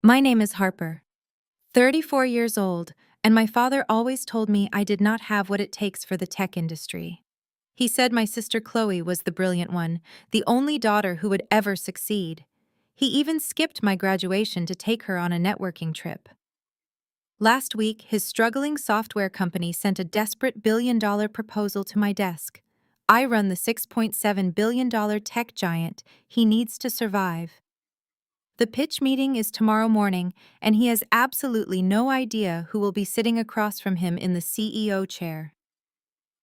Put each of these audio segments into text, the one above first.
My name is Harper, 34 years old, and my father always told me I did not have what it takes for the tech industry. He said my sister Chloe was the brilliant one, the only daughter who would ever succeed. He even skipped my graduation to take her on a networking trip. Last week, his struggling software company sent a desperate billion-dollar proposal to my desk. I run the $6.7 billion tech giant he needs to survive. The pitch meeting is tomorrow morning, and he has absolutely no idea who will be sitting across from him in the CEO chair.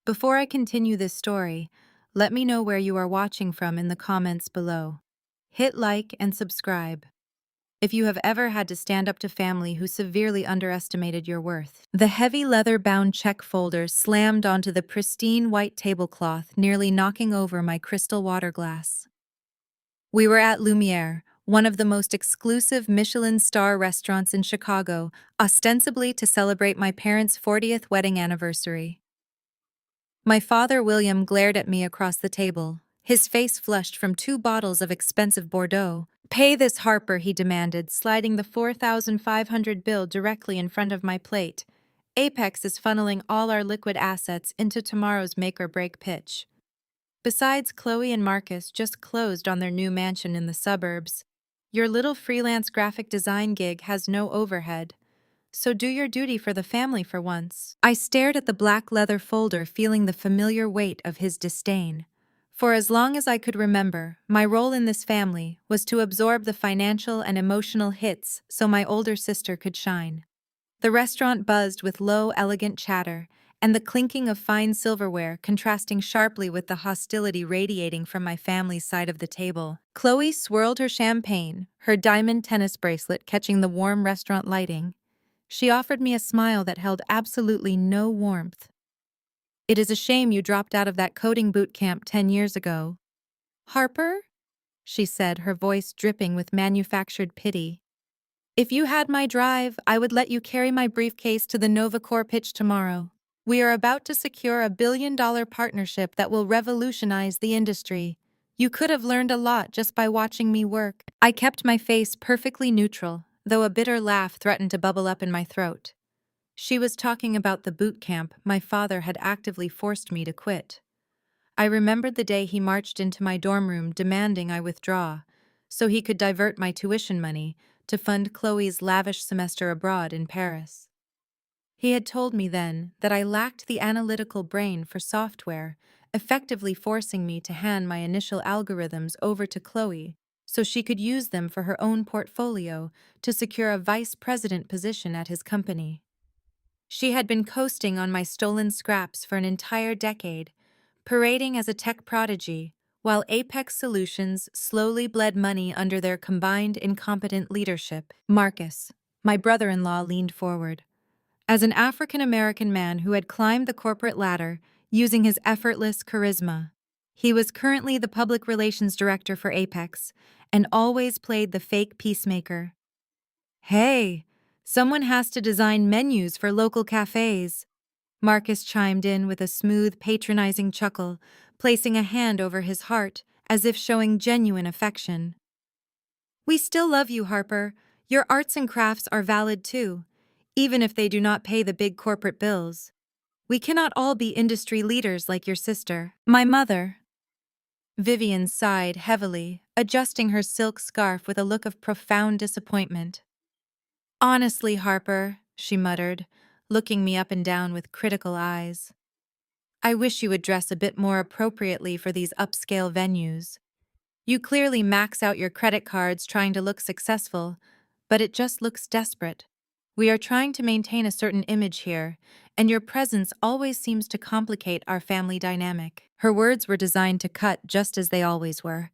Before I continue this story, let me know where you are watching from in the comments below. Hit like and subscribe if you have ever had to stand up to family who severely underestimated your worth. The heavy leather-bound check folder slammed onto the pristine white tablecloth, nearly knocking over my crystal water glass. We were at Lumiere, one of the most exclusive Michelin star restaurants in Chicago, ostensibly to celebrate my parents' 40th wedding anniversary. My father, William, glared at me across the table, his face flushed from 2 bottles of expensive Bordeaux. "Pay this, Harper," he demanded, sliding the 4,500 bill directly in front of my plate. Apex is funneling all our liquid assets into tomorrow's make-or-break pitch. Besides, Chloe and Marcus just closed on their new mansion in the suburbs. Your little freelance graphic design gig has no overhead, so do your duty for the family for once. I stared at the black leather folder, feeling the familiar weight of his disdain. For as long as I could remember, my role in this family was to absorb the financial and emotional hits so my older sister could shine. The restaurant buzzed with low, elegant chatter, and the clinking of fine silverware contrasting sharply with the hostility radiating from my family's side of the table. Chloe swirled her champagne, her diamond tennis bracelet catching the warm restaurant lighting. She offered me a smile that held absolutely no warmth. "It is a shame you dropped out of that coding boot camp 10 years ago." "Harper?" she said, her voice dripping with manufactured pity. "If you had my drive, I would let you carry my briefcase to the NovaCore pitch tomorrow. We are about to secure a billion-dollar partnership that will revolutionize the industry. You could have learned a lot just by watching me work." I kept my face perfectly neutral, though a bitter laugh threatened to bubble up in my throat. She was talking about the boot camp my father had actively forced me to quit. I remembered the day he marched into my dorm room demanding I withdraw, so he could divert my tuition money to fund Chloe's lavish semester abroad in Paris. He had told me then that I lacked the analytical brain for software, effectively forcing me to hand my initial algorithms over to Chloe so she could use them for her own portfolio to secure a vice president position at his company. She had been coasting on my stolen scraps for an entire decade, parading as a tech prodigy, while Apex Solutions slowly bled money under their combined incompetent leadership. Marcus, my brother-in-law, leaned forward. As an African-American man who had climbed the corporate ladder using his effortless charisma, he was currently the public relations director for Apex and always played the fake peacemaker. "Hey, someone has to design menus for local cafes," Marcus chimed in with a smooth, patronizing chuckle, placing a hand over his heart as if showing genuine affection. "We still love you, Harper. Your arts and crafts are valid too, even if they do not pay the big corporate bills. We cannot all be industry leaders like your sister." "My mother." Vivian sighed heavily, adjusting her silk scarf with a look of profound disappointment. "Honestly, Harper," she muttered, looking me up and down with critical eyes, "I wish you would dress a bit more appropriately for these upscale venues. You clearly max out your credit cards trying to look successful, but it just looks desperate. We are trying to maintain a certain image here, and your presence always seems to complicate our family dynamic." Her words were designed to cut just as they always were.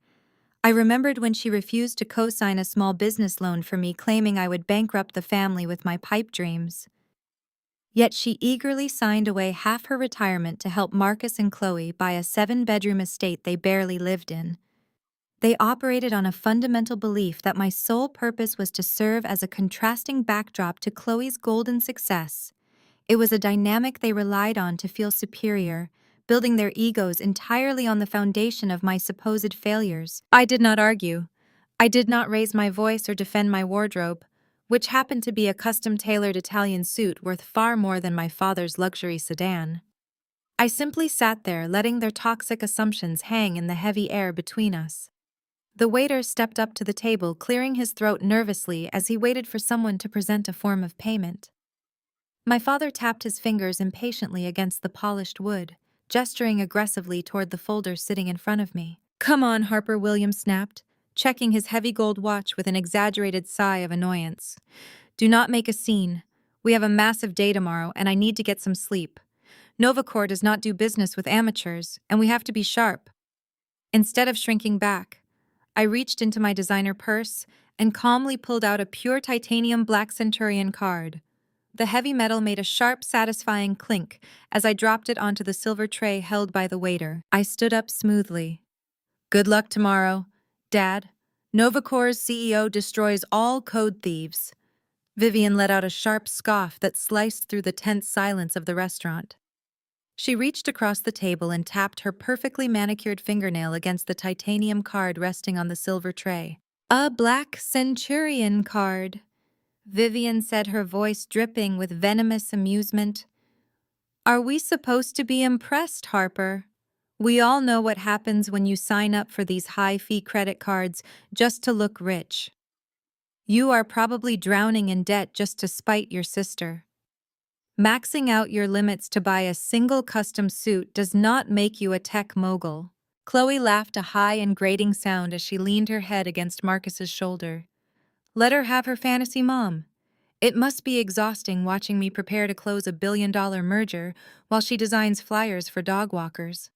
I remembered when she refused to co-sign a small business loan for me, claiming I would bankrupt the family with my pipe dreams. Yet she eagerly signed away half her retirement to help Marcus and Chloe buy a 7-bedroom estate they barely lived in. They operated on a fundamental belief that my sole purpose was to serve as a contrasting backdrop to Chloe's golden success. It was a dynamic they relied on to feel superior, building their egos entirely on the foundation of my supposed failures. I did not argue. I did not raise my voice or defend my wardrobe. which happened to be a custom-tailored Italian suit worth far more than my father's luxury sedan. I simply sat there, letting their toxic assumptions hang in the heavy air between us. The waiter stepped up to the table, clearing his throat nervously as he waited for someone to present a form of payment. My father tapped his fingers impatiently against the polished wood, gesturing aggressively toward the folder sitting in front of me. "Come on," Harper Williams snapped, checking his heavy gold watch with an exaggerated sigh of annoyance. "Do not make a scene. We have a massive day tomorrow, and I need to get some sleep. Novacor does not do business with amateurs, and we have to be sharp." Instead of shrinking back, I reached into my designer purse and calmly pulled out a pure titanium Black Centurion card. The heavy metal made a sharp, satisfying clink as I dropped it onto the silver tray held by the waiter. I stood up smoothly. "Good luck tomorrow, Dad. Novacor's CEO destroys all code thieves." Vivian let out a sharp scoff that sliced through the tense silence of the restaurant. She reached across the table and tapped her perfectly manicured fingernail against the titanium card resting on the silver tray. "A Black Centurion card," Vivian said, her voice dripping with venomous amusement. "Are we supposed to be impressed, Harper? We all know what happens when you sign up for these high-fee credit cards just to look rich. You are probably drowning in debt just to spite your sister. Maxing out your limits to buy a single custom suit does not make you a tech mogul." Chloe laughed a high and grating sound as she leaned her head against Marcus's shoulder. "Let her have her fantasy, Mom. It must be exhausting watching me prepare to close a billion-dollar merger while she designs flyers for dog walkers.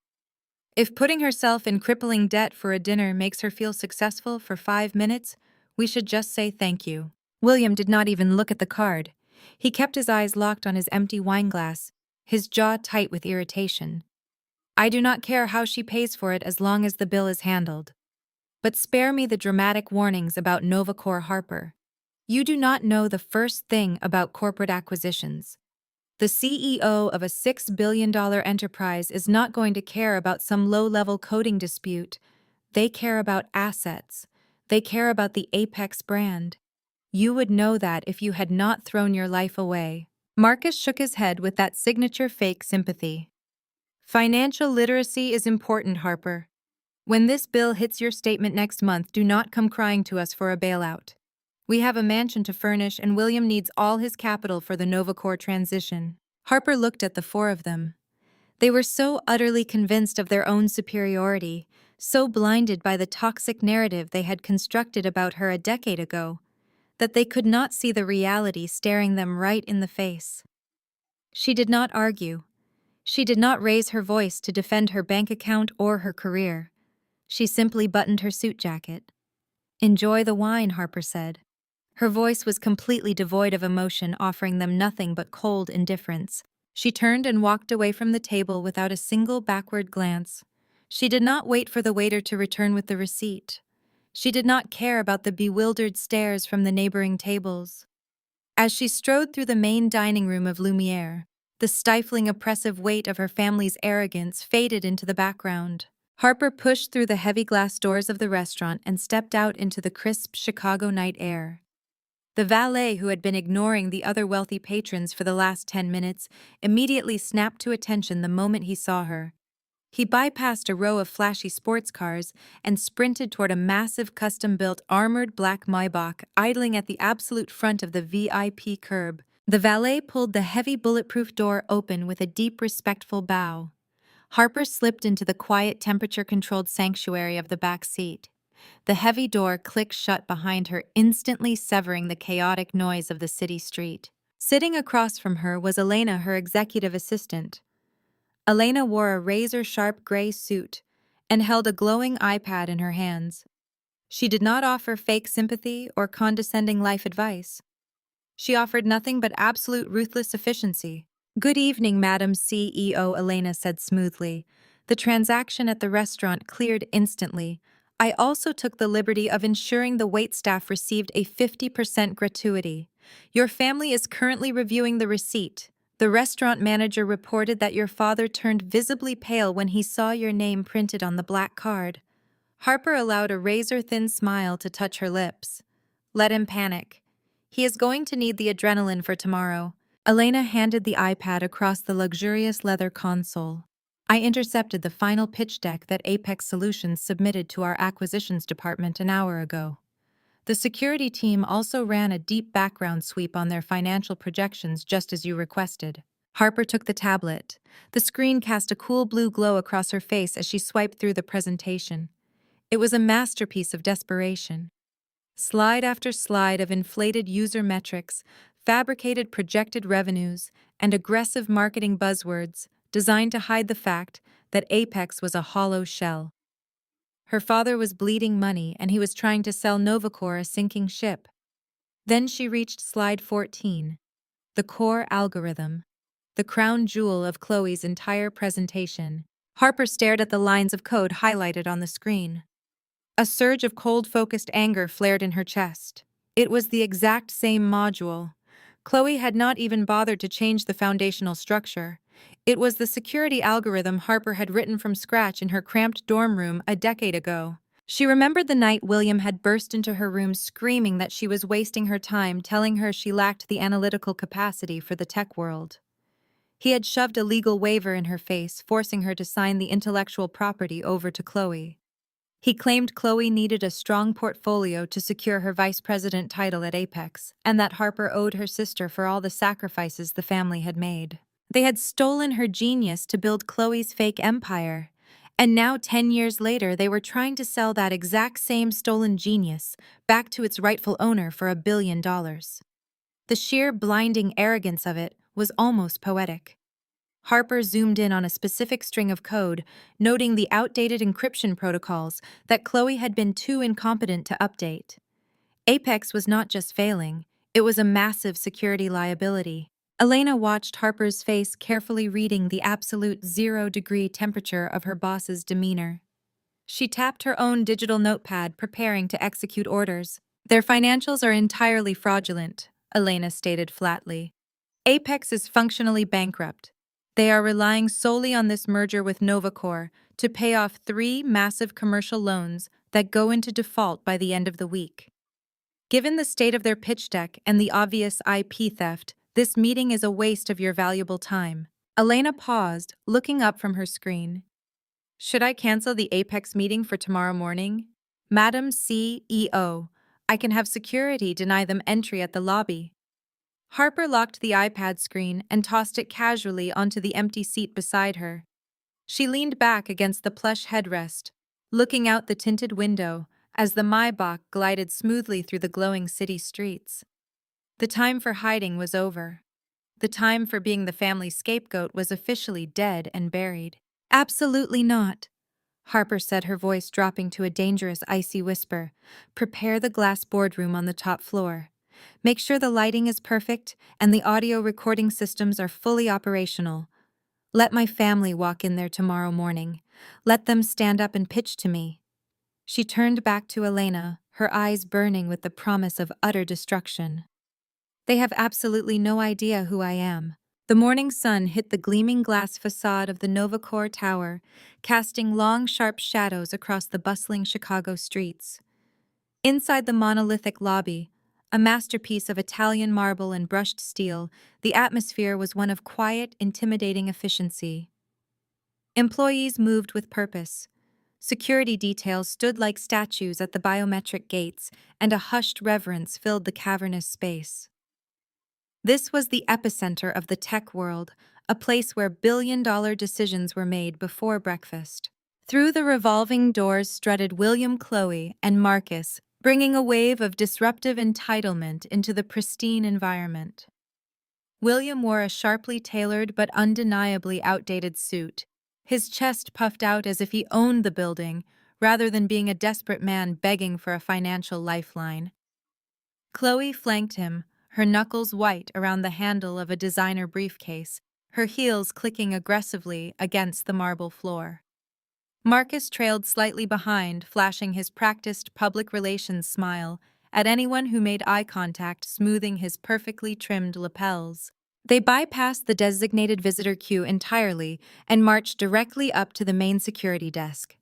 If putting herself in crippling debt for a dinner makes her feel successful for 5 minutes, we should just say thank you." William did not even look at the card. He kept his eyes locked on his empty wineglass, his jaw tight with irritation. "I do not care how she pays for it as long as the bill is handled. But spare me the dramatic warnings about Novacor, Harper. You do not know the first thing about corporate acquisitions. The CEO of a $6 billion enterprise is not going to care about some low-level coding dispute. They care about assets. They care about the Apex brand. You would know that if you had not thrown your life away." Marcus shook his head with that signature fake sympathy. "Financial literacy is important, Harper. When this bill hits your statement next month, do not come crying to us for a bailout. We have a mansion to furnish, and William needs all his capital for the Novacor transition." Harper looked at the four of them. They were so utterly convinced of their own superiority, so blinded by the toxic narrative they had constructed about her a decade ago, that they could not see the reality staring them right in the face. She did not argue. She did not raise her voice to defend her bank account or her career. She simply buttoned her suit jacket. "Enjoy the wine," Harper said. Her voice was completely devoid of emotion, offering them nothing but cold indifference. She turned and walked away from the table without a single backward glance. She did not wait for the waiter to return with the receipt. She did not care about the bewildered stares from the neighboring tables. As she strode through the main dining room of Lumiere, the stifling, oppressive weight of her family's arrogance faded into the background. Harper pushed through the heavy glass doors of the restaurant and stepped out into the crisp Chicago night air. The valet, who had been ignoring the other wealthy patrons for the last 10 minutes, immediately snapped to attention the moment he saw her. He bypassed a row of flashy sports cars and sprinted toward a massive custom-built armored black Maybach idling at the absolute front of the VIP curb. The valet pulled the heavy bulletproof door open with a deep, respectful bow. Harper slipped into the quiet, temperature-controlled sanctuary of the back seat. The heavy door clicked shut behind her, instantly severing the chaotic noise of the city street. Sitting across from her was Elena, her executive assistant. Elena wore a razor-sharp gray suit and held a glowing iPad in her hands. She did not offer fake sympathy or condescending life advice. She offered nothing but absolute ruthless efficiency. "Good evening, Madam CEO," Elena said smoothly. The transaction at the restaurant cleared instantly. "I also took the liberty of ensuring the waitstaff received a 50% gratuity. Your family is currently reviewing the receipt. The restaurant manager reported that your father turned visibly pale when he saw your name printed on the black card." Harper allowed a razor-thin smile to touch her lips. Let him panic. He is going to need the adrenaline for tomorrow. Elena handed the iPad across the luxurious leather console. I intercepted the final pitch deck that Apex Solutions submitted to our acquisitions department an hour ago. The security team also ran a deep background sweep on their financial projections just as you requested. Harper took the tablet. The screen cast a cool blue glow across her face as she swiped through the presentation. It was a masterpiece of desperation. Slide after slide of inflated user metrics, fabricated projected revenues, and aggressive marketing buzzwords designed to hide the fact that Apex was a hollow shell. Her father was bleeding money and he was trying to sell Novacore a sinking ship. Then she reached slide 14, the core algorithm, the crown jewel of Chloe's entire presentation. Harper stared at the lines of code highlighted on the screen. A surge of cold-focused anger flared in her chest. It was the exact same module. Chloe had not even bothered to change the foundational structure. It was the security algorithm Harper had written from scratch in her cramped dorm room a decade ago. She remembered the night William had burst into her room screaming that she was wasting her time, telling her she lacked the analytical capacity for the tech world. He had shoved a legal waiver in her face, forcing her to sign the intellectual property over to Chloe. He claimed Chloe needed a strong portfolio to secure her vice president title at Apex, and that Harper owed her sister for all the sacrifices the family had made. They had stolen her genius to build Chloe's fake empire, and now 10 years later they were trying to sell that exact same stolen genius back to its rightful owner for $1 billion. The sheer blinding arrogance of it was almost poetic. Harper zoomed in on a specific string of code, noting the outdated encryption protocols that Chloe had been too incompetent to update. Apex was not just failing, it was a massive security liability. Elena watched Harper's face, carefully reading the absolute 0-degree temperature of her boss's demeanor. She tapped her own digital notepad, preparing to execute orders. "Their financials are entirely fraudulent," Elena stated flatly. "Apex is functionally bankrupt. They are relying solely on this merger with Novacore to pay off 3 massive commercial loans that go into default by the end of the week. Given the state of their pitch deck and the obvious IP theft, this meeting is a waste of your valuable time." Elena paused, looking up from her screen. "Should I cancel the Apex meeting for tomorrow morning? Madam CEO, I can have security deny them entry at the lobby." Harper locked the iPad screen and tossed it casually onto the empty seat beside her. She leaned back against the plush headrest, looking out the tinted window as the Maybach glided smoothly through the glowing city streets. The time for hiding was over. The time for being the family scapegoat was officially dead and buried. "Absolutely not," Harper said, her voice dropping to a dangerous icy whisper. "Prepare the glass boardroom on the top floor. Make sure the lighting is perfect and the audio recording systems are fully operational. Let my family walk in there tomorrow morning. Let them stand up and pitch to me." She turned back to Elena, her eyes burning with the promise of utter destruction. "They have absolutely no idea who I am." The morning sun hit the gleaming glass facade of the Novacore Tower, casting long, sharp shadows across the bustling Chicago streets. Inside the monolithic lobby, a masterpiece of Italian marble and brushed steel, the atmosphere was one of quiet, intimidating efficiency. Employees moved with purpose. Security details stood like statues at the biometric gates, and a hushed reverence filled the cavernous space. This was the epicenter of the tech world, a place where billion-dollar decisions were made before breakfast. Through the revolving doors strutted William, Chloe, and Marcus, bringing a wave of disruptive entitlement into the pristine environment. William wore a sharply tailored but undeniably outdated suit, his chest puffed out as if he owned the building, rather than being a desperate man begging for a financial lifeline. Chloe flanked him, her knuckles white around the handle of a designer briefcase, her heels clicking aggressively against the marble floor. Marcus trailed slightly behind, flashing his practiced public relations smile at anyone who made eye contact, smoothing his perfectly trimmed lapels. They bypassed the designated visitor queue entirely and marched directly up to the main security desk.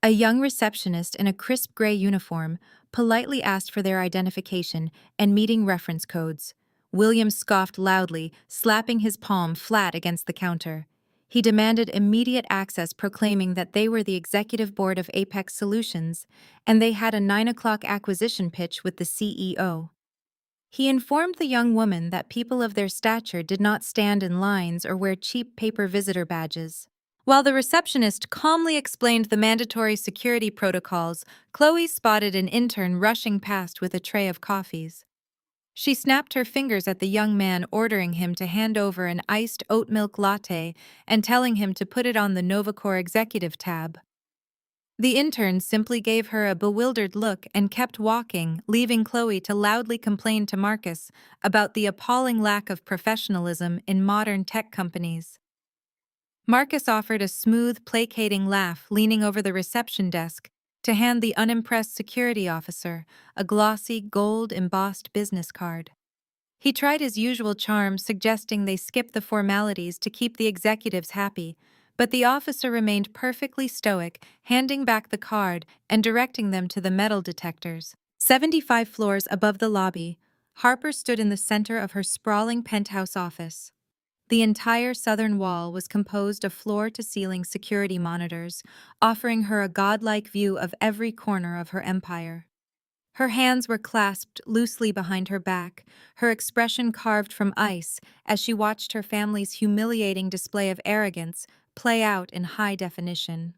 A young receptionist in a crisp gray uniform politely asked for their identification and meeting reference codes. William scoffed loudly, slapping his palm flat against the counter. He demanded immediate access, proclaiming that they were the executive board of Apex Solutions, and they had a 9 o'clock acquisition pitch with the CEO. He informed the young woman that people of their stature did not stand in lines or wear cheap paper visitor badges. While the receptionist calmly explained the mandatory security protocols, Chloe spotted an intern rushing past with a tray of coffees. She snapped her fingers at the young man, ordering him to hand over an iced oat milk latte and telling him to put it on the Novacore executive tab. The intern simply gave her a bewildered look and kept walking, leaving Chloe to loudly complain to Marcus about the appalling lack of professionalism in modern tech companies. Marcus offered a smooth, placating laugh, leaning over the reception desk to hand the unimpressed security officer a glossy, gold-embossed business card. He tried his usual charm, suggesting they skip the formalities to keep the executives happy, but the officer remained perfectly stoic, handing back the card and directing them to the metal detectors. 75 floors above the lobby, Harper stood in the center of her sprawling penthouse office. The entire southern wall was composed of floor-to-ceiling security monitors, offering her a godlike view of every corner of her empire. Her hands were clasped loosely behind her back, her expression carved from ice as she watched her family's humiliating display of arrogance play out in high definition.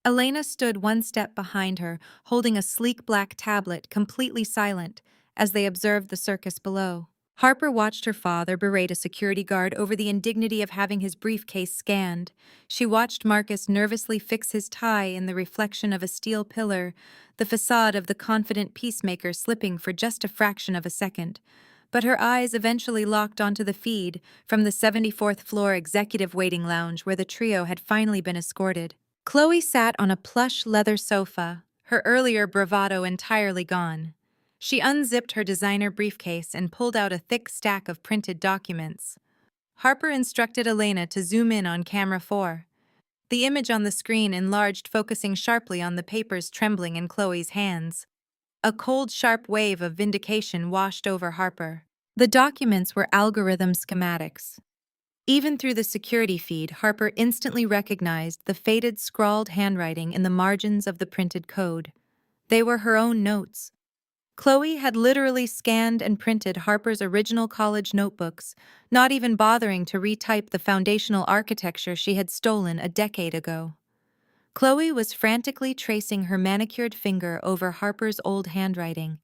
Elena stood one step behind her, holding a sleek black tablet, completely silent, as they observed the circus below. Harper watched her father berate a security guard over the indignity of having his briefcase scanned. She watched Marcus nervously fix his tie in the reflection of a steel pillar, the facade of the confident peacemaker slipping for just a fraction of a second. But her eyes eventually locked onto the feed from the 74th floor executive waiting lounge where the trio had finally been escorted. Chloe sat on a plush leather sofa, her earlier bravado entirely gone. She unzipped her designer briefcase and pulled out a thick stack of printed documents. Harper instructed Elena to zoom in on camera 4. The image on the screen enlarged, focusing sharply on the papers trembling in Chloe's hands. A cold, sharp wave of vindication washed over Harper. The documents were algorithm schematics. Even through the security feed, Harper instantly recognized the faded, scrawled handwriting in the margins of the printed code. They were her own notes. Chloe had literally scanned and printed Harper's original college notebooks, not even bothering to retype the foundational architecture she had stolen a decade ago. Chloe was frantically tracing her manicured finger over Harper's old handwriting,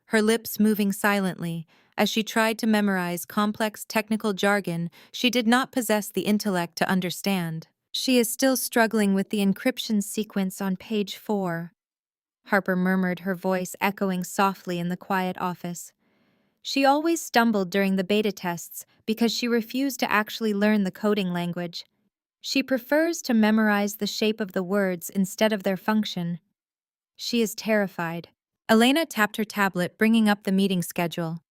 her lips moving silently as she tried to memorize complex technical jargon she did not possess the intellect to understand. "She is still struggling with the encryption sequence on page 4. Harper murmured, her voice echoing softly in the quiet office. She always stumbled during the beta tests because she refused to actually learn the coding language. She prefers to memorize the shape of the words instead of their function. She is terrified. Elena tapped her tablet, bringing up the meeting schedule.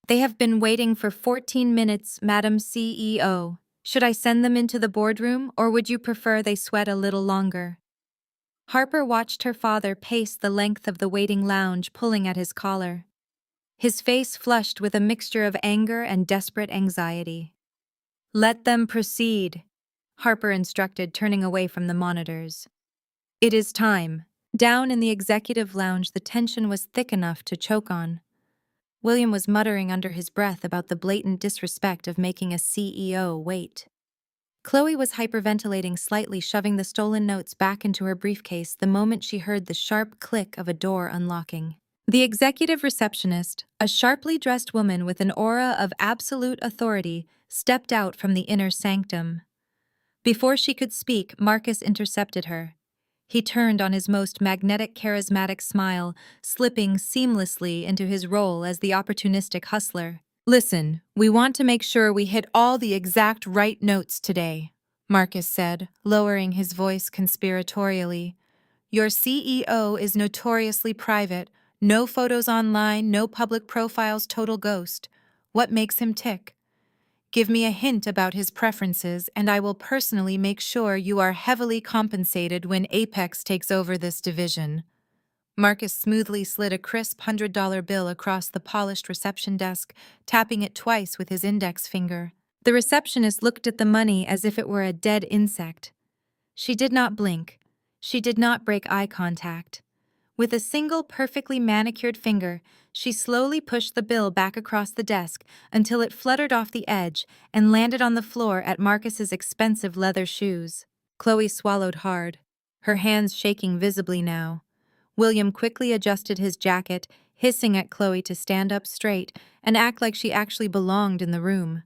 "They have been waiting for 14 minutes, Madam CEO. Should I send them into the boardroom, or would you prefer they sweat a little longer?" Harper watched her father pace the length of the waiting lounge, pulling at his collar. His face flushed with a mixture of anger and desperate anxiety. "Let them proceed," Harper instructed, turning away from the monitors. "It is time." Down in the executive lounge, the tension was thick enough to choke on. William was muttering under his breath about the blatant disrespect of making a CEO wait. Chloe was hyperventilating slightly, shoving the stolen notes back into her briefcase the moment she heard the sharp click of a door unlocking. The executive receptionist, a sharply dressed woman with an aura of absolute authority, stepped out from the inner sanctum. Before she could speak, Marcus intercepted her. He turned on his most magnetic, charismatic smile, slipping seamlessly into his role as the opportunistic hustler. "Listen, we want to make sure we hit all the exact right notes today," Marcus said, lowering his voice conspiratorially. "Your CEO is notoriously private. No photos online, no public profiles, total ghost. What makes him tick? Give me a hint about his preferences, and I will personally make sure you are heavily compensated when Apex takes over this division." Marcus smoothly slid a crisp $100 bill across the polished reception desk, tapping it twice with his index finger. The receptionist looked at the money as if it were a dead insect. She did not blink. She did not break eye contact. With a single perfectly manicured finger, she slowly pushed the bill back across the desk until it fluttered off the edge and landed on the floor at Marcus's expensive leather shoes. Chloe swallowed hard, her hands shaking visibly now. William quickly adjusted his jacket, hissing at Chloe to stand up straight and act like she actually belonged in the room.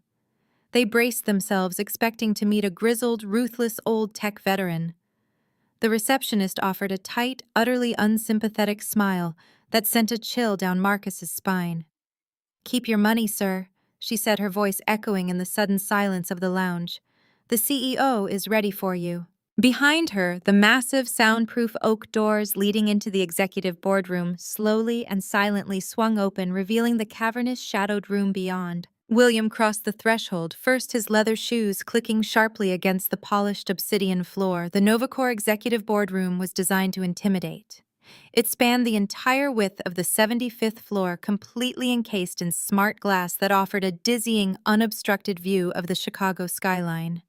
They braced themselves, expecting to meet a grizzled, ruthless old tech veteran. The receptionist offered a tight, utterly unsympathetic smile that sent a chill down Marcus's spine. "Keep your money, sir," she said, her voice echoing in the sudden silence of the lounge. "The CEO is ready for you." Behind her, the massive, soundproof oak doors leading into the executive boardroom slowly and silently swung open, revealing the cavernous, shadowed room beyond. William crossed the threshold, first his leather shoes clicking sharply against the polished obsidian floor. The Novacor executive boardroom was designed to intimidate. It spanned the entire width of the 75th floor, completely encased in smart glass that offered a dizzying, unobstructed view of the Chicago skyline.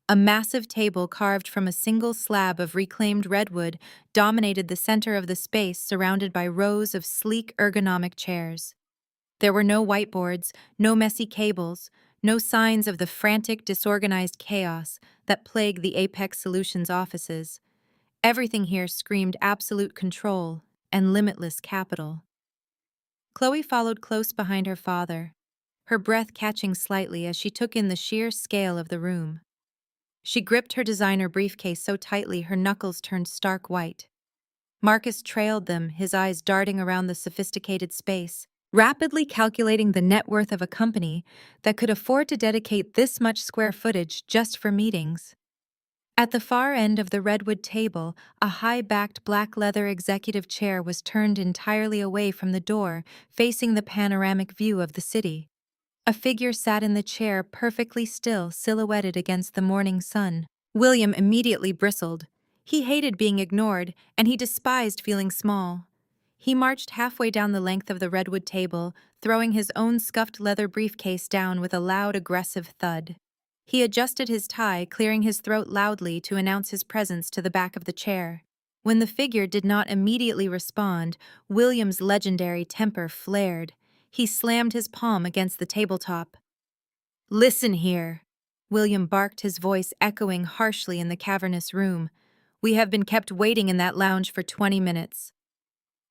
A massive table carved from a single slab of reclaimed redwood dominated the center of the space, surrounded by rows of sleek, ergonomic chairs. There were no whiteboards, no messy cables, no signs of the frantic, disorganized chaos that plagued the Apex Solutions offices. Everything here screamed absolute control and limitless capital. Chloe followed close behind her father, her breath catching slightly as she took in the sheer scale of the room. She gripped her designer briefcase so tightly her knuckles turned stark white. Marcus trailed them, his eyes darting around the sophisticated space, rapidly calculating the net worth of a company that could afford to dedicate this much square footage just for meetings. At the far end of the redwood table, a high-backed black leather executive chair was turned entirely away from the door, facing the panoramic view of the city. A figure sat in the chair, perfectly still, silhouetted against the morning sun. William immediately bristled. He hated being ignored, and he despised feeling small. He marched halfway down the length of the redwood table, throwing his own scuffed leather briefcase down with a loud, aggressive thud. He adjusted his tie, clearing his throat loudly to announce his presence to the back of the chair. When the figure did not immediately respond, William's legendary temper flared. He slammed his palm against the tabletop. "Listen here," William barked, his voice echoing harshly in the cavernous room. "We have been kept waiting in that lounge for 20 minutes.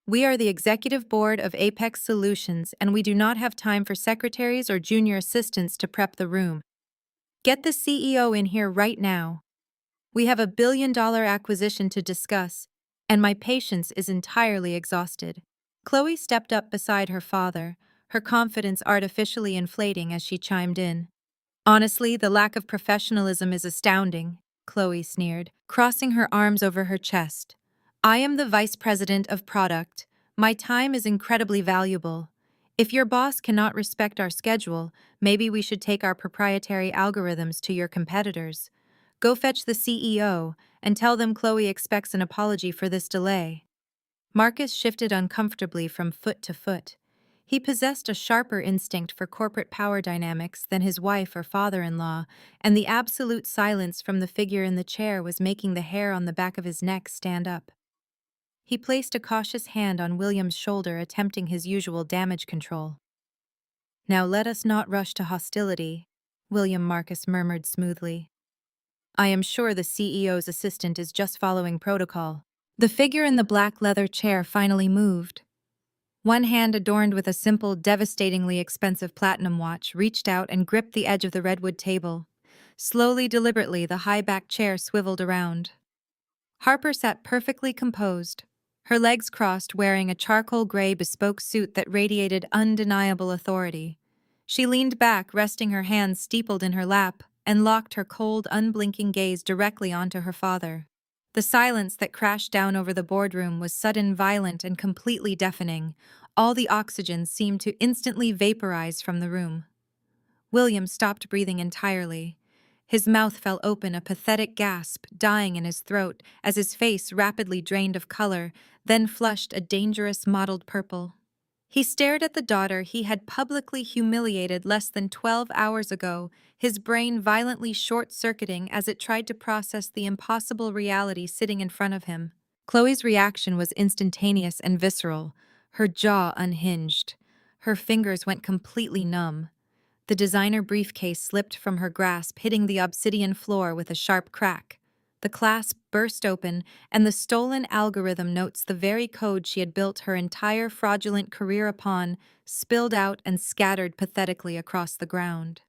We are the executive board of Apex Solutions, and we do not have time for secretaries or junior assistants to prep the room. Get the CEO in here right now. We have a billion-dollar acquisition to discuss, and my patience is entirely exhausted." Chloe stepped up beside her father, her confidence artificially inflating as she chimed in. "Honestly, the lack of professionalism is astounding," Chloe sneered, crossing her arms over her chest. "I am the vice president of product. My time is incredibly valuable. If your boss cannot respect our schedule, maybe we should take our proprietary algorithms to your competitors. Go fetch the CEO and tell them Chloe expects an apology for this delay." Marcus shifted uncomfortably from foot to foot. He possessed a sharper instinct for corporate power dynamics than his wife or father-in-law, and the absolute silence from the figure in the chair was making the hair on the back of his neck stand up. He placed a cautious hand on William's shoulder, attempting his usual damage control. "Now let us not rush to hostility," William Marcus murmured smoothly. "I am sure the CEO's assistant is just following protocol." The figure in the black leather chair finally moved. One hand, adorned with a simple, devastatingly expensive platinum watch, reached out and gripped the edge of the redwood table. Slowly, deliberately, the high-backed chair swiveled around. Harper sat perfectly composed, her legs crossed, wearing a charcoal gray bespoke suit that radiated undeniable authority. She leaned back, resting her hands steepled in her lap, and locked her cold, unblinking gaze directly onto her father. The silence that crashed down over the boardroom was sudden, violent, and completely deafening. All the oxygen seemed to instantly vaporize from the room. William stopped breathing entirely. His mouth fell open, a pathetic gasp dying in his throat as his face rapidly drained of color, then flushed a dangerous mottled purple. He stared at the daughter he had publicly humiliated less than 12 hours ago, his brain violently short-circuiting as it tried to process the impossible reality sitting in front of him. Chloe's reaction was instantaneous and visceral, her jaw unhinged. Her fingers went completely numb. The designer briefcase slipped from her grasp, hitting the obsidian floor with a sharp crack. The clasp burst open, and the stolen algorithm notes, the very code she had built her entire fraudulent career upon, spilled out and scattered pathetically across the ground.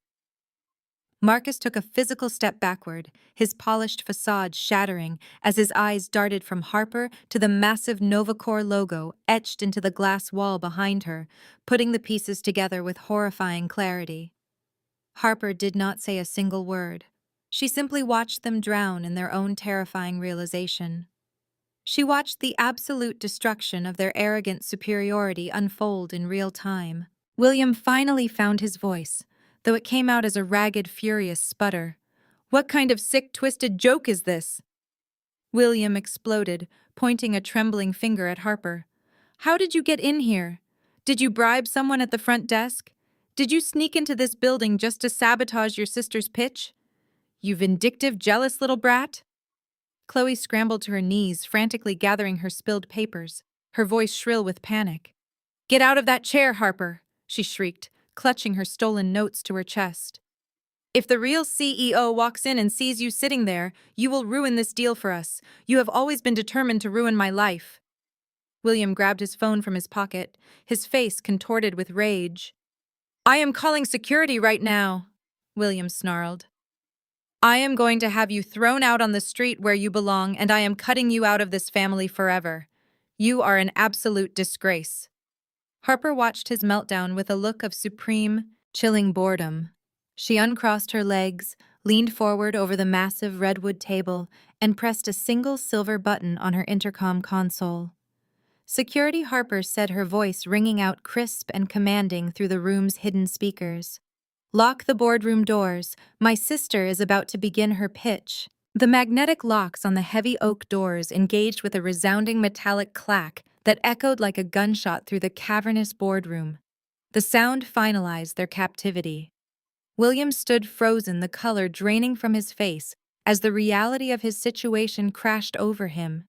Marcus took a physical step backward, his polished facade shattering as his eyes darted from Harper to the massive Novacore logo etched into the glass wall behind her, putting the pieces together with horrifying clarity. Harper did not say a single word. She simply watched them drown in their own terrifying realization. She watched the absolute destruction of their arrogant superiority unfold in real time. William finally found his voice, though it came out as a ragged, furious sputter. "What kind of sick, twisted joke is this?" William exploded, pointing a trembling finger at Harper. "How did you get in here? Did you bribe someone at the front desk? Did you sneak into this building just to sabotage your sister's pitch? You vindictive, jealous little brat?" Chloe scrambled to her knees, frantically gathering her spilled papers, her voice shrill with panic. "Get out of that chair, Harper!" she shrieked, clutching her stolen notes to her chest. "If the real CEO walks in and sees you sitting there, you will ruin this deal for us. You have always been determined to ruin my life." William grabbed his phone from his pocket, his face contorted with rage. "I am calling security right now," William snarled. "I am going to have you thrown out on the street where you belong, and I am cutting you out of this family forever. You are an absolute disgrace." Harper watched his meltdown with a look of supreme, chilling boredom. She uncrossed her legs, leaned forward over the massive redwood table, and pressed a single silver button on her intercom console. Security Harper said, her voice ringing out crisp and commanding through the room's hidden speakers. "Lock the boardroom doors. My sister is about to begin her pitch." The magnetic locks on the heavy oak doors engaged with a resounding metallic clack that echoed like a gunshot through the cavernous boardroom. The sound finalized their captivity. William stood frozen, the color draining from his face as the reality of his situation crashed over him.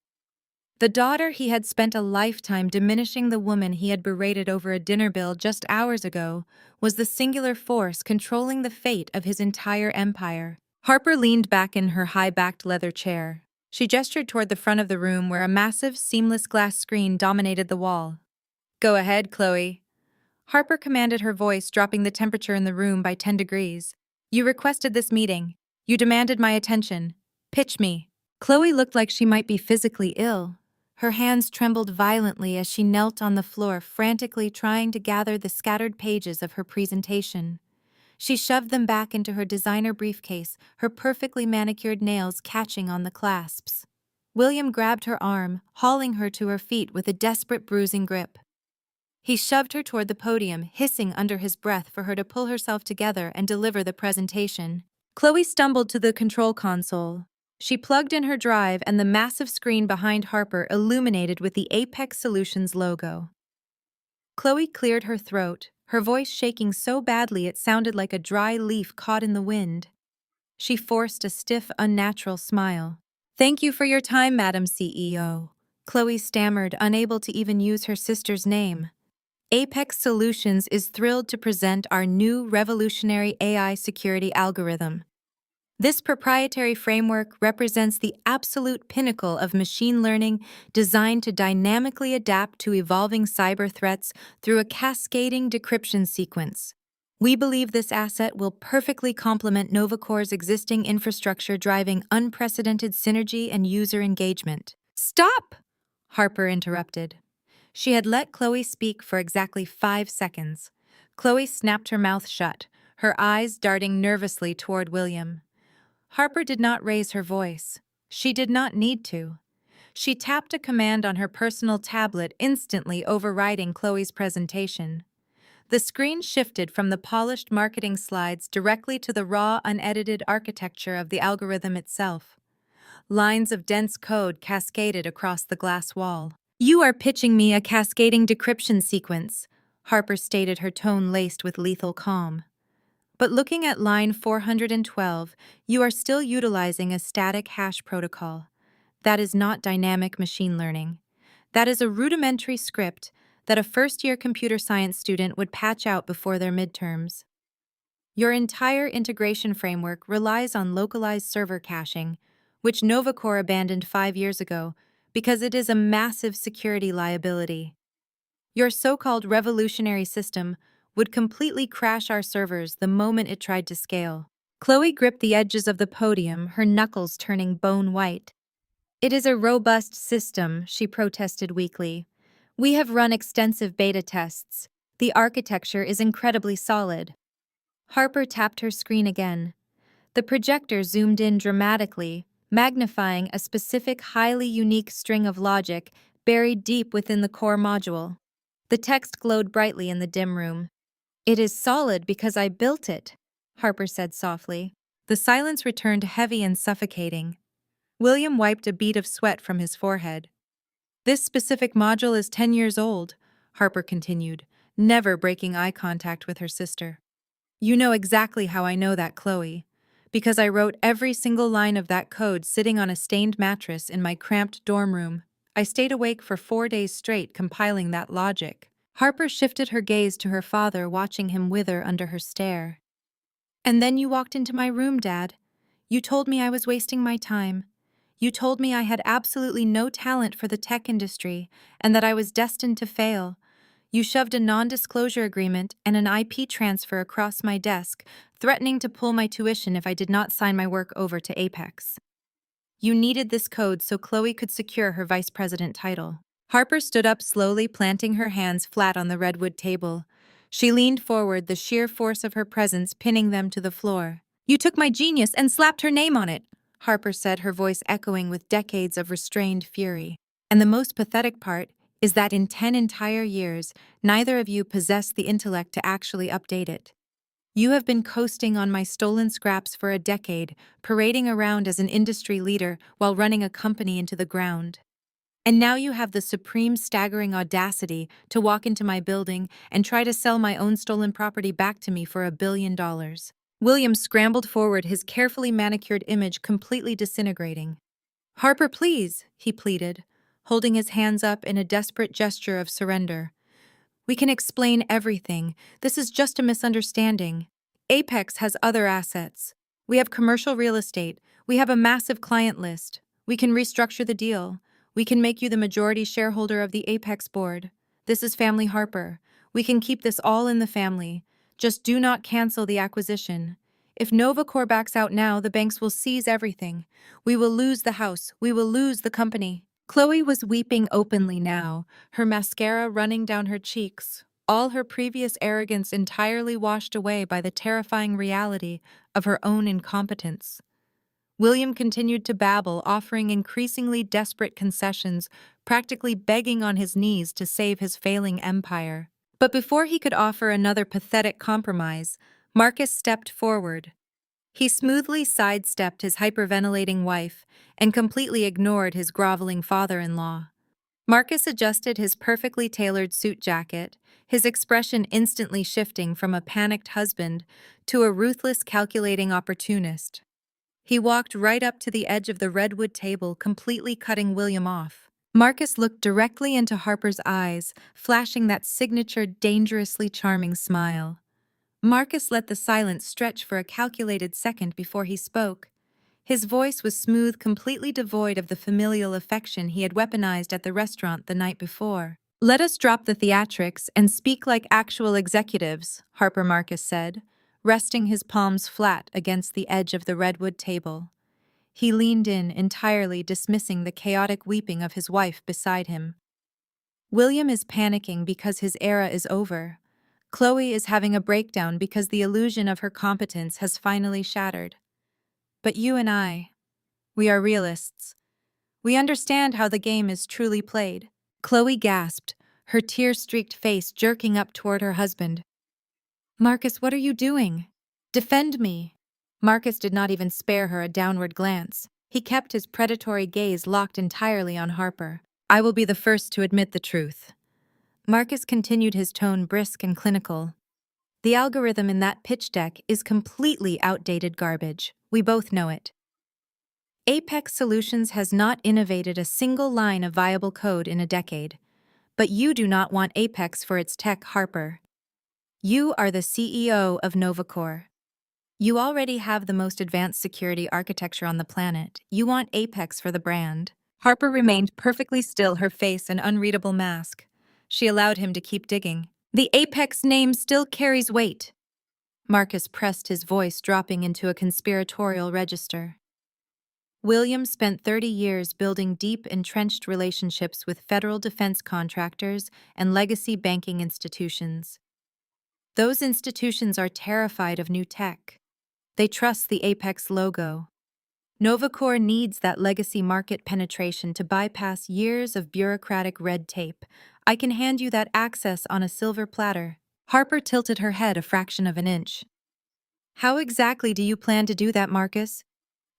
The daughter he had spent a lifetime diminishing, the woman he had berated over a dinner bill just hours ago, was the singular force controlling the fate of his entire empire. Harper leaned back in her high-backed leather chair. She gestured toward the front of the room where a massive, seamless glass screen dominated the wall. "Go ahead, Chloe." Harper commanded, her voice dropping the temperature in the room by 10 degrees. "You requested this meeting. You demanded my attention. Pitch me." Chloe looked like she might be physically ill. Her hands trembled violently as she knelt on the floor, frantically trying to gather the scattered pages of her presentation. She shoved them back into her designer briefcase, her perfectly manicured nails catching on the clasps. William grabbed her arm, hauling her to her feet with a desperate, bruising grip. He shoved her toward the podium, hissing under his breath for her to pull herself together and deliver the presentation. Chloe stumbled to the control console. She plugged in her drive, and the massive screen behind Harper illuminated with the Apex Solutions logo. Chloe cleared her throat, her voice shaking so badly it sounded like a dry leaf caught in the wind. She forced a stiff, unnatural smile. "Thank you for your time, Madam CEO." Chloe stammered, unable to even use her sister's name. "Apex Solutions is thrilled to present our new revolutionary AI security algorithm. This proprietary framework represents the absolute pinnacle of machine learning, designed to dynamically adapt to evolving cyber threats through a cascading decryption sequence. We believe this asset will perfectly complement Novacore's existing infrastructure, driving unprecedented synergy and user engagement." "Stop!" Harper interrupted. She had let Chloe speak for exactly 5 seconds. Chloe snapped her mouth shut, her eyes darting nervously toward William. Harper did not raise her voice. She did not need to. She tapped a command on her personal tablet, instantly overriding Chloe's presentation. The screen shifted from the polished marketing slides directly to the raw, unedited architecture of the algorithm itself. Lines of dense code cascaded across the glass wall. "You are pitching me a cascading decryption sequence," Harper stated, her tone laced with lethal calm. "But looking at line 412, you are still utilizing a static hash protocol. That is not dynamic machine learning. That is a rudimentary script that a first-year computer science student would patch out before their midterms. Your entire integration framework relies on localized server caching, which NovaCore abandoned 5 years ago because it is a massive security liability. Your so-called revolutionary system would completely crash our servers the moment it tried to scale." Chloe gripped the edges of the podium, her knuckles turning bone white. "It is a robust system," she protested weakly. "We have run extensive beta tests. The architecture is incredibly solid." Harper tapped her screen again. The projector zoomed in dramatically, magnifying a specific highly unique string of logic buried deep within the core module. The text glowed brightly in the dim room. "It is solid because I built it," Harper said softly. The silence returned heavy and suffocating. William wiped a bead of sweat from his forehead. "This specific module is 10 years old," Harper continued, never breaking eye contact with her sister. "You know exactly how I know that, Chloe, because I wrote every single line of that code sitting on a stained mattress in my cramped dorm room. I stayed awake for 4 days straight compiling that logic." Harper shifted her gaze to her father, watching him wither under her stare. "And then you walked into my room, Dad. You told me I was wasting my time. You told me I had absolutely no talent for the tech industry and that I was destined to fail. You shoved a non-disclosure agreement and an IP transfer across my desk, threatening to pull my tuition if I did not sign my work over to Apex. You needed this code so Chloe could secure her vice president title." Harper stood up slowly, planting her hands flat on the redwood table. She leaned forward, the sheer force of her presence pinning them to the floor. "You took my genius and slapped her name on it," Harper said, her voice echoing with decades of restrained fury. "And the most pathetic part is that in 10 entire years, neither of you possessed the intellect to actually update it. You have been coasting on my stolen scraps for a decade, parading around as an industry leader while running a company into the ground. And now you have the supreme staggering audacity to walk into my building and try to sell my own stolen property back to me for $1 billion. William scrambled forward, his carefully manicured image completely disintegrating. "Harper, please," he pleaded, holding his hands up in a desperate gesture of surrender. "We can explain everything. This is just a misunderstanding. Apex has other assets. We have commercial real estate. We have a massive client list. We can restructure the deal. We can make you the majority shareholder of the Apex board. This is Family Harper. We can keep this all in the family. Just do not cancel the acquisition. If NovaCore backs out now, the banks will seize everything. We will lose the house. We will lose the company." Chloe was weeping openly now, her mascara running down her cheeks, all her previous arrogance entirely washed away by the terrifying reality of her own incompetence. William continued to babble, offering increasingly desperate concessions, practically begging on his knees to save his failing empire. But before he could offer another pathetic compromise, Marcus stepped forward. He smoothly sidestepped his hyperventilating wife and completely ignored his groveling father-in-law. Marcus adjusted his perfectly tailored suit jacket, his expression instantly shifting from a panicked husband to a ruthless, calculating opportunist. He walked right up to the edge of the redwood table, completely cutting William off. Marcus looked directly into Harper's eyes, flashing that signature, dangerously charming smile. Marcus let the silence stretch for a calculated second before he spoke. His voice was smooth, completely devoid of the familial affection he had weaponized at the restaurant the night before. "Let us drop the theatrics and speak like actual executives," Harper Marcus said, resting his palms flat against the edge of the redwood table. He leaned in, entirely dismissing the chaotic weeping of his wife beside him. "William is panicking because his era is over. Chloe is having a breakdown because the illusion of her competence has finally shattered. But you and I, we are realists. We understand how the game is truly played." Chloe gasped, her tear-streaked face jerking up toward her husband. Marcus, what are you doing? Defend me. Marcus did not even spare her a downward glance. He kept his predatory gaze locked entirely on Harper. I will be the first to admit the truth. Marcus continued, his tone brisk and clinical. The algorithm in that pitch deck is completely outdated garbage. We both know it. Apex Solutions has not innovated a single line of viable code in a decade. But you do not want Apex for its tech, Harper. You are the CEO of Novacore. You already have the most advanced security architecture on the planet. You want Apex for the brand. Harper remained perfectly still, her face an unreadable mask. She allowed him to keep digging. The Apex name still carries weight. Marcus pressed, his voice dropping into a conspiratorial register. William spent 30 years building deep, entrenched relationships with federal defense contractors and legacy banking institutions. Those institutions are terrified of new tech. They trust the Apex logo. Novacore needs that legacy market penetration to bypass years of bureaucratic red tape. I can hand you that access on a silver platter. Harper tilted her head a fraction of an inch. How exactly do you plan to do that, Marcus?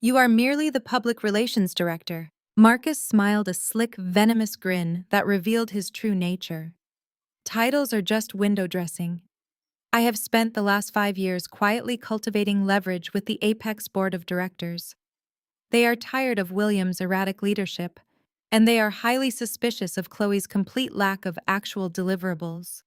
You are merely the public relations director. Marcus smiled a slick, venomous grin that revealed his true nature. Titles are just window dressing. I have spent the last 5 years quietly cultivating leverage with the Apex board of directors. They are tired of William's erratic leadership, and they are highly suspicious of Chloe's complete lack of actual deliverables.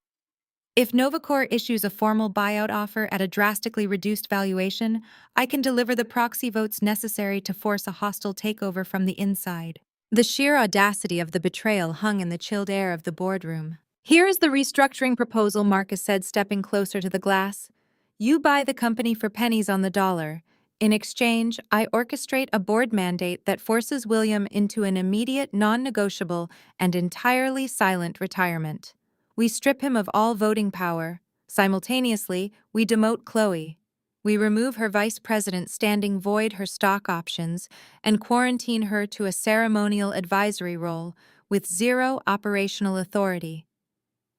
If Novacore issues a formal buyout offer at a drastically reduced valuation, I can deliver the proxy votes necessary to force a hostile takeover from the inside. The sheer audacity of the betrayal hung in the chilled air of the boardroom. Here is the restructuring proposal, Marcus said, stepping closer to the glass. You buy the company for pennies on the dollar. In exchange, I orchestrate a board mandate that forces William into an immediate, non-negotiable, and entirely silent retirement. We strip him of all voting power. Simultaneously, we demote Chloe. We remove her vice president standing void her stock options and quarantine her to a ceremonial advisory role with zero operational authority.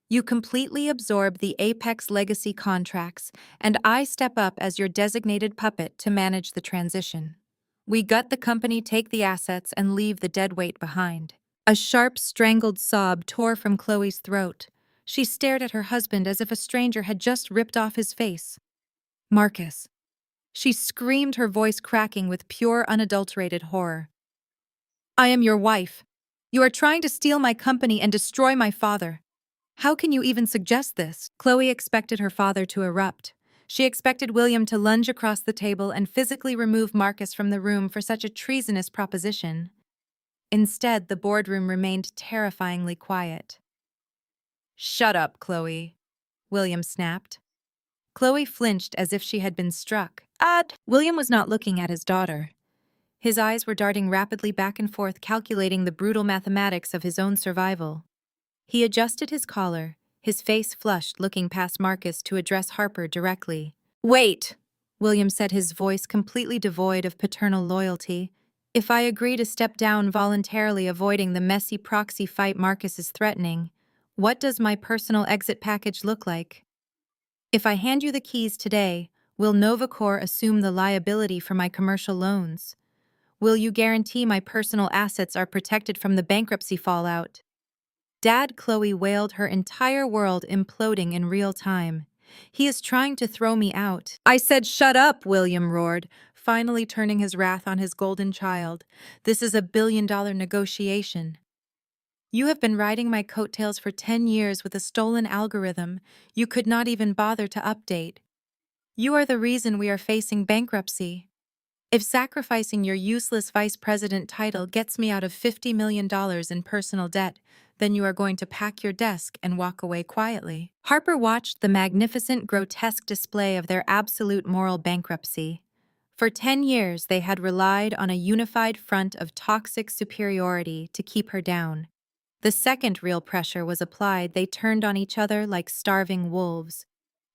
You completely absorb the Apex legacy contracts, and I step up as your designated puppet to manage the transition. We gut the company, take the assets, and leave the deadweight behind. A sharp, strangled sob tore from Chloe's throat. She stared at her husband as if a stranger had just ripped off his face. Marcus. She screamed, her voice cracking with pure, unadulterated horror. I am your wife. You are trying to steal my company and destroy my father. How can you even suggest this? Chloe expected her father to erupt. She expected William to lunge across the table and physically remove Marcus from the room for such a treasonous proposition. Instead, the boardroom remained terrifyingly quiet. Shut up, Chloe, William snapped. Chloe flinched as if she had been struck. William was not looking at his daughter. His eyes were darting rapidly back and forth, calculating the brutal mathematics of his own survival. He adjusted his collar, his face flushed, looking past Marcus to address Harper directly. Wait, William said, his voice completely devoid of paternal loyalty. If I agree to step down voluntarily, avoiding the messy proxy fight Marcus is threatening, what does my personal exit package look like? If I hand you the keys today, will Novacore assume the liability for my commercial loans? Will you guarantee my personal assets are protected from the bankruptcy fallout? Dad, Chloe wailed, her entire world imploding in real time. He is trying to throw me out. I said shut up, William roared, finally turning his wrath on his golden child. This is a billion-dollar negotiation. You have been riding my coattails for 10 years with a stolen algorithm you could not even bother to update. You are the reason we are facing bankruptcy. If sacrificing your useless vice president title gets me out of $50 million in personal debt, then you are going to pack your desk and walk away quietly. Harper watched the magnificent, grotesque display of their absolute moral bankruptcy. For 10 years, they had relied on a unified front of toxic superiority to keep her down. The second real pressure was applied, they turned on each other like starving wolves.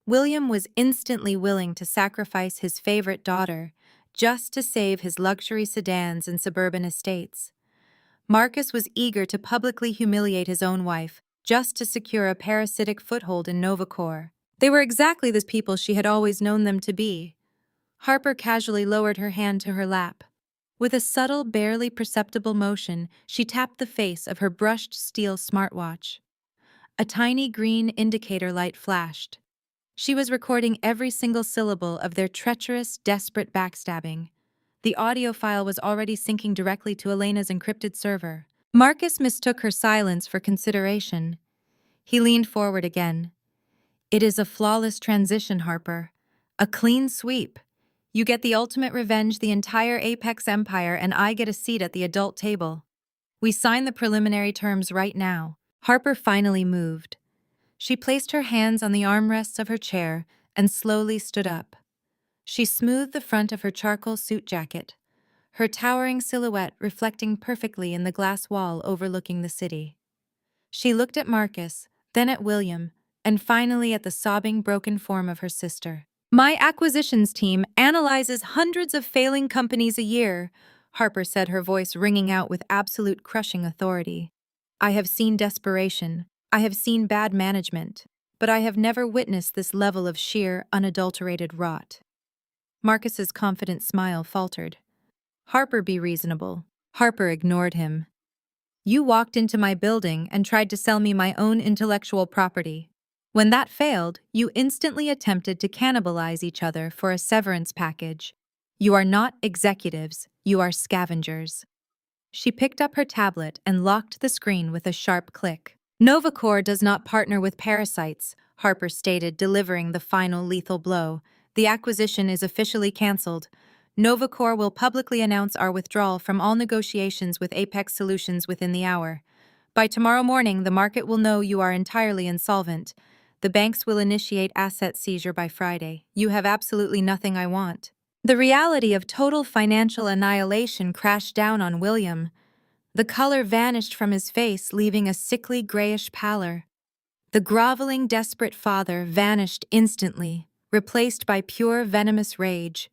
William was instantly willing to sacrifice his favorite daughter just to save his luxury sedans and suburban estates. Marcus was eager to publicly humiliate his own wife just to secure a parasitic foothold in Novacore. They were exactly the people she had always known them to be. Harper casually lowered her hand to her lap. With a subtle, barely perceptible motion, she tapped the face of her brushed steel smartwatch. A tiny green indicator light flashed. She was recording every single syllable of their treacherous, desperate backstabbing. The audio file was already syncing directly to Elena's encrypted server. Marcus mistook her silence for consideration. He leaned forward again. "It is a flawless transition, Harper. A clean sweep. You get the ultimate revenge, the entire Apex Empire, and I get a seat at the adult table. We sign the preliminary terms right now." Harper finally moved. She placed her hands on the armrests of her chair and slowly stood up. She smoothed the front of her charcoal suit jacket, her towering silhouette reflecting perfectly in the glass wall overlooking the city. She looked at Marcus, then at William, and finally at the sobbing, broken form of her sister. "My acquisitions team analyzes hundreds of failing companies a year," Harper said, her voice ringing out with absolute crushing authority. "I have seen desperation. I have seen bad management. But I have never witnessed this level of sheer, unadulterated rot." Marcus's confident smile faltered. "Harper, be reasonable." Harper ignored him. "You walked into my building and tried to sell me my own intellectual property. When that failed, you instantly attempted to cannibalize each other for a severance package. You are not executives, you are scavengers." She picked up her tablet and locked the screen with a sharp click. "Novacor does not partner with parasites," Harper stated, delivering the final lethal blow. "The acquisition is officially cancelled. Novacor will publicly announce our withdrawal from all negotiations with Apex Solutions within the hour. By tomorrow morning, the market will know you are entirely insolvent. The banks will initiate asset seizure by Friday. You have absolutely nothing I want." The reality of total financial annihilation crashed down on William. The color vanished from his face, leaving a sickly grayish pallor. The groveling, desperate father vanished instantly, replaced by pure, venomous rage.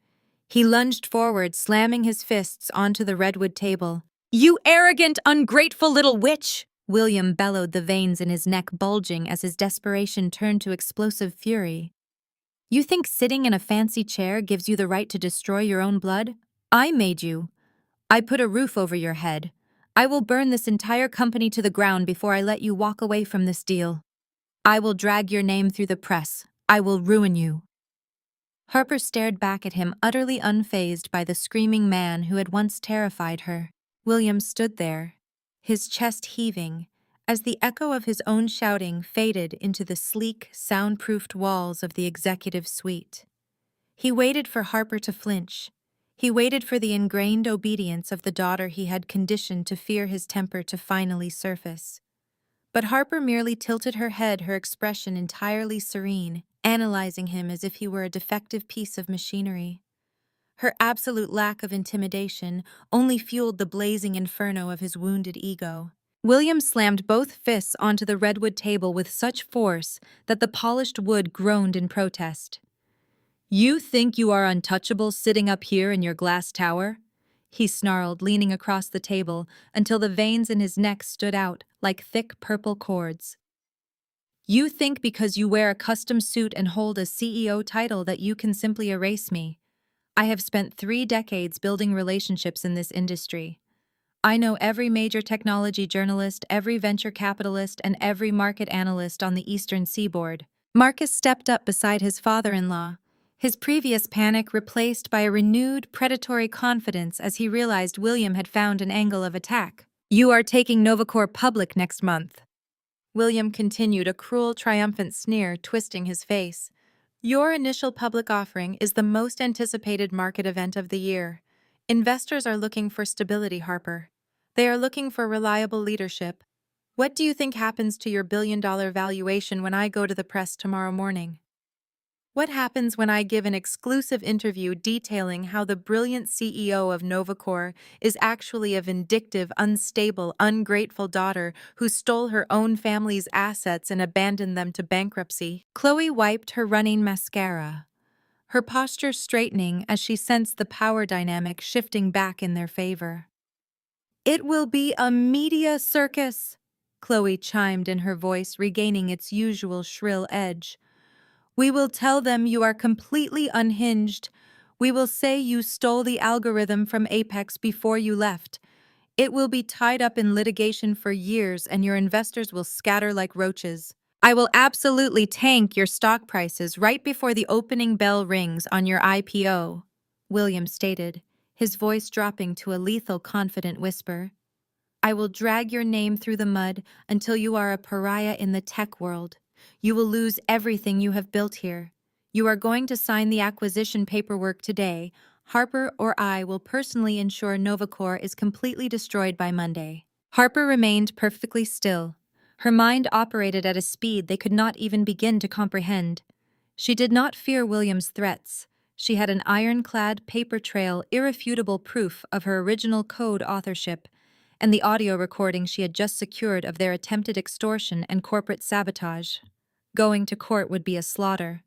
He lunged forward, slamming his fists onto the redwood table. "You arrogant, ungrateful little witch!" William bellowed, the veins in his neck bulging as his desperation turned to explosive fury. "You think sitting in a fancy chair gives you the right to destroy your own blood? I made you. I put a roof over your head. I will burn this entire company to the ground before I let you walk away from this deal. I will drag your name through the press. I will ruin you." Harper stared back at him, utterly unfazed by the screaming man who had once terrified her. William stood there, his chest heaving, as the echo of his own shouting faded into the sleek, soundproofed walls of the executive suite. He waited for Harper to flinch. He waited for the ingrained obedience of the daughter he had conditioned to fear his temper to finally surface. But Harper merely tilted her head, her expression entirely serene, analyzing him as if he were a defective piece of machinery. Her absolute lack of intimidation only fueled the blazing inferno of his wounded ego. William slammed both fists onto the redwood table with such force that the polished wood groaned in protest. "You think you are untouchable sitting up here in your glass tower?" he snarled, leaning across the table until the veins in his neck stood out like thick purple cords. "You think because you wear a custom suit and hold a CEO title that you can simply erase me? I have spent 3 decades building relationships in this industry. I know every major technology journalist, every venture capitalist, and every market analyst on the Eastern Seaboard." Marcus stepped up beside his father-in-law, his previous panic replaced by a renewed predatory confidence as he realized William had found an angle of attack. "You are taking Novacor public next month." William continued, a cruel, triumphant sneer twisting his face. "Your initial public offering is the most anticipated market event of the year. Investors are looking for stability, Harper. They are looking for reliable leadership. What do you think happens to your billion-dollar valuation when I go to the press tomorrow morning? What happens when I give an exclusive interview detailing how the brilliant CEO of Novacor is actually a vindictive, unstable, ungrateful daughter who stole her own family's assets and abandoned them to bankruptcy?" Chloe wiped her running mascara, her posture straightening as she sensed the power dynamic shifting back in their favor. "It will be a media circus," Chloe chimed in, her voice regaining its usual shrill edge. We will tell them you are completely unhinged. We will say you stole the algorithm from Apex before you left. It will be tied up in litigation for years and your investors will scatter like roaches. I will absolutely tank your stock prices right before the opening bell rings on your IPO, William stated, his voice dropping to a lethal, confident whisper. I will drag your name through the mud until you are a pariah in the tech world. You will lose everything you have built here. You are going to sign the acquisition paperwork today. Harper or I will personally ensure Novacore is completely destroyed by Monday. Harper remained perfectly still. Her mind operated at a speed they could not even begin to comprehend. She did not fear William's threats. She had an ironclad paper trail, irrefutable proof of her original code authorship, and the audio recording she had just secured of their attempted extortion and corporate sabotage. Going to court would be a slaughter.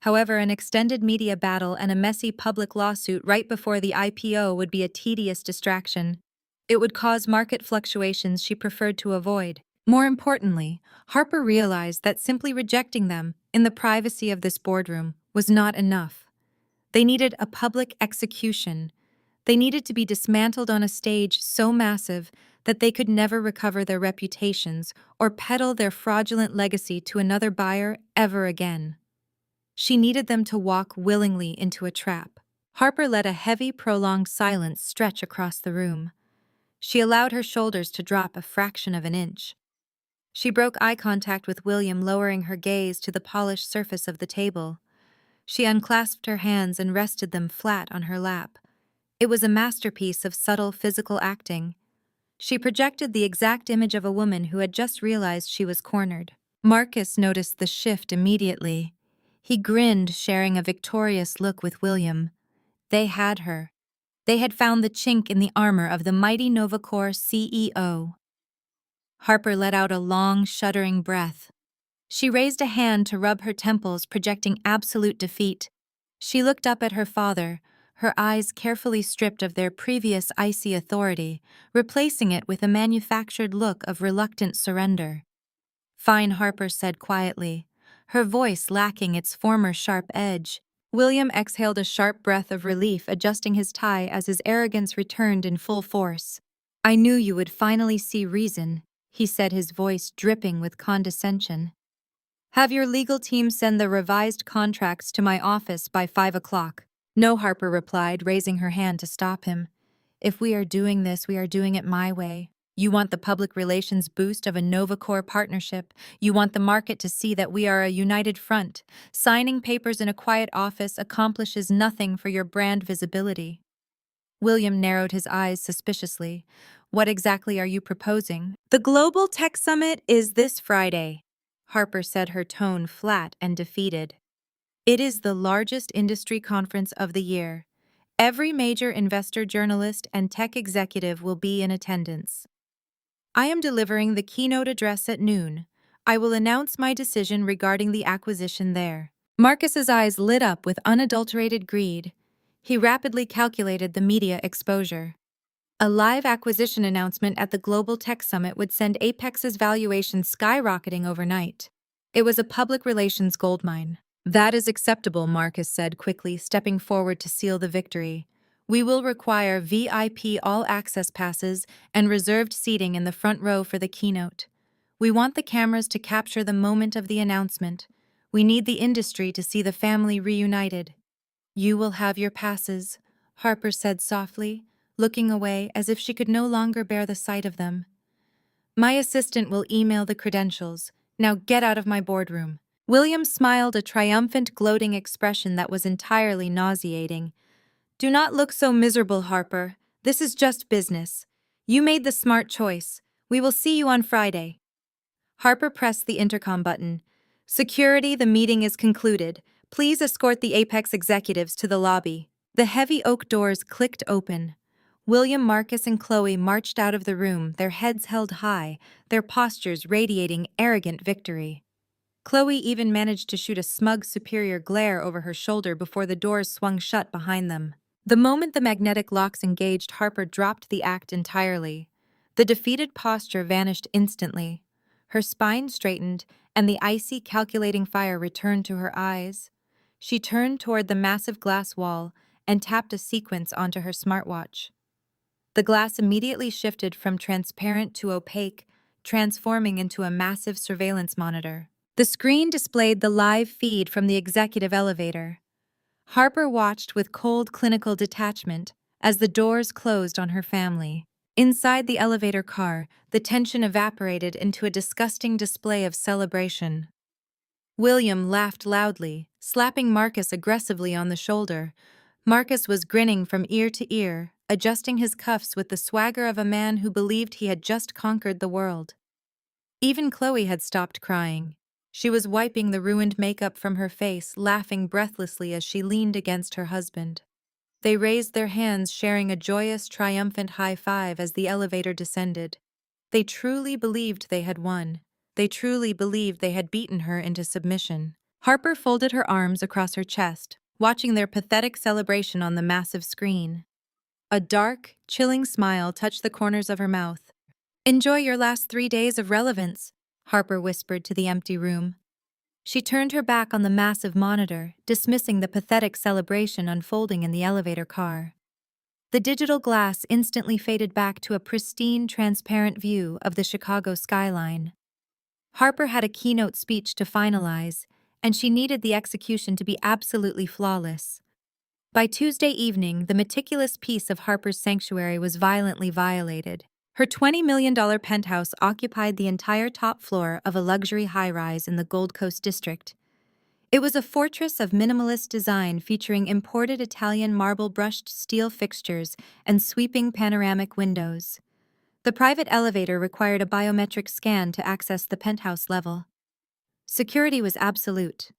However, an extended media battle and a messy public lawsuit right before the IPO would be a tedious distraction. It would cause market fluctuations she preferred to avoid. More importantly, Harper realized that simply rejecting them, in the privacy of this boardroom, was not enough. They needed a public execution. They needed to be dismantled on a stage so massive that they could never recover their reputations or peddle their fraudulent legacy to another buyer ever again. She needed them to walk willingly into a trap. Harper let a heavy, prolonged silence stretch across the room. She allowed her shoulders to drop a fraction of an inch. She broke eye contact with William, lowering her gaze to the polished surface of the table. She unclasped her hands and rested them flat on her lap. It was a masterpiece of subtle physical acting. She projected the exact image of a woman who had just realized she was cornered. Marcus noticed the shift immediately. He grinned, sharing a victorious look with William. They had her. They had found the chink in the armor of the mighty Novacore CEO. Harper let out a long, shuddering breath. She raised a hand to rub her temples, projecting absolute defeat. She looked up at her father, her eyes carefully stripped of their previous icy authority, replacing it with a manufactured look of reluctant surrender. Fine, Harper said quietly, her voice lacking its former sharp edge. William exhaled a sharp breath of relief, adjusting his tie as his arrogance returned in full force. I knew you would finally see reason, he said, his voice dripping with condescension. Have your legal team send the revised contracts to my office by 5 o'clock. No, Harper replied, raising her hand to stop him. If we are doing this, we are doing it my way. You want the public relations boost of a Novacore partnership. You want the market to see that we are a united front. Signing papers in a quiet office accomplishes nothing for your brand visibility. William narrowed his eyes suspiciously. What exactly are you proposing? The Global Tech Summit is this Friday, Harper said, her tone flat and defeated. It is the largest industry conference of the year. Every major investor, journalist, and tech executive will be in attendance. I am delivering the keynote address at noon. I will announce my decision regarding the acquisition there. Marcus's eyes lit up with unadulterated greed. He rapidly calculated the media exposure. A live acquisition announcement at the Global Tech Summit would send Apex's valuation skyrocketing overnight. It was a public relations goldmine. That is acceptable, Marcus said quickly, stepping forward to seal the victory. We will require VIP all-access passes and reserved seating in the front row for the keynote. We want the cameras to capture the moment of the announcement. We need the industry to see the family reunited. You will have your passes, Harper said softly, looking away as if she could no longer bear the sight of them. My assistant will email the credentials. Now get out of my boardroom. William smiled, a triumphant, gloating expression that was entirely nauseating. Do not look so miserable, Harper. This is just business. You made the smart choice. We will see you on Friday. Harper pressed the intercom button. Security, the meeting is concluded. Please escort the Apex executives to the lobby. The heavy oak doors clicked open. William, Marcus, and Chloe marched out of the room, their heads held high, their postures radiating arrogant victory. Chloe even managed to shoot a smug, superior glare over her shoulder before the doors swung shut behind them. The moment the magnetic locks engaged, Harper dropped the act entirely. The defeated posture vanished instantly. Her spine straightened, and the icy, calculating fire returned to her eyes. She turned toward the massive glass wall and tapped a sequence onto her smartwatch. The glass immediately shifted from transparent to opaque, transforming into a massive surveillance monitor. The screen displayed the live feed from the executive elevator. Harper watched with cold clinical detachment as the doors closed on her family. Inside the elevator car, the tension evaporated into a disgusting display of celebration. William laughed loudly, slapping Marcus aggressively on the shoulder. Marcus was grinning from ear to ear, adjusting his cuffs with the swagger of a man who believed he had just conquered the world. Even Chloe had stopped crying. She was wiping the ruined makeup from her face, laughing breathlessly as she leaned against her husband. They raised their hands, sharing a joyous, triumphant high five as the elevator descended. They truly believed they had won. They truly believed they had beaten her into submission. Harper folded her arms across her chest, watching their pathetic celebration on the massive screen. A dark, chilling smile touched the corners of her mouth. "Enjoy your last 3 days of relevance," Harper whispered to the empty room. She turned her back on the massive monitor, dismissing the pathetic celebration unfolding in the elevator car. The digital glass instantly faded back to a pristine, transparent view of the Chicago skyline. Harper had a keynote speech to finalize, and she needed the execution to be absolutely flawless. By Tuesday evening, the meticulous peace of Harper's sanctuary was violently violated. Her $20 million penthouse occupied the entire top floor of a luxury high-rise in the Gold Coast district. It was a fortress of minimalist design featuring imported Italian marble-brushed steel fixtures and sweeping panoramic windows. The private elevator required a biometric scan to access the penthouse level. Security was absolute,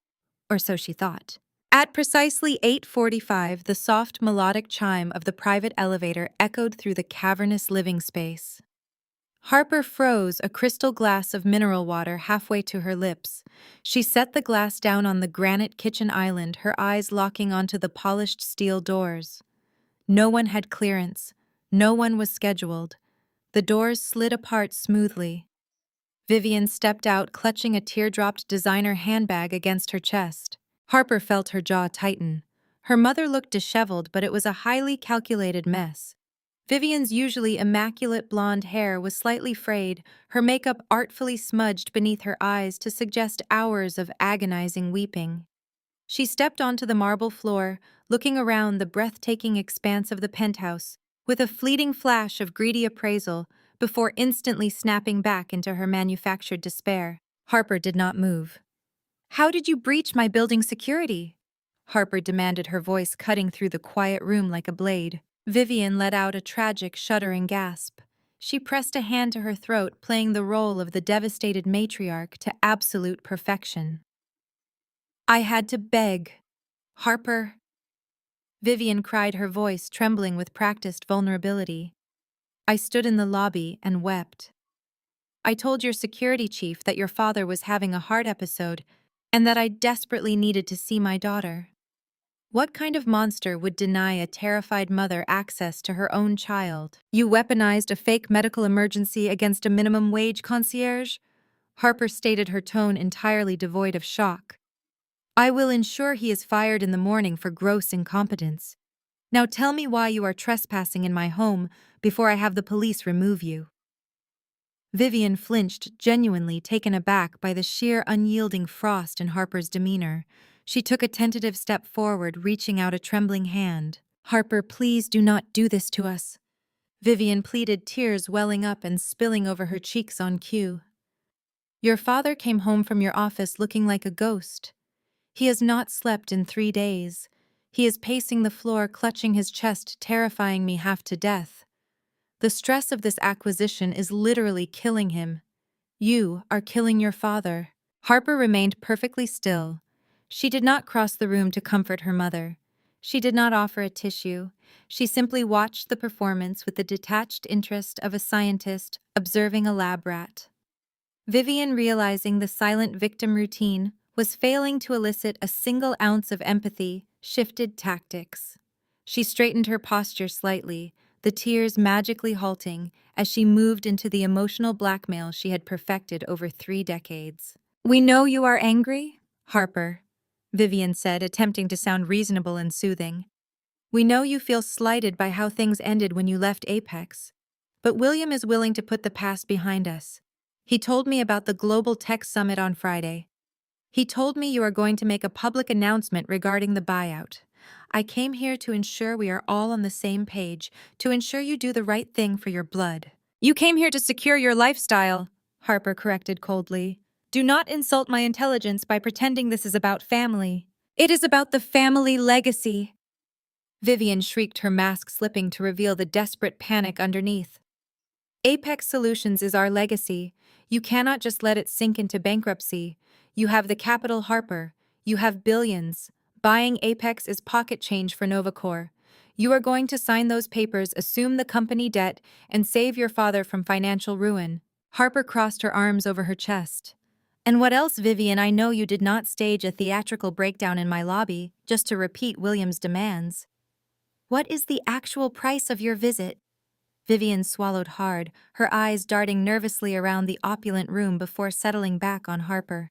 or so she thought. At precisely 8:45, the soft melodic chime of the private elevator echoed through the cavernous living space. Harper froze, a crystal glass of mineral water halfway to her lips. She set the glass down on the granite kitchen island, her eyes locking onto the polished steel doors. No one had clearance. No one was scheduled. The doors slid apart smoothly. Vivian stepped out, clutching a teardropped designer handbag against her chest. Harper felt her jaw tighten. Her mother looked disheveled, but it was a highly calculated mess. Vivian's usually immaculate blonde hair was slightly frayed, her makeup artfully smudged beneath her eyes to suggest hours of agonizing weeping. She stepped onto the marble floor, looking around the breathtaking expanse of the penthouse, with a fleeting flash of greedy appraisal, before instantly snapping back into her manufactured despair. Harper did not move. "How did you breach my building security?" Harper demanded, her voice cutting through the quiet room like a blade. Vivian let out a tragic, shuddering gasp. She pressed a hand to her throat, playing the role of the devastated matriarch to absolute perfection. "I had to beg. Harper." Vivian cried, her voice trembling with practiced vulnerability. "I stood in the lobby and wept. I told your security chief that your father was having a heart episode and that I desperately needed to see my daughter. What kind of monster would deny a terrified mother access to her own child? You weaponized a fake medical emergency against a minimum wage concierge?" Harper stated, her tone entirely devoid of shock. "I will ensure he is fired in the morning for gross incompetence. Now tell me why you are trespassing in my home before I have the police remove you." Vivian flinched, genuinely taken aback by the sheer unyielding frost in Harper's demeanor. She took a tentative step forward, reaching out a trembling hand. "Harper, please do not do this to us," Vivian pleaded, tears welling up and spilling over her cheeks on cue. "Your father came home from your office looking like a ghost. He has not slept in 3 days. He is pacing the floor, clutching his chest, terrifying me half to death. The stress of this acquisition is literally killing him. You are killing your father." Harper remained perfectly still. She did not cross the room to comfort her mother. She did not offer a tissue. She simply watched the performance with the detached interest of a scientist observing a lab rat. Vivian, realizing the silent victim routine was failing to elicit a single ounce of empathy, shifted tactics. She straightened her posture slightly, the tears magically halting as she moved into the emotional blackmail she had perfected over 3 decades. We know you are angry, Harper, Vivian said, attempting to sound reasonable and soothing. We know you feel slighted by how things ended when you left Apex. But William is willing to put the past behind us. He told me about the Global Tech Summit on Friday. He told me you are going to make a public announcement regarding the buyout. I came here to ensure we are all on the same page, to ensure you do the right thing for your blood. You came here to secure your lifestyle, Harper corrected coldly. Do not insult my intelligence by pretending this is about family. It is about the family legacy. Vivian shrieked, her mask slipping to reveal the desperate panic underneath. Apex Solutions is our legacy. You cannot just let it sink into bankruptcy. You have the capital, Harper. You have billions. Buying Apex is pocket change for Novacor. You are going to sign those papers, assume the company debt, and save your father from financial ruin. Harper crossed her arms over her chest. And what else, Vivian? I know you did not stage a theatrical breakdown in my lobby just to repeat William's demands. What is the actual price of your visit? Vivian swallowed hard, her eyes darting nervously around the opulent room before settling back on Harper.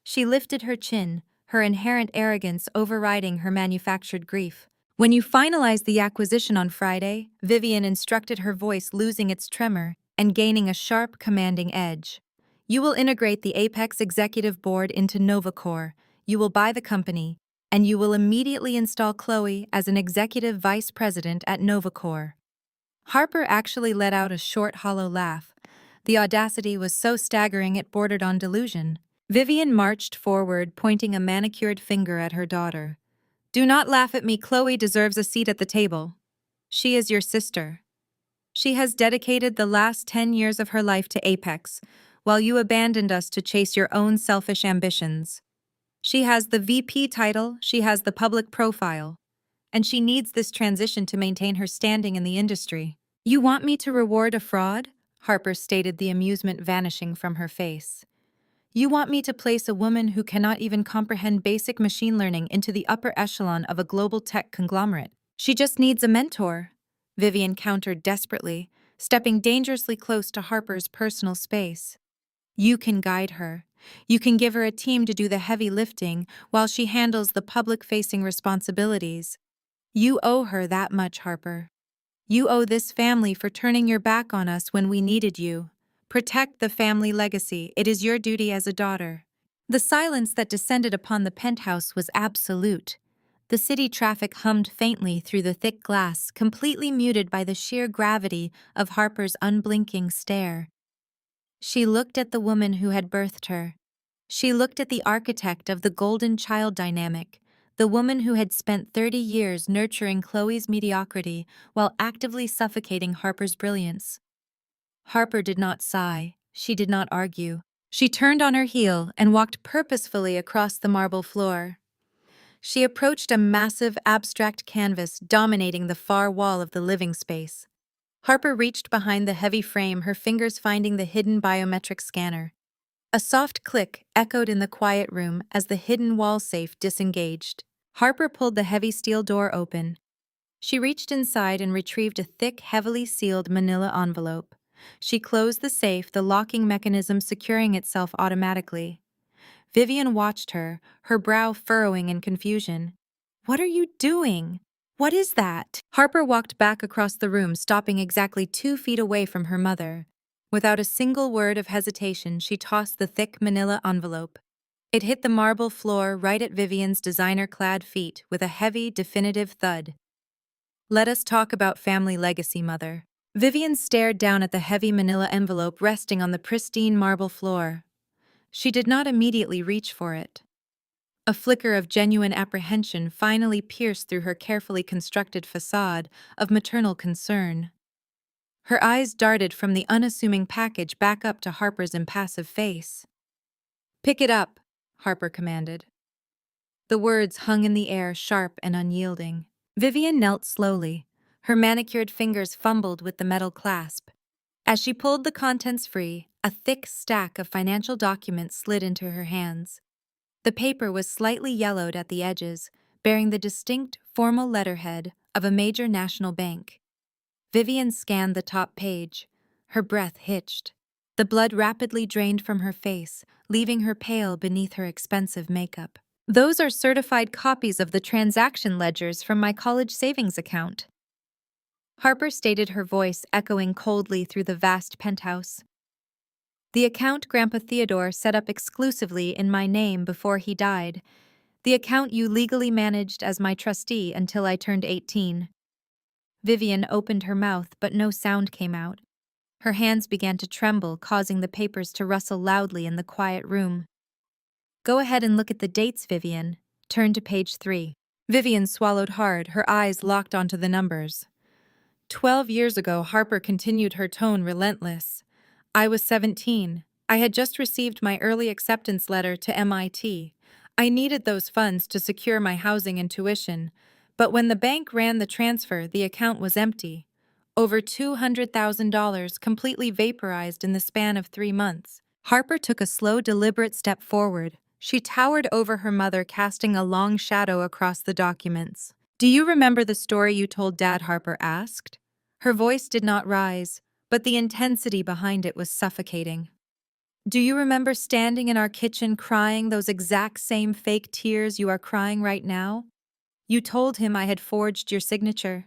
She lifted her chin, her inherent arrogance overriding her manufactured grief. When you finalized the acquisition on Friday, Vivian instructed, her voice losing its tremor and gaining a sharp, commanding edge. You will integrate the Apex Executive Board into Novacor. You will buy the company, and you will immediately install Chloe as an executive vice president at Novacor. Harper actually let out a short, hollow laugh. The audacity was so staggering it bordered on delusion. Vivian marched forward, pointing a manicured finger at her daughter. Do not laugh at me. Chloe deserves a seat at the table. She is your sister. She has dedicated the last 10 years of her life to Apex, while you abandoned us to chase your own selfish ambitions. She has the VP title, she has the public profile, and she needs this transition to maintain her standing in the industry. You want me to reward a fraud? Harper stated, the amusement vanishing from her face. You want me to place a woman who cannot even comprehend basic machine learning into the upper echelon of a global tech conglomerate. She just needs a mentor, Vivian countered desperately, stepping dangerously close to Harper's personal space. You can guide her. You can give her a team to do the heavy lifting while she handles the public-facing responsibilities. You owe her that much, Harper. You owe this family for turning your back on us when we needed you. Protect the family legacy. It is your duty as a daughter. The silence that descended upon the penthouse was absolute. The city traffic hummed faintly through the thick glass, completely muted by the sheer gravity of Harper's unblinking stare. She looked at the woman who had birthed her. She looked at the architect of the golden child dynamic, the woman who had spent 30 years nurturing Chloe's mediocrity while actively suffocating Harper's brilliance. Harper did not sigh. She did not argue. She turned on her heel and walked purposefully across the marble floor. She approached a massive, abstract canvas dominating the far wall of the living space. Harper reached behind the heavy frame, her fingers finding the hidden biometric scanner. A soft click echoed in the quiet room as the hidden wall safe disengaged. Harper pulled the heavy steel door open. She reached inside and retrieved a thick, heavily sealed manila envelope. She closed the safe, the locking mechanism securing itself automatically. Vivian watched her, her brow furrowing in confusion. What are you doing? What is that? Harper walked back across the room, stopping exactly 2 feet away from her mother. Without a single word of hesitation, she tossed the thick manila envelope. It hit the marble floor right at Vivian's designer-clad feet with a heavy, definitive thud. Let us talk about family legacy, Mother. Vivian stared down at the heavy manila envelope resting on the pristine marble floor. She did not immediately reach for it. A flicker of genuine apprehension finally pierced through her carefully constructed facade of maternal concern. Her eyes darted from the unassuming package back up to Harper's impassive face. Pick it up, Harper commanded. The words hung in the air, sharp and unyielding. Vivian knelt slowly. Her manicured fingers fumbled with the metal clasp. As she pulled the contents free, a thick stack of financial documents slid into her hands. The paper was slightly yellowed at the edges, bearing the distinct, formal letterhead of a major national bank. Vivian scanned the top page. Her breath hitched. The blood rapidly drained from her face, leaving her pale beneath her expensive makeup. Those are certified copies of the transaction ledgers from my college savings account. Harper stated, her voice echoing coldly through the vast penthouse. The account Grandpa Theodore set up exclusively in my name before he died. The account you legally managed as my trustee until I turned 18. Vivian opened her mouth, but no sound came out. Her hands began to tremble, causing the papers to rustle loudly in the quiet room. Go ahead and look at the dates, Vivian. Turn to page 3. Vivian swallowed hard, her eyes locked onto the numbers. 12 years ago, Harper continued, her tone relentless. I was 17. I had just received my early acceptance letter to MIT. I needed those funds to secure my housing and tuition, but when the bank ran the transfer, the account was empty. Over $200,000 completely vaporized in the span of 3 months. Harper took a slow, deliberate step forward. She towered over her mother, casting a long shadow across the documents. Do you remember the story you told Dad? Harper asked. Her voice did not rise, but the intensity behind it was suffocating. Do you remember standing in our kitchen crying those exact same fake tears you are crying right now? You told him I had forged your signature.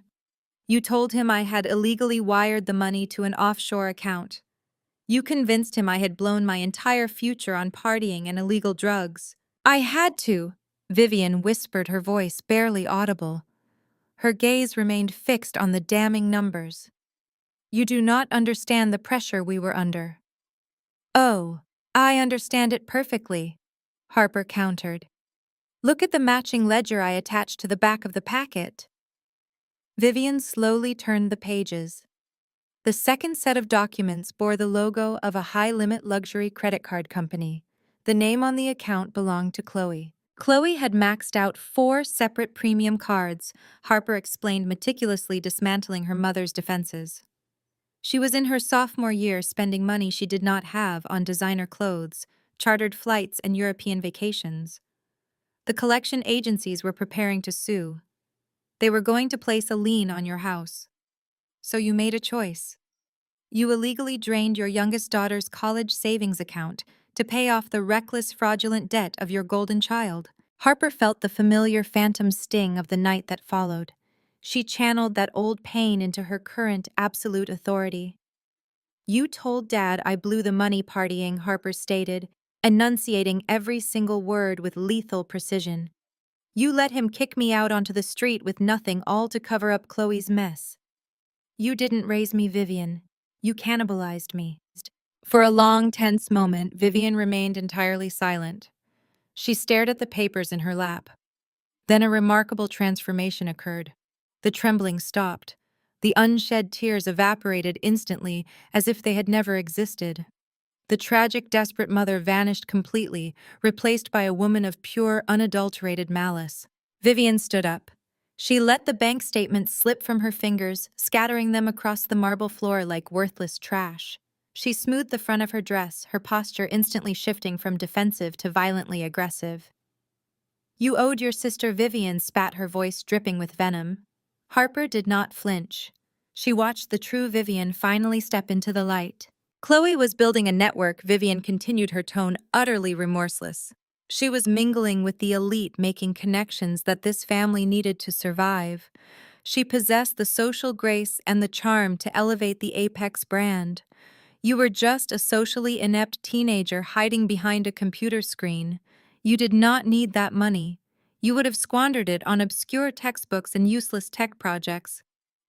You told him I had illegally wired the money to an offshore account. You convinced him I had blown my entire future on partying and illegal drugs. I had to, Vivian whispered, her voice barely audible. Her gaze remained fixed on the damning numbers. You do not understand the pressure we were under. Oh, I understand it perfectly, Harper countered. Look at the matching ledger I attached to the back of the packet. Vivian slowly turned the pages. The second set of documents bore the logo of a high-limit luxury credit card company. The name on the account belonged to Chloe. Chloe had maxed out 4 separate premium cards, Harper explained, meticulously dismantling her mother's defenses. She was in her sophomore year, spending money she did not have on designer clothes, chartered flights, and European vacations. The collection agencies were preparing to sue. They were going to place a lien on your house. So you made a choice. You illegally drained your youngest daughter's college savings account to pay off the reckless, fraudulent debt of your golden child. Harper felt the familiar phantom sting of the night that followed. She channeled that old pain into her current absolute authority. You told Dad I blew the money partying, Harper stated, enunciating every single word with lethal precision. You let him kick me out onto the street with nothing, all to cover up Chloe's mess. You didn't raise me, Vivian. You cannibalized me. For a long, tense moment, Vivian remained entirely silent. She stared at the papers in her lap. Then a remarkable transformation occurred. The trembling stopped. The unshed tears evaporated instantly, as if they had never existed. The tragic, desperate mother vanished completely, replaced by a woman of pure, unadulterated malice. Vivian stood up. She let the bank statements slip from her fingers, scattering them across the marble floor like worthless trash. She smoothed the front of her dress, her posture instantly shifting from defensive to violently aggressive. You owed your sister, Vivian, spat, her voice dripping with venom. Harper did not flinch. She watched the true Vivian finally step into the light. Chloe was building a network, Vivian continued, her tone utterly remorseless. She was mingling with the elite, making connections that this family needed to survive. She possessed the social grace and the charm to elevate the Apex brand. You were just a socially inept teenager hiding behind a computer screen. You did not need that money. You would have squandered it on obscure textbooks and useless tech projects.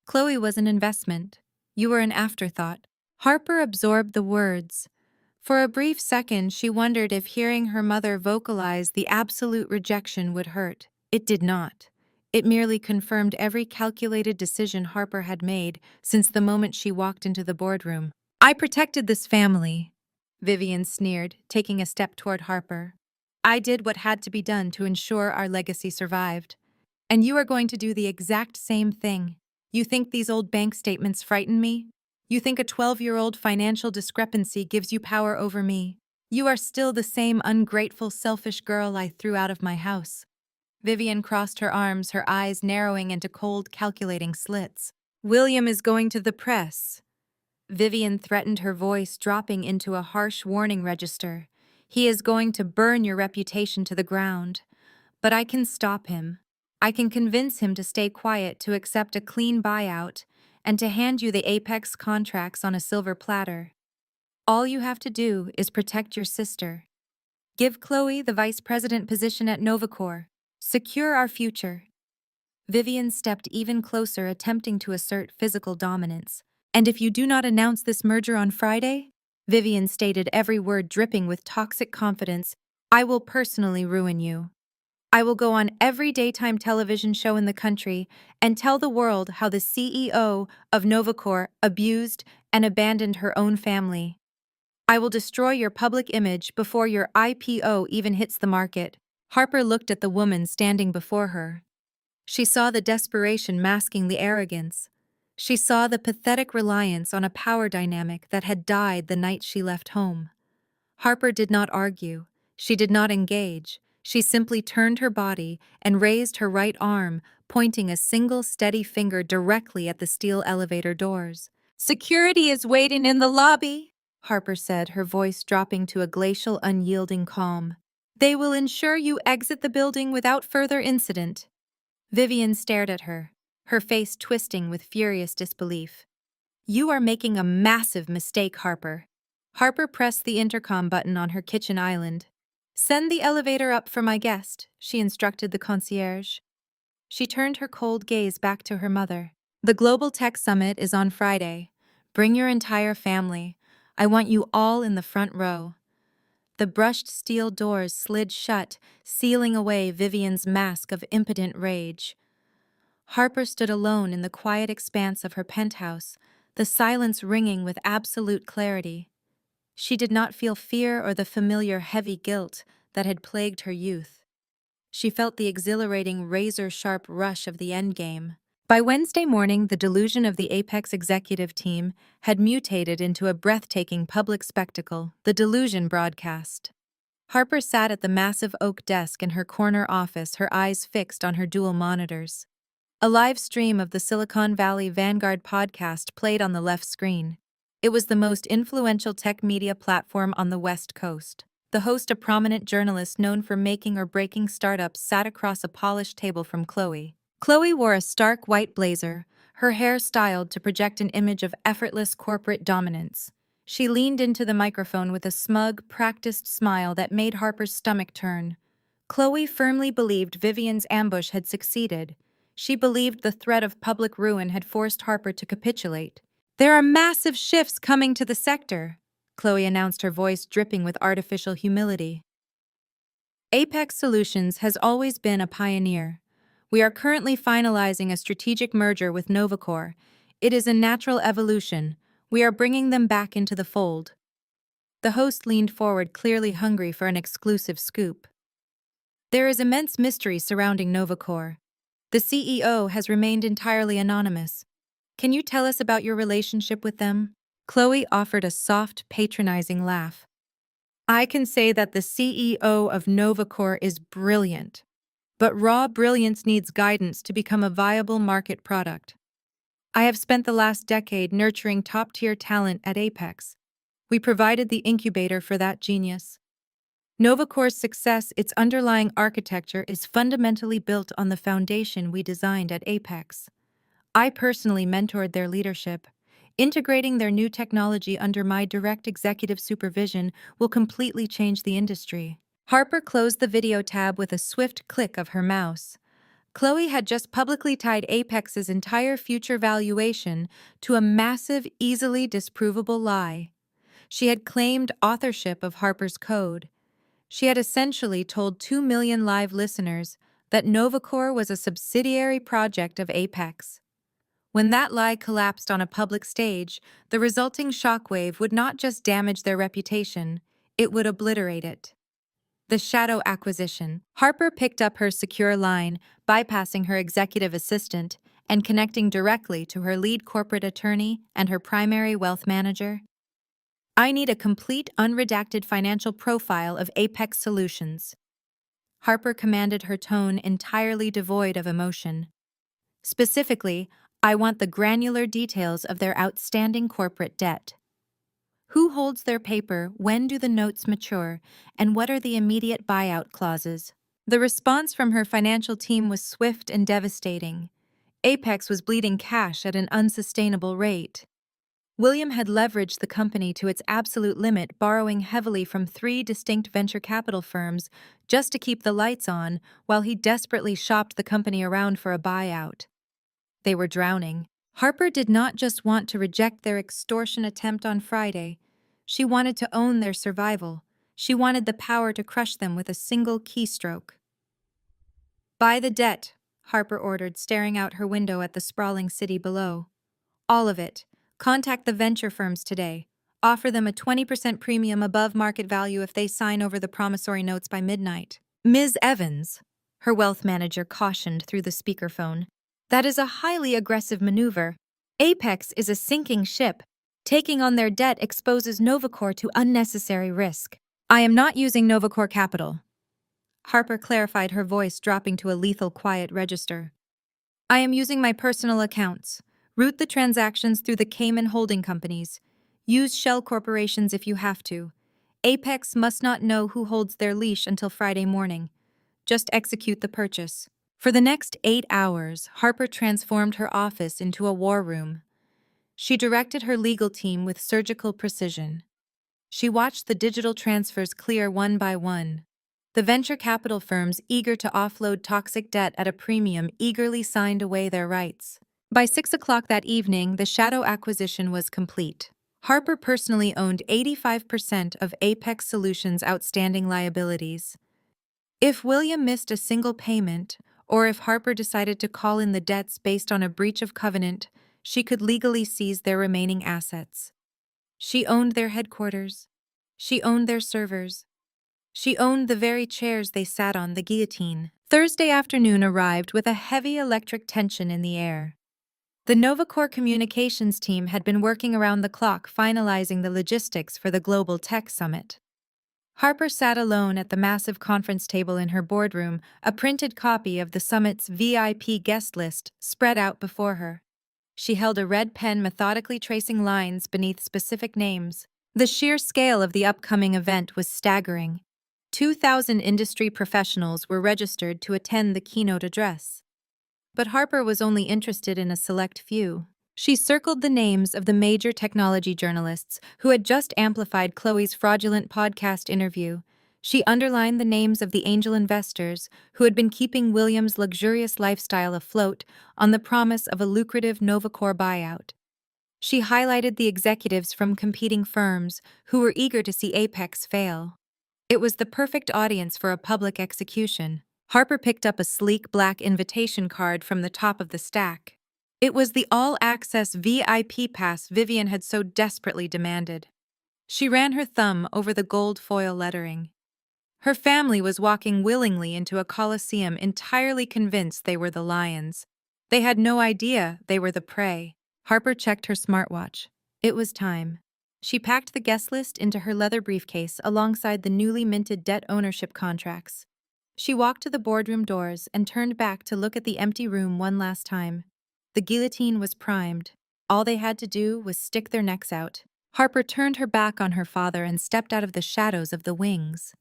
Chloe was an investment. You were an afterthought. Harper absorbed the words. For a brief second, she wondered if hearing her mother vocalize the absolute rejection would hurt. It did not. It merely confirmed every calculated decision Harper had made since the moment she walked into the boardroom. I protected this family, Vivian sneered, taking a step toward Harper. I did what had to be done to ensure our legacy survived. And you are going to do the exact same thing. You think these old bank statements frighten me? You think a 12-year-old financial discrepancy gives you power over me? You are still the same ungrateful, selfish girl I threw out of my house. Vivian crossed her arms, her eyes narrowing into cold, calculating slits. William is going to the press. Vivian threatened, her voice dropping into a harsh warning register. He is going to burn your reputation to the ground. But I can stop him. I can convince him to stay quiet, to accept a clean buyout, and to hand you the Apex contracts on a silver platter. All you have to do is protect your sister. Give Chloe the vice president position at Novacor. Secure our future. Vivian stepped even closer, attempting to assert physical dominance. And if you do not announce this merger on Friday, Vivian stated, every word dripping with toxic confidence, I will personally ruin you. I will go on every daytime television show in the country and tell the world how the CEO of Novacor abused and abandoned her own family. I will destroy your public image before your IPO even hits the market. Harper looked at the woman standing before her. She saw the desperation masking the arrogance. She saw the pathetic reliance on a power dynamic that had died the night she left home. Harper did not argue. She did not engage. She simply turned her body and raised her right arm, pointing a single steady finger directly at the steel elevator doors. Security is waiting in the lobby, Harper said, her voice dropping to a glacial, unyielding calm. They will ensure you exit the building without further incident. Vivian stared at her, her face twisting with furious disbelief. You are making a massive mistake, Harper. Harper pressed the intercom button on her kitchen island. Send the elevator up for my guest, she instructed the concierge. She turned her cold gaze back to her mother. The Global Tech Summit is on Friday. Bring your entire family. I want you all in the front row. The brushed steel doors slid shut, sealing away Vivian's mask of impotent rage. Harper stood alone in the quiet expanse of her penthouse, the silence ringing with absolute clarity. She did not feel fear or the familiar heavy guilt that had plagued her youth. She felt the exhilarating, razor-sharp rush of the endgame. By Wednesday morning, the delusion of the Apex executive team had mutated into a breathtaking public spectacle, the Delusion broadcast. Harper sat at the massive oak desk in her corner office, her eyes fixed on her dual monitors. A live stream of the Silicon Valley Vanguard podcast played on the left screen. It was the most influential tech media platform on the West Coast. The host, a prominent journalist known for making or breaking startups, sat across a polished table from Chloe. Chloe wore a stark white blazer, her hair styled to project an image of effortless corporate dominance. She leaned into the microphone with a smug, practiced smile that made Harper's stomach turn. Chloe firmly believed Vivian's ambush had succeeded. She believed the threat of public ruin had forced Harper to capitulate. There are massive shifts coming to the sector, Chloe announced, her voice dripping with artificial humility. Apex Solutions has always been a pioneer. We are currently finalizing a strategic merger with Novacor. It is a natural evolution. We are bringing them back into the fold. The host leaned forward, clearly hungry for an exclusive scoop. There is immense mystery surrounding Novacor. The CEO has remained entirely anonymous. Can you tell us about your relationship with them? Chloe offered a soft, patronizing laugh. I can say that the CEO of Novacor is brilliant. But raw brilliance needs guidance to become a viable market product. I have spent the last decade nurturing top-tier talent at Apex. We provided the incubator for that genius. Novacore's success, its underlying architecture, is fundamentally built on the foundation we designed at Apex. I personally mentored their leadership. Integrating their new technology under my direct executive supervision will completely change the industry. Harper closed the video tab with a swift click of her mouse. Chloe had just publicly tied Apex's entire future valuation to a massive, easily disprovable lie. She had claimed authorship of Harper's code. She had essentially told 2 million live listeners that Novacor was a subsidiary project of Apex. When that lie collapsed on a public stage, the resulting shockwave would not just damage their reputation, it would obliterate it. The shadow acquisition. Harper picked up her secure line, bypassing her executive assistant and connecting directly to her lead corporate attorney and her primary wealth manager. I need a complete, unredacted financial profile of Apex Solutions. Harper commanded, her tone entirely devoid of emotion. Specifically, I want the granular details of their outstanding corporate debt. Who holds their paper, when do the notes mature, and what are the immediate buyout clauses? The response from her financial team was swift and devastating. Apex was bleeding cash at an unsustainable rate. William had leveraged the company to its absolute limit, borrowing heavily from 3 distinct venture capital firms just to keep the lights on, while he desperately shopped the company around for a buyout. They were drowning. Harper did not just want to reject their extortion attempt on Friday. She wanted to own their survival. She wanted the power to crush them with a single keystroke. "Buy the debt," Harper ordered, staring out her window at the sprawling city below. "All of it. Contact the venture firms today. Offer them a 20% premium above market value if they sign over the promissory notes by midnight." "Ms. Evans," her wealth manager cautioned through the speakerphone, "that is a highly aggressive maneuver. Apex is a sinking ship. Taking on their debt exposes Novacor to unnecessary risk." "I am not using Novacor capital," Harper clarified, her voice dropping to a lethal quiet register. "I am using my personal accounts. Route the transactions through the Cayman holding companies. Use shell corporations if you have to. Apex must not know who holds their leash until Friday morning. Just execute the purchase." For the next 8 hours, Harper transformed her office into a war room. She directed her legal team with surgical precision. She watched the digital transfers clear one by one. The venture capital firms, eager to offload toxic debt at a premium, eagerly signed away their rights. By 6 o'clock that evening, the shadow acquisition was complete. Harper personally owned 85% of Apex Solutions' outstanding liabilities. If William missed a single payment, or if Harper decided to call in the debts based on a breach of covenant, she could legally seize their remaining assets. She owned their headquarters. She owned their servers. She owned the very chairs they sat on, the guillotine. Thursday afternoon arrived with a heavy electric tension in the air. The Novacor communications team had been working around the clock finalizing the logistics for the Global Tech Summit. Harper sat alone at the massive conference table in her boardroom, a printed copy of the summit's VIP guest list spread out before her. She held a red pen methodically tracing lines beneath specific names. The sheer scale of the upcoming event was staggering. 2,000 industry professionals were registered to attend the keynote address. But Harper was only interested in a select few. She circled the names of the major technology journalists who had just amplified Chloe's fraudulent podcast interview. She underlined the names of the angel investors who had been keeping Williams' luxurious lifestyle afloat on the promise of a lucrative Novacor buyout. She highlighted the executives from competing firms who were eager to see Apex fail. It was the perfect audience for a public execution. Harper picked up a sleek black invitation card from the top of the stack. It was the all-access VIP pass Vivian had so desperately demanded. She ran her thumb over the gold foil lettering. Her family was walking willingly into a coliseum, entirely convinced they were the lions. They had no idea they were the prey. Harper checked her smartwatch. It was time. She packed the guest list into her leather briefcase alongside the newly minted debt ownership contracts. She walked to the boardroom doors and turned back to look at the empty room one last time. The guillotine was primed. All they had to do was stick their necks out. Harper turned her back on her father and stepped out of the shadows of the wings.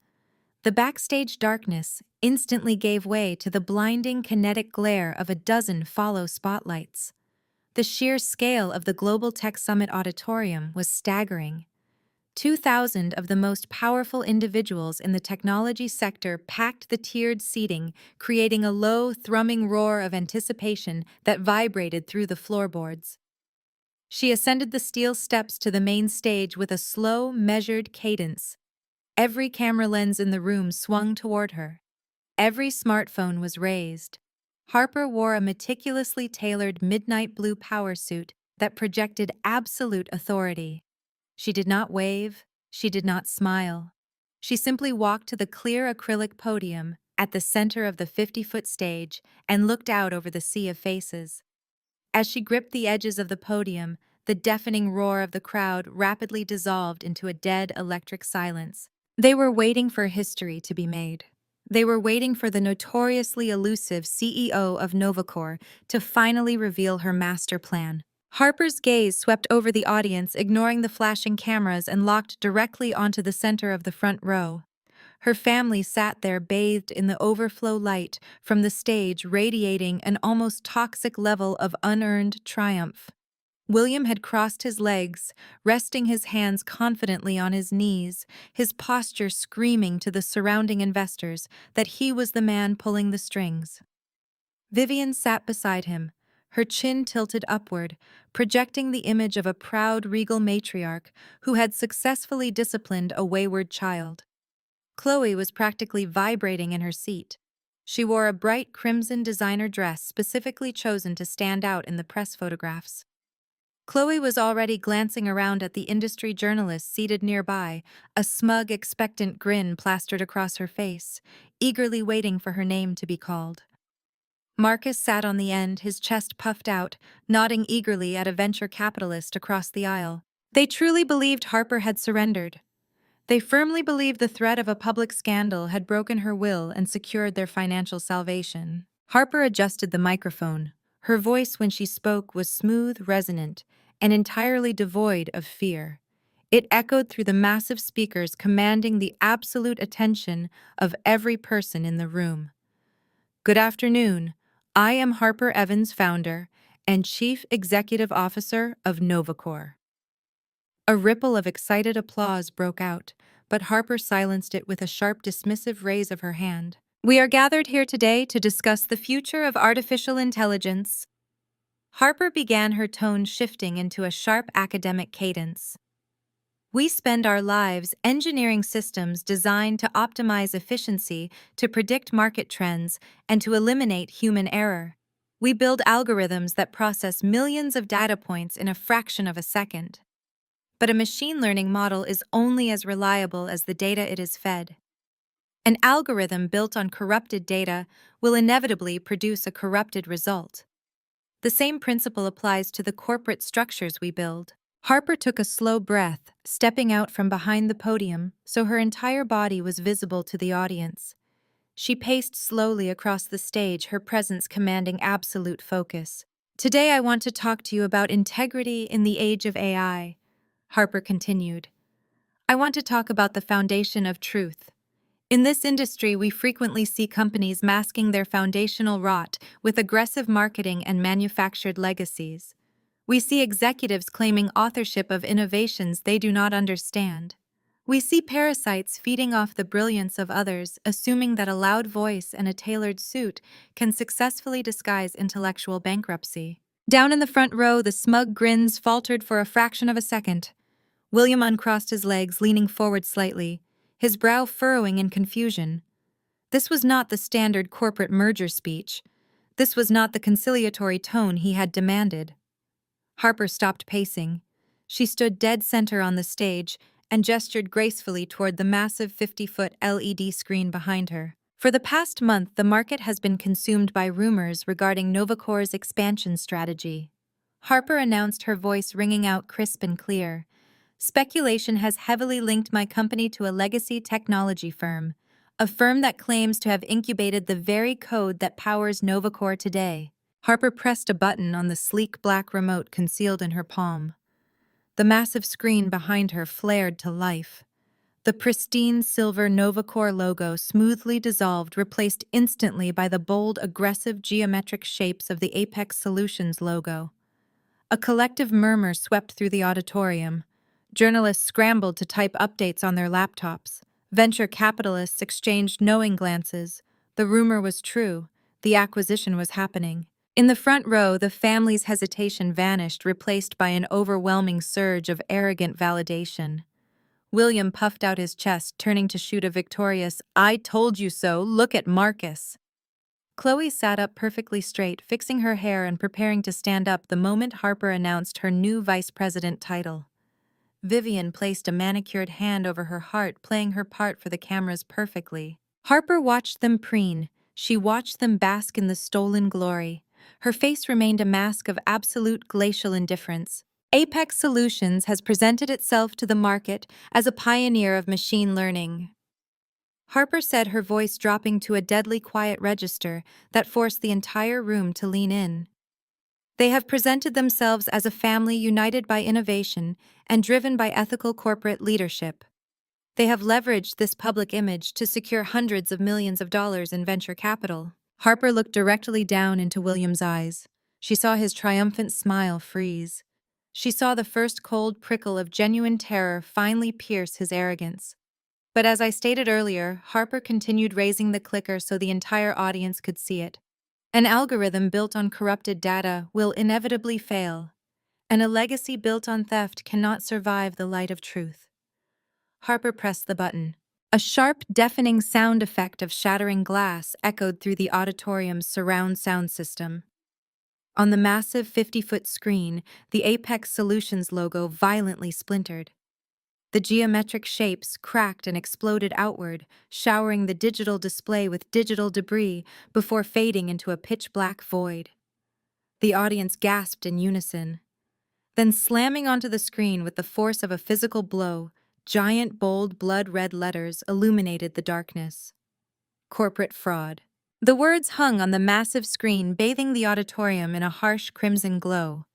The backstage darkness instantly gave way to the blinding kinetic glare of a dozen follow spotlights. The sheer scale of the Global Tech Summit auditorium was staggering. 2,000 of the most powerful individuals in the technology sector packed the tiered seating, creating a low, thrumming roar of anticipation that vibrated through the floorboards. She ascended the steel steps to the main stage with a slow, measured cadence. Every camera lens in the room swung toward her. Every smartphone was raised. Harper wore a meticulously tailored midnight blue power suit that projected absolute authority. She did not wave, she did not smile. She simply walked to the clear acrylic podium at the center of the 50-foot stage and looked out over the sea of faces. As she gripped the edges of the podium, the deafening roar of the crowd rapidly dissolved into a dead electric silence. They were waiting for history to be made. They were waiting for the notoriously elusive CEO of Novacor to finally reveal her master plan. Harper's gaze swept over the audience, ignoring the flashing cameras, and locked directly onto the center of the front row. Her family sat there bathed in the overflow light from the stage, radiating an almost toxic level of unearned triumph. William had crossed his legs, resting his hands confidently on his knees, his posture screaming to the surrounding investors that he was the man pulling the strings. Vivian sat beside him, her chin tilted upward, projecting the image of a proud, regal matriarch who had successfully disciplined a wayward child. Chloe was practically vibrating in her seat. She wore a bright crimson designer dress specifically chosen to stand out in the press photographs. Chloe was already glancing around at the industry journalists seated nearby, a smug, expectant grin plastered across her face, eagerly waiting for her name to be called. Marcus sat on the end, his chest puffed out, nodding eagerly at a venture capitalist across the aisle. They truly believed Harper had surrendered. They firmly believed the threat of a public scandal had broken her will and secured their financial salvation. Harper adjusted the microphone. Her voice when she spoke was smooth, resonant, and entirely devoid of fear. It echoed through the massive speakers, commanding the absolute attention of every person in the room. Good afternoon. I am Harper Evans, founder and Chief Executive Officer of Novacor. A ripple of excited applause broke out, but Harper silenced it with a sharp, dismissive raise of her hand. We are gathered here today to discuss the future of artificial intelligence. Harper began, her tone shifting into a sharp academic cadence. We spend our lives engineering systems designed to optimize efficiency, to predict market trends, and to eliminate human error. We build algorithms that process millions of data points in a fraction of a second. But a machine learning model is only as reliable as the data it is fed. An algorithm built on corrupted data will inevitably produce a corrupted result. The same principle applies to the corporate structures we build. Harper took a slow breath, stepping out from behind the podium so her entire body was visible to the audience. She paced slowly across the stage, her presence commanding absolute focus. Today I want to talk to you about integrity in the age of AI, Harper continued. I want to talk about the foundation of truth. In this industry, we frequently see companies masking their foundational rot with aggressive marketing and manufactured legacies. We see executives claiming authorship of innovations they do not understand. We see parasites feeding off the brilliance of others, assuming that a loud voice and a tailored suit can successfully disguise intellectual bankruptcy. Down in the front row, the smug grins faltered for a fraction of a second. William uncrossed his legs, leaning forward slightly, his brow furrowing in confusion. This was not the standard corporate merger speech. This was not the conciliatory tone he had demanded. Harper stopped pacing. She stood dead center on the stage and gestured gracefully toward the massive 50-foot LED screen behind her. For the past month, the market has been consumed by rumors regarding Novacor's expansion strategy. Harper announced, her voice ringing out crisp and clear. Speculation has heavily linked my company to a legacy technology firm, a firm that claims to have incubated the very code that powers Novacor today. Harper pressed a button on the sleek black remote concealed in her palm. The massive screen behind her flared to life. The pristine silver Novacor logo smoothly dissolved, replaced instantly by the bold, aggressive geometric shapes of the Apex Solutions logo. A collective murmur swept through the auditorium. Journalists scrambled to type updates on their laptops. Venture capitalists exchanged knowing glances. The rumor was true. The acquisition was happening. In the front row, the family's hesitation vanished, replaced by an overwhelming surge of arrogant validation. William puffed out his chest, turning to shoot a victorious, "I told you so, look at Marcus." Chloe sat up perfectly straight, fixing her hair and preparing to stand up the moment Harper announced her new vice president title. Vivian placed a manicured hand over her heart, playing her part for the cameras perfectly. Harper watched them preen. She watched them bask in the stolen glory. Her face remained a mask of absolute glacial indifference. Apex Solutions has presented itself to the market as a pioneer of machine learning. Harper said, her voice dropping to a deadly quiet register that forced the entire room to lean in. They have presented themselves as a family united by innovation and driven by ethical corporate leadership. They have leveraged this public image to secure hundreds of millions of dollars in venture capital. Harper looked directly down into William's eyes. She saw his triumphant smile freeze. She saw the first cold prickle of genuine terror finally pierce his arrogance. But as I stated earlier, Harper continued raising the clicker so the entire audience could see it. An algorithm built on corrupted data will inevitably fail, and a legacy built on theft cannot survive the light of truth. Harper pressed the button. A sharp, deafening sound effect of shattering glass echoed through the auditorium's surround sound system. On the massive 50-foot screen, the Apex Solutions logo violently splintered. The geometric shapes cracked and exploded outward, showering the digital display with digital debris before fading into a pitch-black void. The audience gasped in unison. Then, slamming onto the screen with the force of a physical blow, giant, bold, blood-red letters illuminated the darkness. Corporate fraud. The words hung on the massive screen, bathing the auditorium in a harsh crimson glow.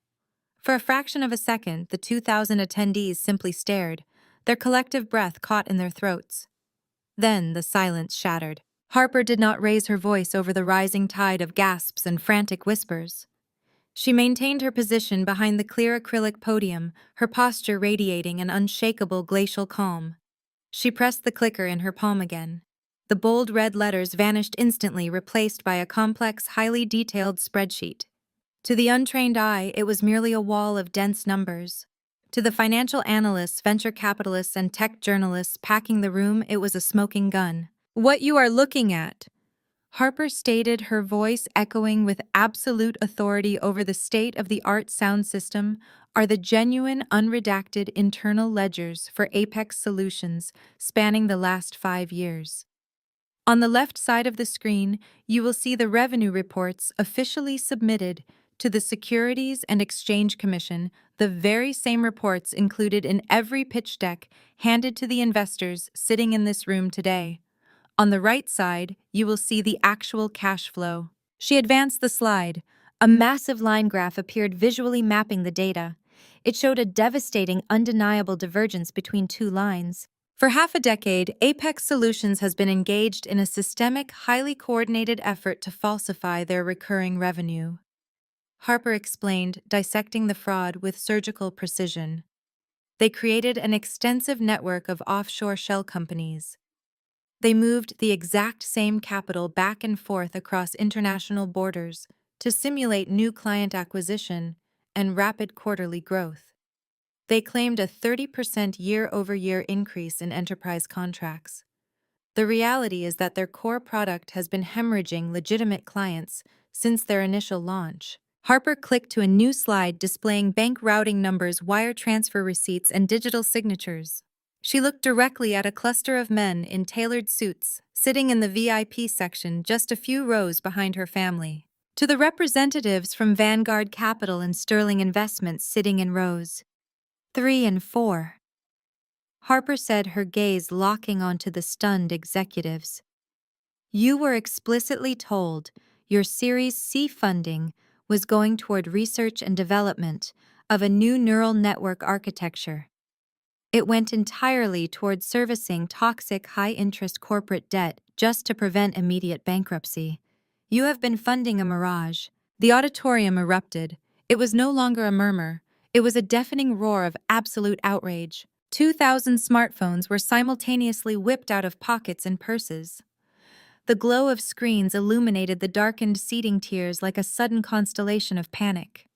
For a fraction of a second, the 2,000 attendees simply stared, their collective breath caught in their throats. Then the silence shattered. Harper did not raise her voice over the rising tide of gasps and frantic whispers. She maintained her position behind the clear acrylic podium, her posture radiating an unshakable glacial calm. She pressed the clicker in her palm again. The bold red letters vanished instantly, replaced by a complex, highly detailed spreadsheet. To the untrained eye, it was merely a wall of dense numbers. To the financial analysts, venture capitalists, and tech journalists packing the room, it was a smoking gun. "What you are looking at," Harper stated, her voice echoing with absolute authority over the state-of-the-art sound system, "are the genuine, unredacted internal ledgers for Apex Solutions spanning the last 5 years. On the left side of the screen, you will see the revenue reports officially submitted to the Securities and Exchange Commission, the very same reports included in every pitch deck handed to the investors sitting in this room today. On the right side, you will see the actual cash flow." She advanced the slide. A massive line graph appeared, visually mapping the data. It showed a devastating, undeniable divergence between two lines. For half a decade, Apex Solutions has been engaged in a systemic, highly coordinated effort to falsify their recurring revenue. Harper explained, dissecting the fraud with surgical precision. They created an extensive network of offshore shell companies. They moved the exact same capital back and forth across international borders to simulate new client acquisition and rapid quarterly growth. They claimed a 30% year-over-year increase in enterprise contracts. The reality is that their core product has been hemorrhaging legitimate clients since their initial launch. Harper clicked to a new slide displaying bank routing numbers, wire transfer receipts, and digital signatures. She looked directly at a cluster of men in tailored suits, sitting in the VIP section just a few rows behind her family. To the representatives from Vanguard Capital and Sterling Investments sitting in rows 3 and 4. Harper said, her gaze locking onto the stunned executives. "You were explicitly told your Series C funding was going toward research and development of a new neural network architecture. It went entirely toward servicing toxic, high-interest corporate debt just to prevent immediate bankruptcy. You have been funding a mirage." The auditorium erupted. It was no longer a murmur. It was a deafening roar of absolute outrage. 2,000 smartphones were simultaneously whipped out of pockets and purses. The glow of screens illuminated the darkened seating tiers like a sudden constellation of panic.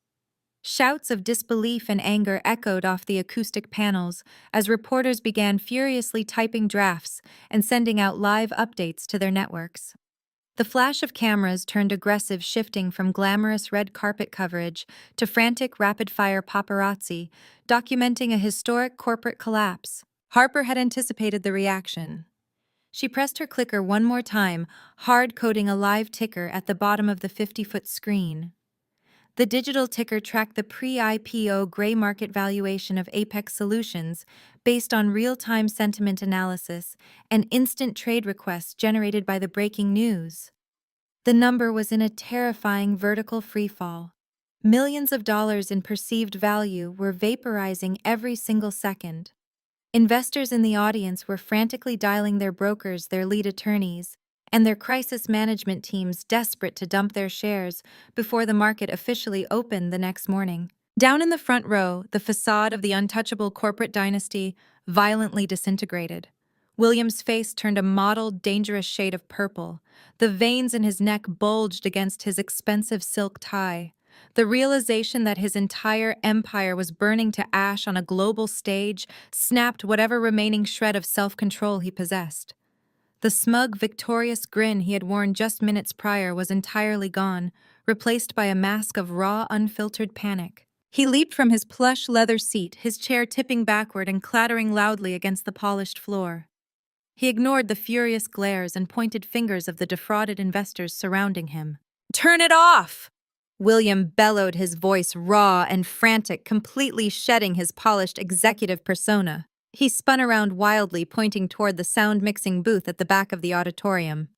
Shouts of disbelief and anger echoed off the acoustic panels as reporters began furiously typing drafts and sending out live updates to their networks. The flash of cameras turned aggressive, shifting from glamorous red carpet coverage to frantic, rapid-fire paparazzi, documenting a historic corporate collapse. Harper had anticipated the reaction. She pressed her clicker one more time, hard-coding a live ticker at the bottom of the 50-foot screen. The digital ticker tracked the pre-IPO gray market valuation of Apex Solutions based on real-time sentiment analysis and instant trade requests generated by the breaking news. The number was in a terrifying vertical freefall. Millions of dollars in perceived value were vaporizing every single second. Investors in the audience were frantically dialing their brokers, their lead attorneys, and their crisis management teams desperate to dump their shares before the market officially opened the next morning. Down in the front row, the facade of the untouchable corporate dynasty violently disintegrated. William's face turned a mottled, dangerous shade of purple. The veins in his neck bulged against his expensive silk tie. The realization that his entire empire was burning to ash on a global stage snapped whatever remaining shred of self-control he possessed. The smug, victorious grin he had worn just minutes prior was entirely gone, replaced by a mask of raw, unfiltered panic. He leaped from his plush leather seat, his chair tipping backward and clattering loudly against the polished floor. He ignored the furious glares and pointed fingers of the defrauded investors surrounding him. "Turn it off!" William bellowed, his voice raw and frantic, completely shedding his polished executive persona. He spun around wildly, pointing toward the sound-mixing booth at the back of the auditorium.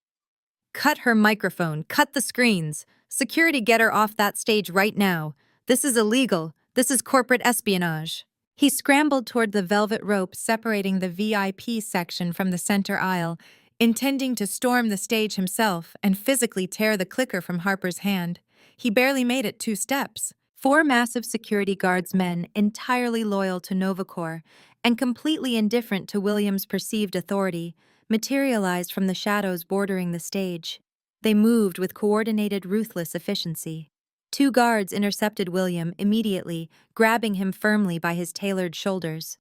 "Cut her microphone, cut the screens. Security, get her off that stage right now. This is illegal. This is corporate espionage." He scrambled toward the velvet rope separating the VIP section from the center aisle, intending to storm the stage himself and physically tear the clicker from Harper's hand. He barely made it 2 steps. 4 massive security guards, men entirely loyal to Novacor and completely indifferent to William's perceived authority, materialized from the shadows bordering the stage. They moved with coordinated, ruthless efficiency. 2 guards intercepted William immediately, grabbing him firmly by his tailored shoulders.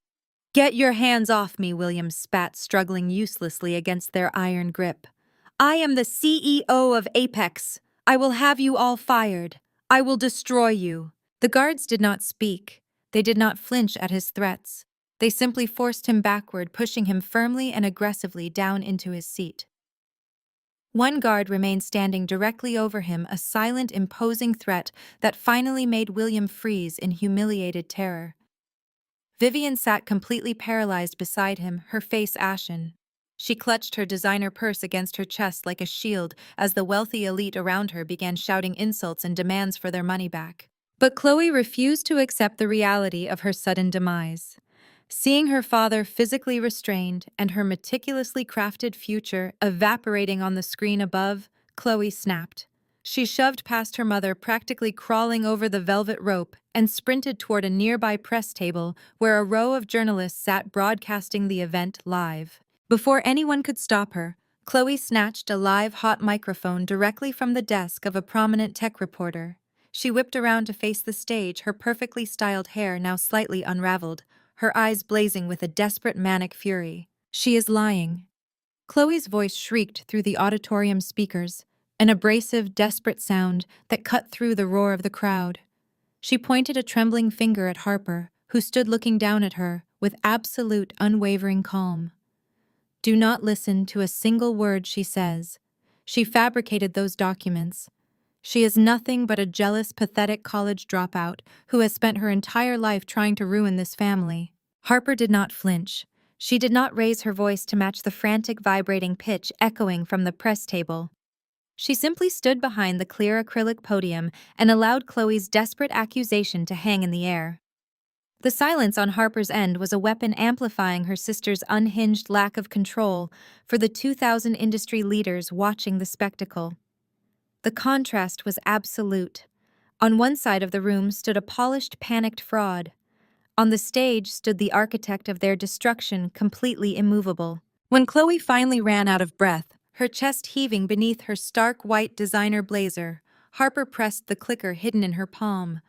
"Get your hands off me," William spat, struggling uselessly against their iron grip. "I am the CEO of Apex. I will have you all fired. I will destroy you." The guards did not speak. They did not flinch at his threats. They simply forced him backward, pushing him firmly and aggressively down into his seat. One guard remained standing directly over him, a silent, imposing threat that finally made William freeze in humiliated terror. Vivian sat completely paralyzed beside him, her face ashen. She clutched her designer purse against her chest like a shield as the wealthy elite around her began shouting insults and demands for their money back. But Chloe refused to accept the reality of her sudden demise. Seeing her father physically restrained and her meticulously crafted future evaporating on the screen above, Chloe snapped. She shoved past her mother, practically crawling over the velvet rope, and sprinted toward a nearby press table where a row of journalists sat broadcasting the event live. Before anyone could stop her, Chloe snatched a live hot microphone directly from the desk of a prominent tech reporter. She whipped around to face the stage, her perfectly styled hair now slightly unraveled, her eyes blazing with a desperate manic fury. "She is lying." Chloe's voice shrieked through the auditorium speakers, an abrasive, desperate sound that cut through the roar of the crowd. She pointed a trembling finger at Harper, who stood looking down at her with absolute, unwavering calm. "Do not listen to a single word she says. She fabricated those documents. She is nothing but a jealous, pathetic college dropout who has spent her entire life trying to ruin this family." Harper did not flinch. She did not raise her voice to match the frantic, vibrating pitch echoing from the press table. She simply stood behind the clear acrylic podium and allowed Chloe's desperate accusation to hang in the air. The silence on Harper's end was a weapon amplifying her sister's unhinged lack of control for the 2,000 industry leaders watching the spectacle. The contrast was absolute. On one side of the room stood a polished, panicked fraud. On the stage stood the architect of their destruction, completely immovable. When Chloe finally ran out of breath, her chest heaving beneath her stark white designer blazer, Harper pressed the clicker hidden in her palm.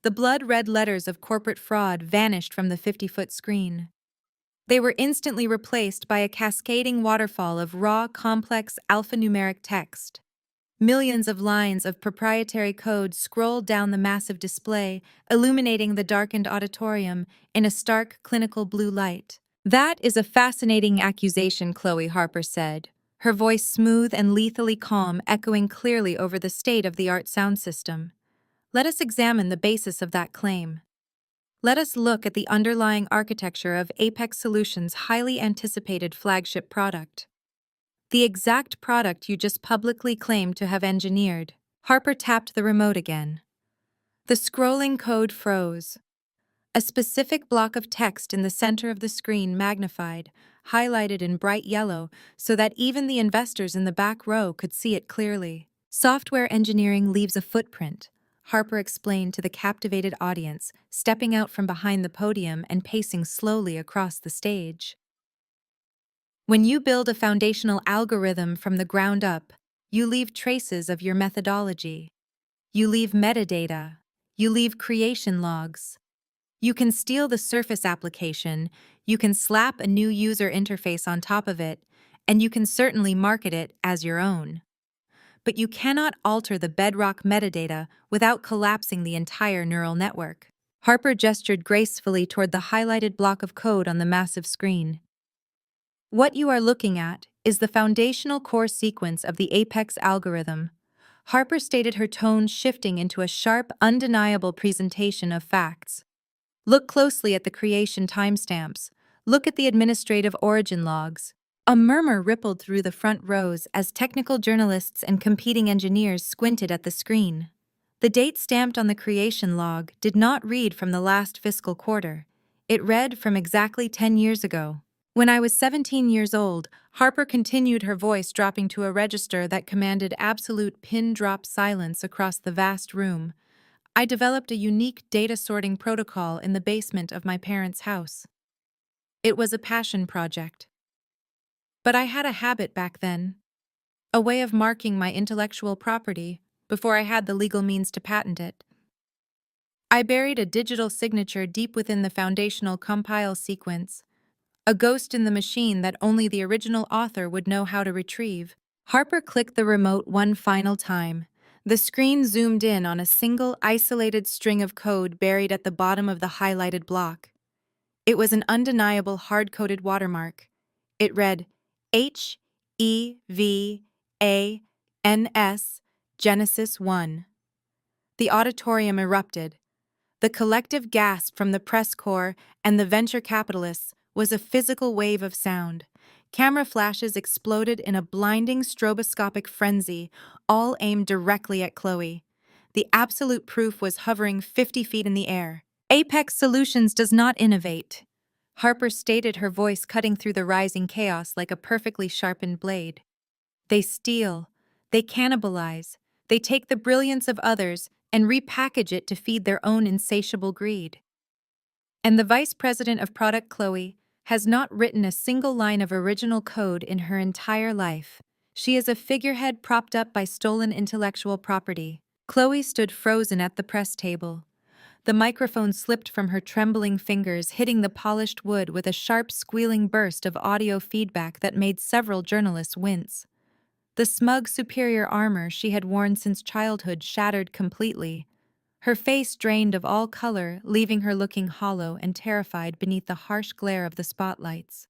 The blood-red letters of corporate fraud vanished from the 50-foot screen. They were instantly replaced by a cascading waterfall of raw, complex alphanumeric text. Millions of lines of proprietary code scrolled down the massive display, illuminating the darkened auditorium in a stark, clinical blue light. "That is a fascinating accusation," Chloe Harper said, her voice smooth and lethally calm, echoing clearly over the state-of-the-art sound system. Let us examine the basis of that claim. Let us look at the underlying architecture of Apex Solutions' highly anticipated flagship product. The exact product you just publicly claimed to have engineered. Harper tapped the remote again. The scrolling code froze. A specific block of text in the center of the screen magnified, highlighted in bright yellow so that even the investors in the back row could see it clearly. Software engineering leaves a footprint, Harper explained to the captivated audience, stepping out from behind the podium and pacing slowly across the stage. When you build a foundational algorithm from the ground up, you leave traces of your methodology. You leave metadata. You leave creation logs. You can steal the surface application, you can slap a new user interface on top of it, and you can certainly market it as your own. But you cannot alter the bedrock metadata without collapsing the entire neural network. Harper gestured gracefully toward the highlighted block of code on the massive screen. What you are looking at is the foundational core sequence of the Apex algorithm. Harper stated, her tone shifting into a sharp, undeniable presentation of facts. Look closely at the creation timestamps. Look at the administrative origin logs. A murmur rippled through the front rows as technical journalists and competing engineers squinted at the screen. The date stamped on the creation log did not read from the last fiscal quarter. It read from exactly 10 years ago. When I was 17 years old, Harper continued, her voice dropping to a register that commanded absolute pin-drop silence across the vast room. I developed a unique data sorting protocol in the basement of my parents' house. It was a passion project. But I had a habit back then, a way of marking my intellectual property before I had the legal means to patent it. I buried a digital signature deep within the foundational compile sequence, a ghost in the machine that only the original author would know how to retrieve. Harper clicked the remote one final time. The screen zoomed in on a single, isolated string of code buried at the bottom of the highlighted block. It was an undeniable hard-coded watermark. It read, HEVANS, Genesis 1. The auditorium erupted. The collective gasp from the press corps and the venture capitalists was a physical wave of sound. Camera flashes exploded in a blinding stroboscopic frenzy, all aimed directly at Chloe. The absolute proof was hovering 50 feet in the air. Apex Solutions does not innovate, Harper stated, her voice cutting through the rising chaos like a perfectly sharpened blade. They steal, they cannibalize, they take the brilliance of others and repackage it to feed their own insatiable greed. And the vice president of product, Chloe, has not written a single line of original code in her entire life. She is a figurehead propped up by stolen intellectual property. Chloe stood frozen at the press table. The microphone slipped from her trembling fingers, hitting the polished wood with a sharp, squealing burst of audio feedback that made several journalists wince. The smug, superior armor she had worn since childhood shattered completely. Her face drained of all color, leaving her looking hollow and terrified beneath the harsh glare of the spotlights.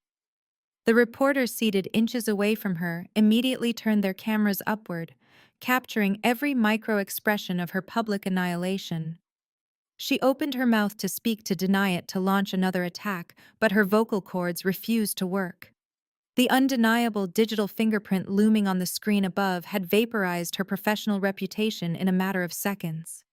The reporters seated inches away from her immediately turned their cameras upward, capturing every micro-expression of her public annihilation. She opened her mouth to speak, to deny it, to launch another attack, but her vocal cords refused to work. The undeniable digital fingerprint looming on the screen above had vaporized her professional reputation in a matter of seconds.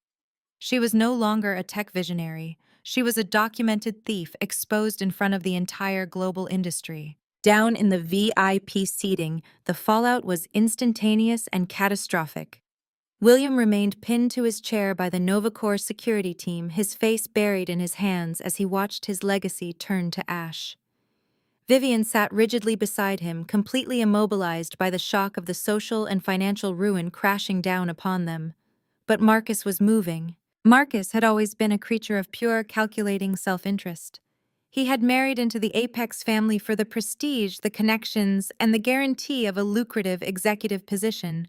She was no longer a tech visionary. She was a documented thief exposed in front of the entire global industry. Down in the VIP seating, the fallout was instantaneous and catastrophic. William remained pinned to his chair by the NovaCore security team, his face buried in his hands as he watched his legacy turn to ash. Vivian sat rigidly beside him, completely immobilized by the shock of the social and financial ruin crashing down upon them. But Marcus was moving. Marcus had always been a creature of pure, calculating self-interest. He had married into the Apex family for the prestige, the connections, and the guarantee of a lucrative executive position.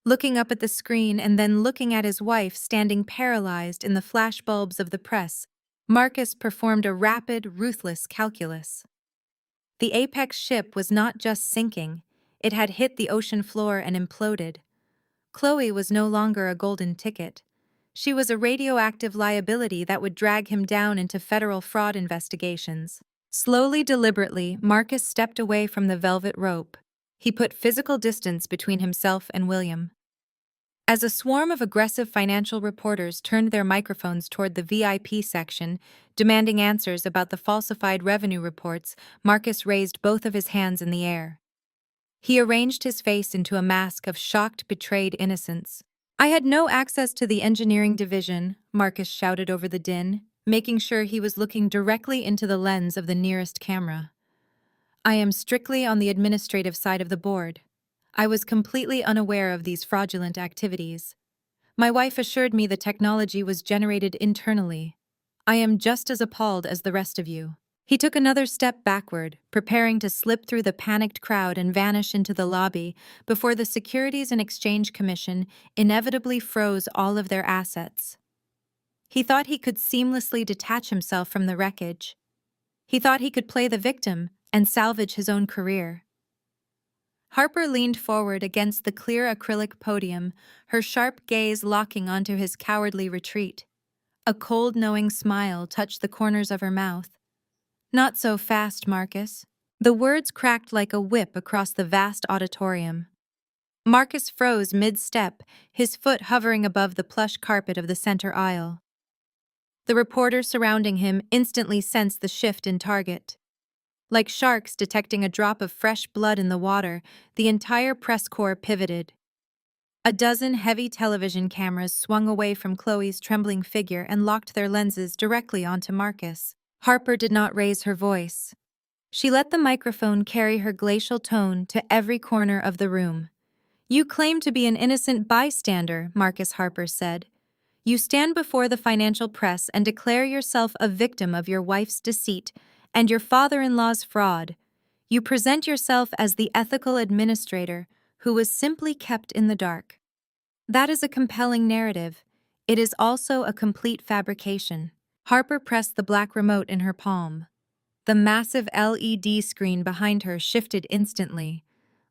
Looking up at the screen and then looking at his wife standing paralyzed in the flashbulbs of the press, Marcus performed a rapid, ruthless calculus. The Apex ship was not just sinking, it had hit the ocean floor and imploded. Chloe was no longer a golden ticket. She was a radioactive liability that would drag him down into federal fraud investigations. Slowly, deliberately, Marcus stepped away from the velvet rope. He put physical distance between himself and William. As a swarm of aggressive financial reporters turned their microphones toward the VIP section, demanding answers about the falsified revenue reports, Marcus raised both of his hands in the air. He arranged his face into a mask of shocked, betrayed innocence. "I had no access to the engineering division," Marcus shouted over the din, making sure he was looking directly into the lens of the nearest camera. "I am strictly on the administrative side of the board. I was completely unaware of these fraudulent activities. My wife assured me the technology was generated internally. I am just as appalled as the rest of you." He took another step backward, preparing to slip through the panicked crowd and vanish into the lobby before the Securities and Exchange Commission inevitably froze all of their assets. He thought he could seamlessly detach himself from the wreckage. He thought he could play the victim and salvage his own career. Harper leaned forward against the clear acrylic podium, her sharp gaze locking onto his cowardly retreat. A cold, knowing smile touched the corners of her mouth. "Not so fast, Marcus." The words cracked like a whip across the vast auditorium. Marcus froze mid-step, his foot hovering above the plush carpet of the center aisle. The reporters surrounding him instantly sensed the shift in target. Like sharks detecting a drop of fresh blood in the water, the entire press corps pivoted. A dozen heavy television cameras swung away from Chloe's trembling figure and locked their lenses directly onto Marcus. Harper did not raise her voice. She let the microphone carry her glacial tone to every corner of the room. "You claim to be an innocent bystander," Marcus Harper said. "You stand before the financial press and declare yourself a victim of your wife's deceit and your father-in-law's fraud. You present yourself as the ethical administrator who was simply kept in the dark. That is a compelling narrative. It is also a complete fabrication." Harper pressed the black remote in her palm. The massive LED screen behind her shifted instantly.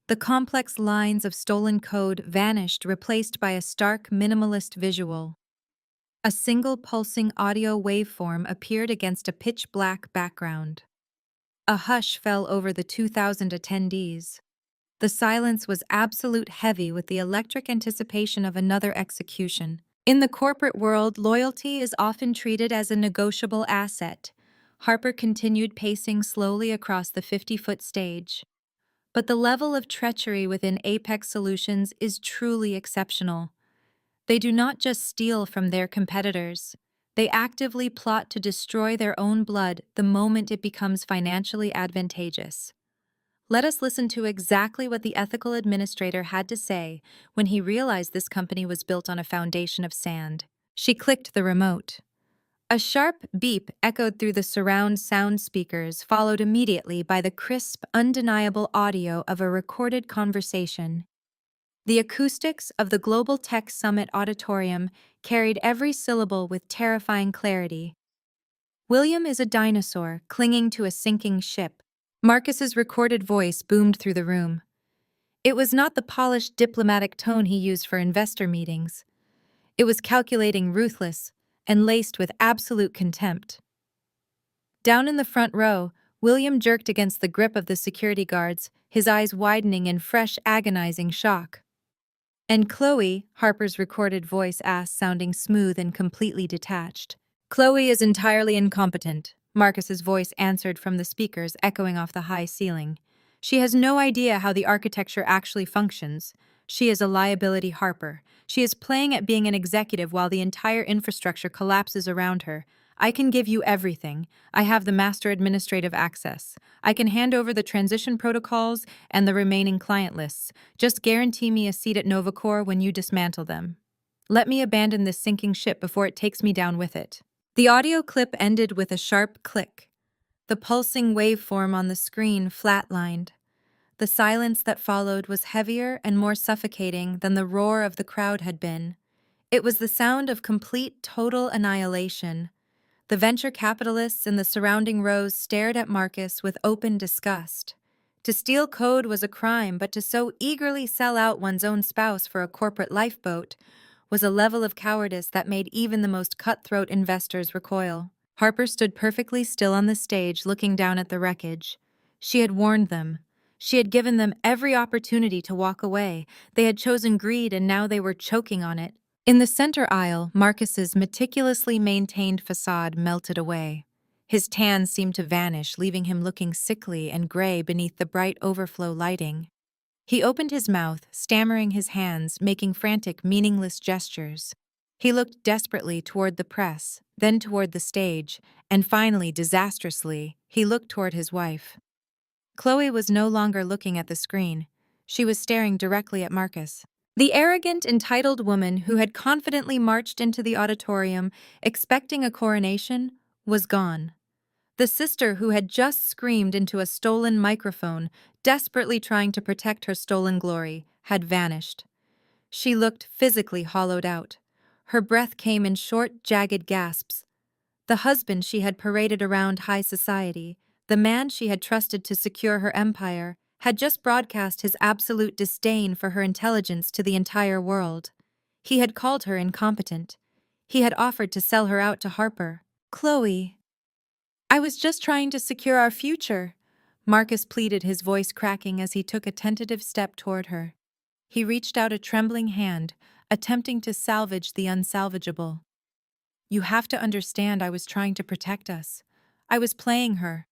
The complex lines of stolen code vanished, replaced by a stark, minimalist visual. A single pulsing audio waveform appeared against a pitch-black background. A hush fell over the 2,000 attendees. The silence was absolute, heavy with the electric anticipation of another execution. In the corporate world, loyalty is often treated as a negotiable asset. Harper continued pacing slowly across the 50-foot stage. But the level of treachery within Apex Solutions is truly exceptional. They do not just steal from their competitors. They actively plot to destroy their own blood the moment it becomes financially advantageous. Let us listen to exactly what the ethical administrator had to say when he realized this company was built on a foundation of sand. She clicked the remote. A sharp beep echoed through the surround sound speakers, followed immediately by the crisp, undeniable audio of a recorded conversation. The acoustics of the Global Tech Summit auditorium carried every syllable with terrifying clarity. "William is a dinosaur clinging to a sinking ship." Marcus's recorded voice boomed through the room. It was not the polished diplomatic tone he used for investor meetings. It was calculating, ruthless, and laced with absolute contempt. Down in the front row, William jerked against the grip of the security guards, his eyes widening in fresh, agonizing shock. "And Chloe," Harper's recorded voice asked, sounding smooth and completely detached. "Chloe is entirely incompetent," Marcus's voice answered from the speakers, echoing off the high ceiling. "She has no idea how the architecture actually functions. She is a liability, Harper. She is playing at being an executive while the entire infrastructure collapses around her. I can give you everything. I have the master administrative access. I can hand over the transition protocols and the remaining client lists. Just guarantee me a seat at Novacor when you dismantle them. Let me abandon this sinking ship before it takes me down with it." The audio clip ended with a sharp click. The pulsing waveform on the screen flatlined. The silence that followed was heavier and more suffocating than the roar of the crowd had been. It was the sound of complete, total annihilation. The venture capitalists in the surrounding rows stared at Marcus with open disgust. To steal code was a crime, but to so eagerly sell out one's own spouse for a corporate lifeboat was a level of cowardice that made even the most cutthroat investors recoil. Harper stood perfectly still on the stage, looking down at the wreckage. She had warned them. She had given them every opportunity to walk away. They had chosen greed, and now they were choking on it. In the center aisle, Marcus's meticulously maintained facade melted away. His tan seemed to vanish, leaving him looking sickly and gray beneath the bright overflow lighting. He opened his mouth, stammering his hands, making frantic, meaningless gestures. He looked desperately toward the press, then toward the stage, and finally, disastrously, he looked toward his wife. Chloe was no longer looking at the screen. She was staring directly at Marcus. The arrogant, entitled woman who had confidently marched into the auditorium, expecting a coronation, was gone. The sister who had just screamed into a stolen microphone, desperately trying to protect her stolen glory, had vanished. She looked physically hollowed out. Her breath came in short, jagged gasps. The husband she had paraded around high society, the man she had trusted to secure her empire, had just broadcast his absolute disdain for her intelligence to the entire world. He had called her incompetent. He had offered to sell her out to Harper. "Chloe, I was just trying to secure our future," Marcus pleaded, his voice cracking as he took a tentative step toward her. He reached out a trembling hand, attempting to salvage the unsalvageable. "You have to understand, I was trying to protect us. I was playing her."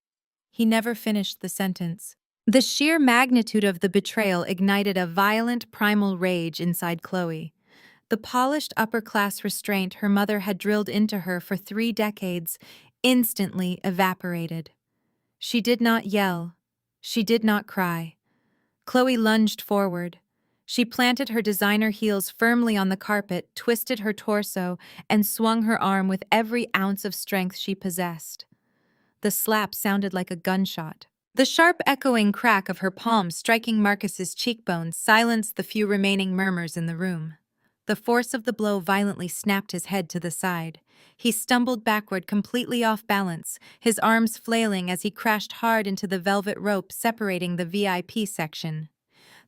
He never finished the sentence. The sheer magnitude of the betrayal ignited a violent, primal rage inside Chloe. The polished upper-class restraint her mother had drilled into her for 3 decades instantly evaporated. She did not yell. She did not cry. Chloe lunged forward. She planted her designer heels firmly on the carpet, twisted her torso, and swung her arm with every ounce of strength she possessed. The slap sounded like a gunshot. The sharp echoing crack of her palm striking Marcus's cheekbones silenced the few remaining murmurs in the room. The force of the blow violently snapped his head to the side. He stumbled backward, completely off balance, his arms flailing as he crashed hard into the velvet rope separating the VIP section.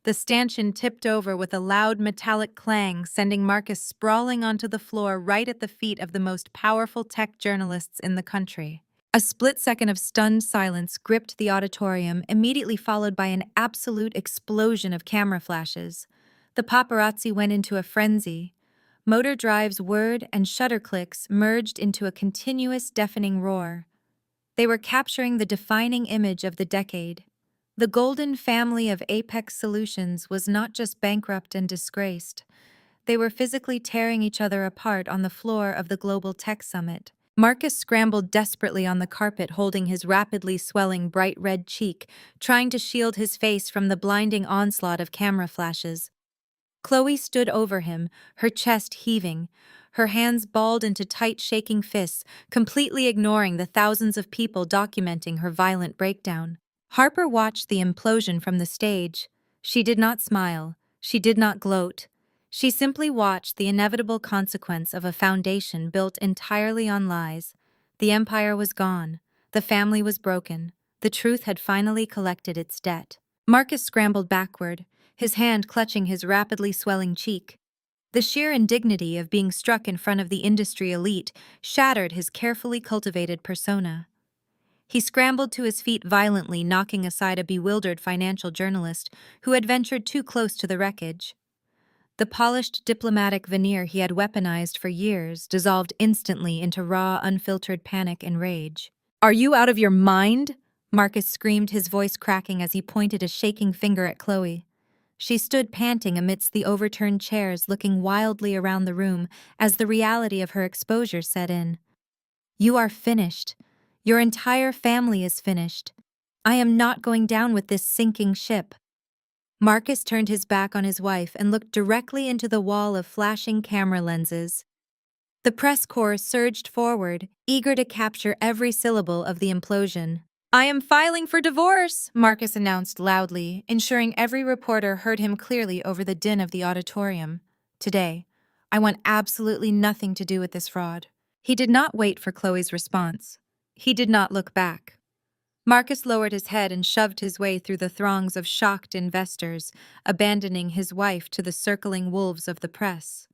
The stanchion tipped over with a loud metallic clang, sending Marcus sprawling onto the floor right at the feet of the most powerful tech journalists in the country. A split second of stunned silence gripped the auditorium, immediately followed by an absolute explosion of camera flashes. The paparazzi went into a frenzy. Motor drives whirred and shutter clicks merged into a continuous deafening roar. They were capturing the defining image of the decade. The golden family of Apex Solutions was not just bankrupt and disgraced. They were physically tearing each other apart on the floor of the Global Tech Summit. Marcus scrambled desperately on the carpet, holding his rapidly swelling bright red cheek, trying to shield his face from the blinding onslaught of camera flashes. Chloe stood over him, her chest heaving, her hands balled into tight, shaking fists, completely ignoring the thousands of people documenting her violent breakdown. Harper watched the implosion from the stage. She did not smile. She did not gloat. She simply watched the inevitable consequence of a foundation built entirely on lies. The empire was gone. The family was broken. The truth had finally collected its debt. Marcus scrambled backward, his hand clutching his rapidly swelling cheek. The sheer indignity of being struck in front of the industry elite shattered his carefully cultivated persona. He scrambled to his feet violently, knocking aside a bewildered financial journalist who had ventured too close to the wreckage. The polished diplomatic veneer he had weaponized for years dissolved instantly into raw, unfiltered panic and rage. "Are you out of your mind?" Marcus screamed, his voice cracking as he pointed a shaking finger at Chloe. She stood panting amidst the overturned chairs, looking wildly around the room as the reality of her exposure set in. "You are finished. Your entire family is finished. I am not going down with this sinking ship." Marcus turned his back on his wife and looked directly into the wall of flashing camera lenses. The press corps surged forward, eager to capture every syllable of the implosion. "I am filing for divorce," Marcus announced loudly, ensuring every reporter heard him clearly over the din of the auditorium. "Today, I want absolutely nothing to do with this fraud." He did not wait for Chloe's response. He did not look back. Marcus lowered his head and shoved his way through the throngs of shocked investors, abandoning his wife to the circling wolves of the press.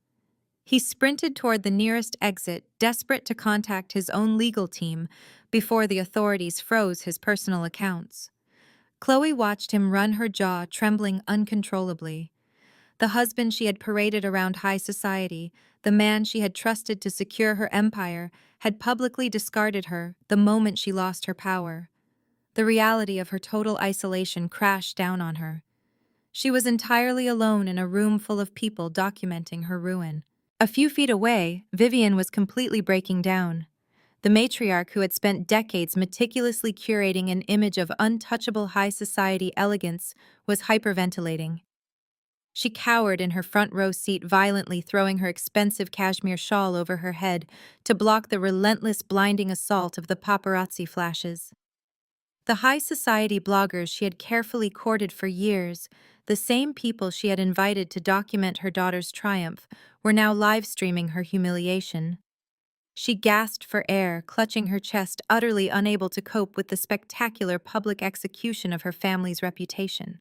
He sprinted toward the nearest exit, desperate to contact his own legal team before the authorities froze his personal accounts. Chloe watched him run, her jaw trembling uncontrollably. The husband she had paraded around high society, the man she had trusted to secure her empire, had publicly discarded her the moment she lost her power. The reality of her total isolation crashed down on her. She was entirely alone in a room full of people documenting her ruin. A few feet away, Vivian was completely breaking down. The matriarch who had spent decades meticulously curating an image of untouchable high society elegance was hyperventilating. She cowered in her front row seat, violently throwing her expensive cashmere shawl over her head to block the relentless, blinding assault of the paparazzi flashes. The high society bloggers she had carefully courted for years, the same people she had invited to document her daughter's triumph, were now live streaming her humiliation. She gasped for air, clutching her chest, utterly unable to cope with the spectacular public execution of her family's reputation.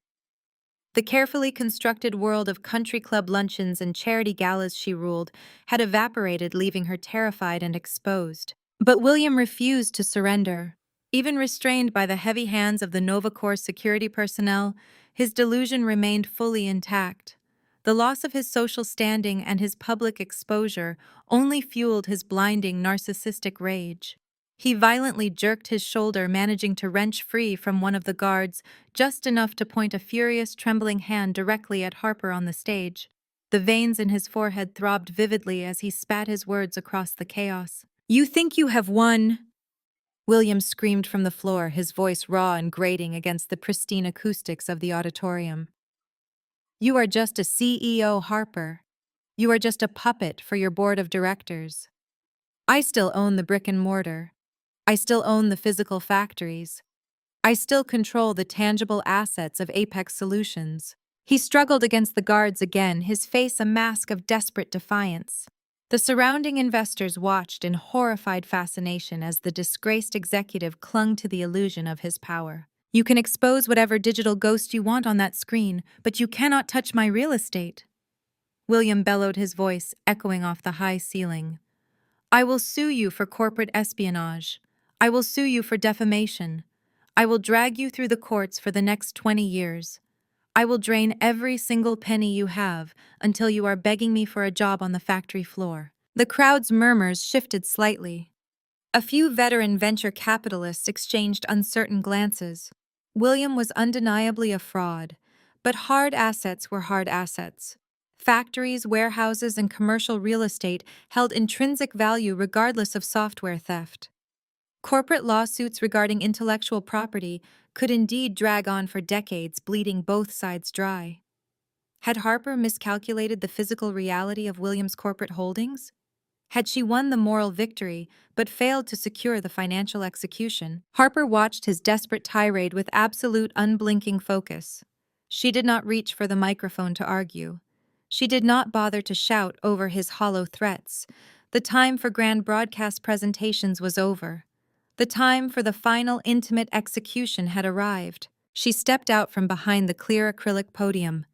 The carefully constructed world of country club luncheons and charity galas she ruled had evaporated, leaving her terrified and exposed. But William refused to surrender. Even restrained by the heavy hands of the Novacorps security personnel, his delusion remained fully intact. The loss of his social standing and his public exposure only fueled his blinding narcissistic rage. He violently jerked his shoulder, managing to wrench free from one of the guards, just enough to point a furious, trembling hand directly at Harper on the stage. The veins in his forehead throbbed vividly as he spat his words across the chaos. "You think you have won?" William screamed from the floor, his voice raw and grating against the pristine acoustics of the auditorium. "You are just a CEO, Harper. You are just a puppet for your board of directors. I still own the brick and mortar. I still own the physical factories. I still control the tangible assets of Apex Solutions." He struggled against the guards again, his face a mask of desperate defiance. The surrounding investors watched in horrified fascination as the disgraced executive clung to the illusion of his power. "You can expose whatever digital ghost you want on that screen, but you cannot touch my real estate." William bellowed, his voice echoing off the high ceiling. "I will sue you for corporate espionage. I will sue you for defamation. I will drag you through the courts for the next 20 years. I will drain every single penny you have until you are begging me for a job on the factory floor." The crowd's murmurs shifted slightly. A few veteran venture capitalists exchanged uncertain glances. William was undeniably a fraud, but hard assets were hard assets. Factories, warehouses, and commercial real estate held intrinsic value regardless of software theft. Corporate lawsuits regarding intellectual property could indeed drag on for decades, bleeding both sides dry. Had Harper miscalculated the physical reality of William's corporate holdings? Had she won the moral victory, but failed to secure the financial execution? Harper watched his desperate tirade with absolute, unblinking focus. She did not reach for the microphone to argue. She did not bother to shout over his hollow threats. The time for grand broadcast presentations was over. The time for the final, intimate execution had arrived. She stepped out from behind the clear acrylic podium.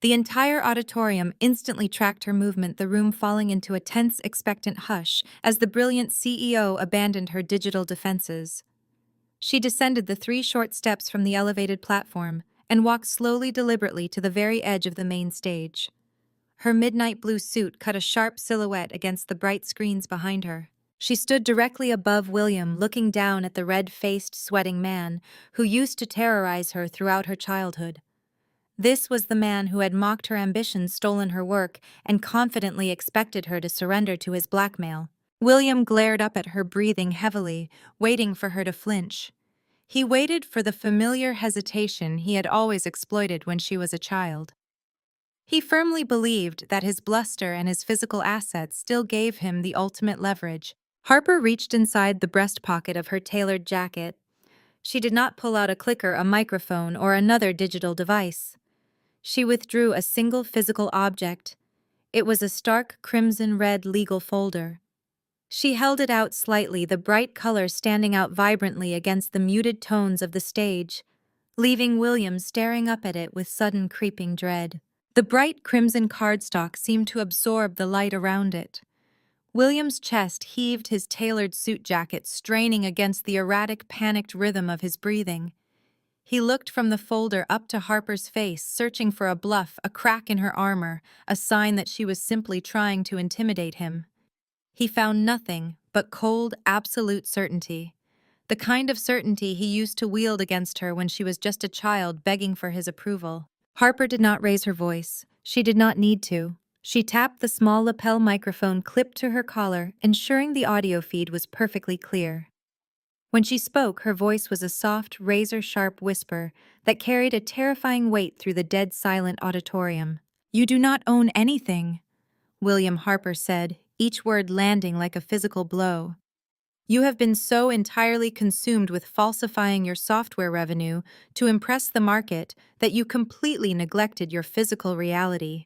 The entire auditorium instantly tracked her movement, the room falling into a tense, expectant hush as the brilliant CEO abandoned her digital defenses. She descended the 3 short steps from the elevated platform and walked slowly, deliberately to the very edge of the main stage. Her midnight blue suit cut a sharp silhouette against the bright screens behind her. She stood directly above William, looking down at the red-faced, sweating man who used to terrorize her throughout her childhood. This was the man who had mocked her ambitions, stolen her work, and confidently expected her to surrender to his blackmail. William glared up at her, breathing heavily, waiting for her to flinch. He waited for the familiar hesitation he had always exploited when she was a child. He firmly believed that his bluster and his physical assets still gave him the ultimate leverage. Harper reached inside the breast pocket of her tailored jacket. She did not pull out a clicker, a microphone, or another digital device. She withdrew a single physical object. It was a stark crimson-red legal folder. She held it out slightly, the bright color standing out vibrantly against the muted tones of the stage, leaving William staring up at it with sudden creeping dread. The bright crimson cardstock seemed to absorb the light around it. William's chest heaved, his tailored suit jacket straining against the erratic, panicked rhythm of his breathing. He looked from the folder up to Harper's face, searching for a bluff, a crack in her armor, a sign that she was simply trying to intimidate him. He found nothing but cold, absolute certainty. The kind of certainty he used to wield against her when she was just a child begging for his approval. Harper did not raise her voice. She did not need to. She tapped the small lapel microphone clipped to her collar, ensuring the audio feed was perfectly clear. When she spoke, her voice was a soft, razor-sharp whisper that carried a terrifying weight through the dead silent auditorium. "You do not own anything," William Harper said, each word landing like a physical blow. "You have been so entirely consumed with falsifying your software revenue to impress the market that you completely neglected your physical reality.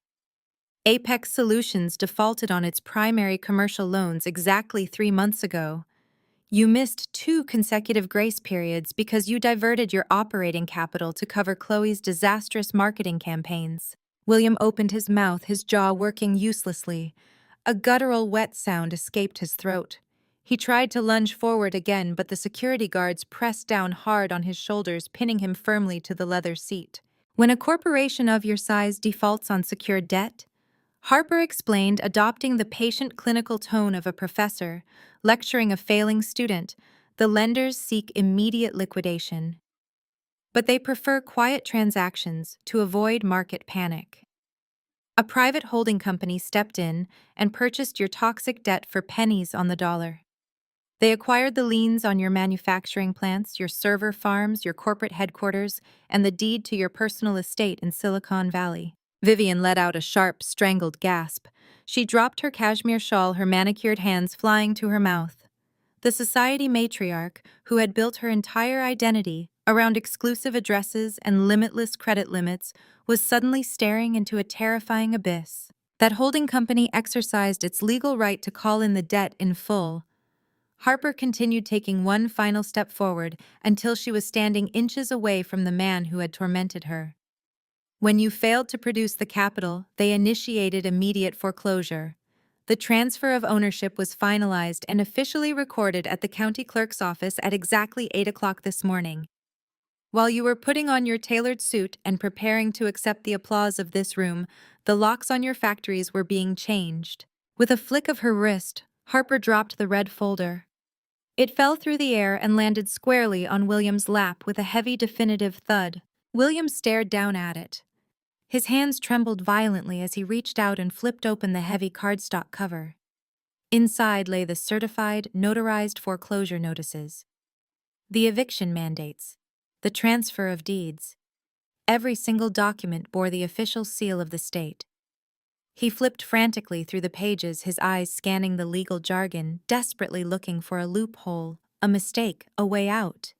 Apex Solutions defaulted on its primary commercial loans exactly 3 months ago. You missed 2 consecutive grace periods because you diverted your operating capital to cover Chloe's disastrous marketing campaigns." William opened his mouth, his jaw working uselessly. A guttural wet sound escaped his throat. He tried to lunge forward again, but the security guards pressed down hard on his shoulders, pinning him firmly to the leather seat. "When a corporation of your size defaults on secured debt," Harper explained, adopting the patient clinical tone of a professor lecturing a failing student, "the lenders seek immediate liquidation. But they prefer quiet transactions to avoid market panic. A private holding company stepped in and purchased your toxic debt for pennies on the dollar. They acquired the liens on your manufacturing plants, your server farms, your corporate headquarters, and the deed to your personal estate in Silicon Valley." Vivian let out a sharp, strangled gasp. She dropped her cashmere shawl, her manicured hands flying to her mouth. The society matriarch, who had built her entire identity around exclusive addresses and limitless credit limits, was suddenly staring into a terrifying abyss. That holding company exercised its legal right to call in the debt in full. Harper continued, taking one final step forward until she was standing inches away from the man who had tormented her. "When you failed to produce the capital, they initiated immediate foreclosure. The transfer of ownership was finalized and officially recorded at the county clerk's office at exactly 8 o'clock this morning. While you were putting on your tailored suit and preparing to accept the applause of this room, the locks on your factories were being changed." With a flick of her wrist, Harper dropped the red folder. It fell through the air and landed squarely on William's lap with a heavy, definitive thud. William stared down at it. His hands trembled violently as he reached out and flipped open the heavy cardstock cover. Inside lay the certified, notarized foreclosure notices, the eviction mandates, the transfer of deeds. Every single document bore the official seal of the state. He flipped frantically through the pages, his eyes scanning the legal jargon, desperately looking for a loophole, a mistake, a way out.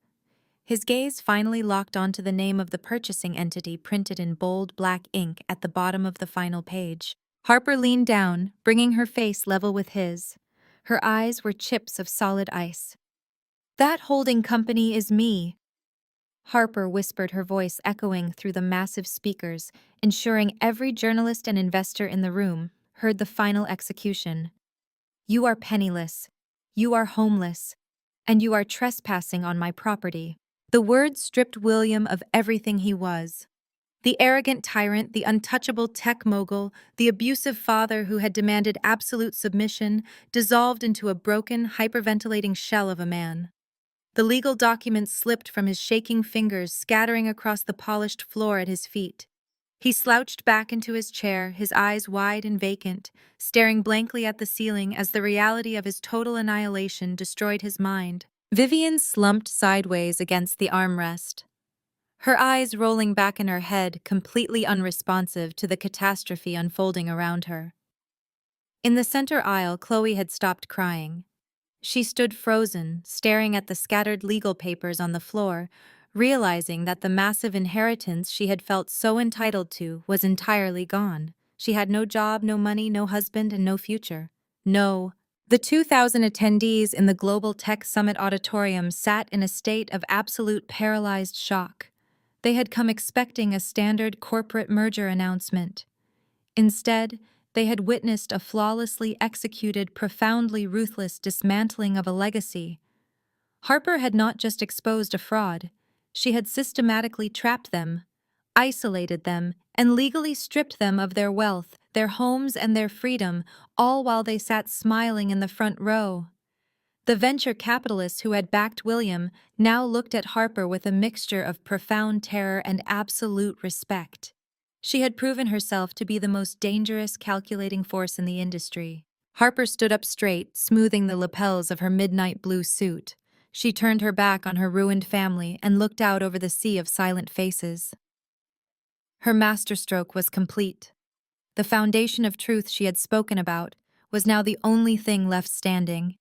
His gaze finally locked onto the name of the purchasing entity printed in bold black ink at the bottom of the final page. Harper leaned down, bringing her face level with his. Her eyes were chips of solid ice. "That holding company is me," Harper whispered, her voice echoing through the massive speakers, ensuring every journalist and investor in the room heard the final execution. "You are penniless, you are homeless, and you are trespassing on my property." The words stripped William of everything he was. The arrogant tyrant, the untouchable tech mogul, the abusive father who had demanded absolute submission, dissolved into a broken, hyperventilating shell of a man. The legal documents slipped from his shaking fingers, scattering across the polished floor at his feet. He slouched back into his chair, his eyes wide and vacant, staring blankly at the ceiling as the reality of his total annihilation destroyed his mind. Vivian slumped sideways against the armrest, her eyes rolling back in her head, completely unresponsive to the catastrophe unfolding around her. In the center aisle, Chloe had stopped crying. She stood frozen, staring at the scattered legal papers on the floor, realizing that the massive inheritance she had felt so entitled to was entirely gone. She had no job, no money, no husband, and no future. No. The 2,000 attendees in the Global Tech Summit auditorium sat in a state of absolute paralyzed shock. They had come expecting a standard corporate merger announcement. Instead, they had witnessed a flawlessly executed, profoundly ruthless dismantling of a legacy. Harper had not just exposed a fraud, she had systematically trapped them, isolated them, and legally stripped them of their wealth, their homes, and their freedom, all while they sat smiling in the front row. The venture capitalists who had backed William now looked at Harper with a mixture of profound terror and absolute respect. She had proven herself to be the most dangerous, calculating force in the industry. Harper stood up straight, smoothing the lapels of her midnight blue suit. She turned her back on her ruined family and looked out over the sea of silent faces. Her masterstroke was complete. The foundation of truth she had spoken about was now the only thing left standing.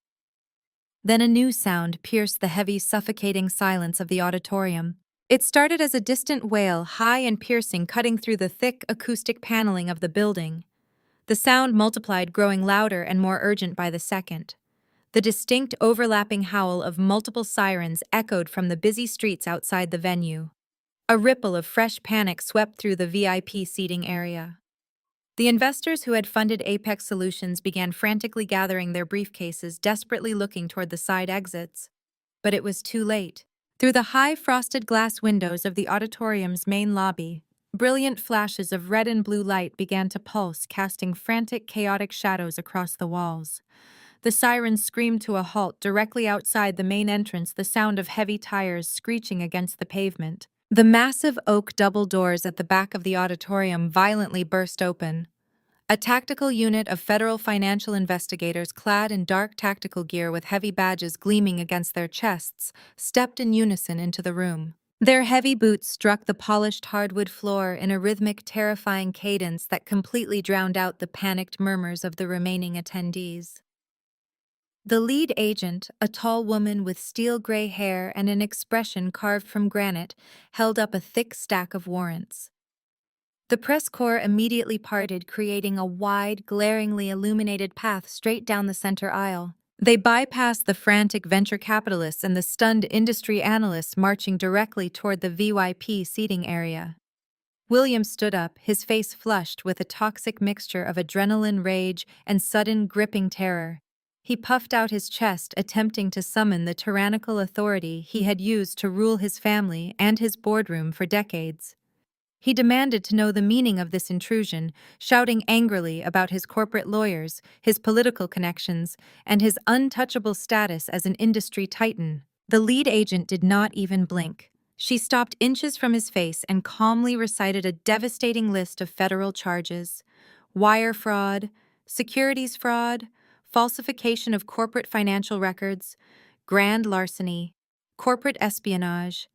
Then a new sound pierced the heavy, suffocating silence of the auditorium. It started as a distant wail, high and piercing, cutting through the thick, acoustic paneling of the building. The sound multiplied, growing louder and more urgent by the second. The distinct, overlapping howl of multiple sirens echoed from the busy streets outside the venue. A ripple of fresh panic swept through the VIP seating area. The investors who had funded Apex Solutions began frantically gathering their briefcases, desperately looking toward the side exits. But it was too late. Through the high frosted glass windows of the auditorium's main lobby, brilliant flashes of red and blue light began to pulse, casting frantic, chaotic shadows across the walls. The sirens screamed to a halt directly outside the main entrance, the sound of heavy tires screeching against the pavement. The massive oak double doors at the back of the auditorium violently burst open. A tactical unit of federal financial investigators clad in dark tactical gear with heavy badges gleaming against their chests stepped in unison into the room. Their heavy boots struck the polished hardwood floor in a rhythmic, terrifying cadence that completely drowned out the panicked murmurs of the remaining attendees. The lead agent, a tall woman with steel-gray hair and an expression carved from granite, held up a thick stack of warrants. The press corps immediately parted, creating a wide, glaringly illuminated path straight down the center aisle. They bypassed the frantic venture capitalists and the stunned industry analysts marching directly toward the VIP seating area. William stood up, his face flushed with a toxic mixture of adrenaline, rage, and sudden, gripping terror. He puffed out his chest, attempting to summon the tyrannical authority he had used to rule his family and his boardroom for decades. He demanded to know the meaning of this intrusion, shouting angrily about his corporate lawyers, his political connections, and his untouchable status as an industry titan. The lead agent did not even blink. She stopped inches from his face and calmly recited a devastating list of federal charges: wire fraud, securities fraud, falsification of corporate financial records, grand larceny, corporate espionage.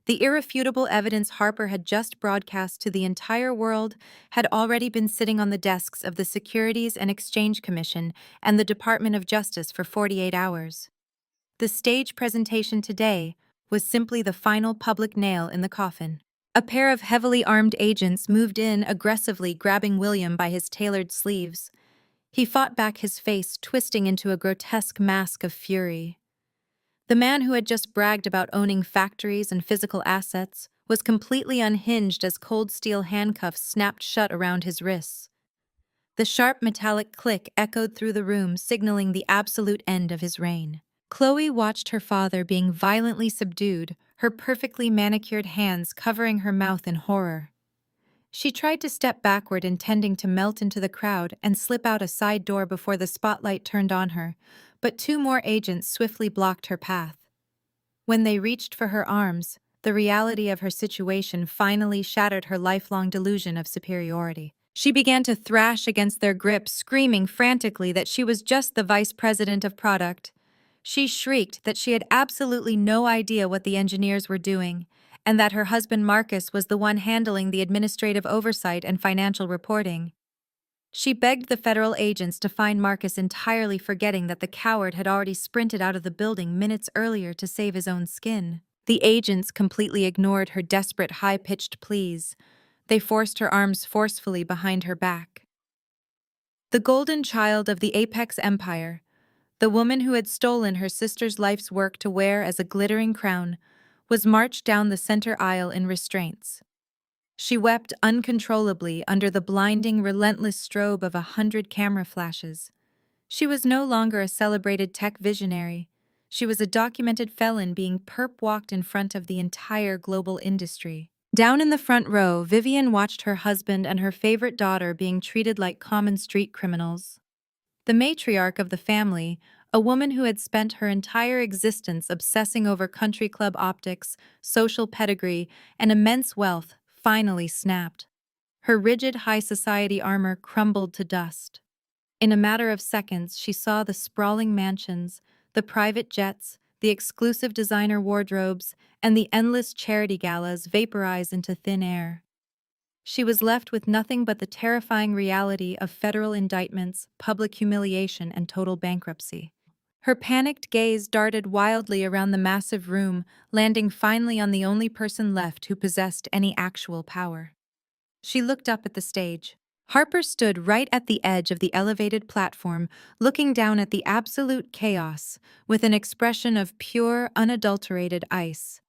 The irrefutable evidence Harper had just broadcast to the entire world had already been sitting on the desks of the Securities and Exchange Commission and the Department of Justice for 48 hours. The stage presentation today was simply the final public nail in the coffin. A pair of heavily armed agents moved in, aggressively grabbing William by his tailored sleeves. He fought back, his face twisting into a grotesque mask of fury. The man who had just bragged about owning factories and physical assets was completely unhinged as cold steel handcuffs snapped shut around his wrists. The sharp metallic click echoed through the room, signaling the absolute end of his reign. Chloe watched her father being violently subdued, her perfectly manicured hands covering her mouth in horror. She tried to step backward, intending to melt into the crowd and slip out a side door before the spotlight turned on her, but two more agents swiftly blocked her path. When they reached for her arms, the reality of her situation finally shattered her lifelong delusion of superiority. She began to thrash against their grip, screaming frantically that she was just the vice president of product. She shrieked that she had absolutely no idea what the engineers were doing, and that her husband Marcus was the one handling the administrative oversight and financial reporting. She begged the federal agents to find Marcus, entirely forgetting that the coward had already sprinted out of the building minutes earlier to save his own skin. The agents completely ignored her desperate, high-pitched pleas. They forced her arms forcefully behind her back. The golden child of the Apex Empire, the woman who had stolen her sister's life's work to wear as a glittering crown, was marched down the center aisle in restraints. She wept uncontrollably under the blinding, relentless strobe of 100 camera flashes. She was no longer a celebrated tech visionary. She was a documented felon being perp-walked in front of the entire global industry. Down in the front row, Vivian watched her husband and her favorite daughter being treated like common street criminals. The matriarch of the family, a woman who had spent her entire existence obsessing over country club optics, social pedigree, and immense wealth, finally snapped. Her rigid high society armor crumbled to dust. In a matter of seconds, she saw the sprawling mansions, the private jets, the exclusive designer wardrobes, and the endless charity galas vaporize into thin air. She was left with nothing but the terrifying reality of federal indictments, public humiliation, and total bankruptcy. Her panicked gaze darted wildly around the massive room, landing finally on the only person left who possessed any actual power. She looked up at the stage. Harper stood right at the edge of the elevated platform, looking down at the absolute chaos, with an expression of pure, unadulterated ice.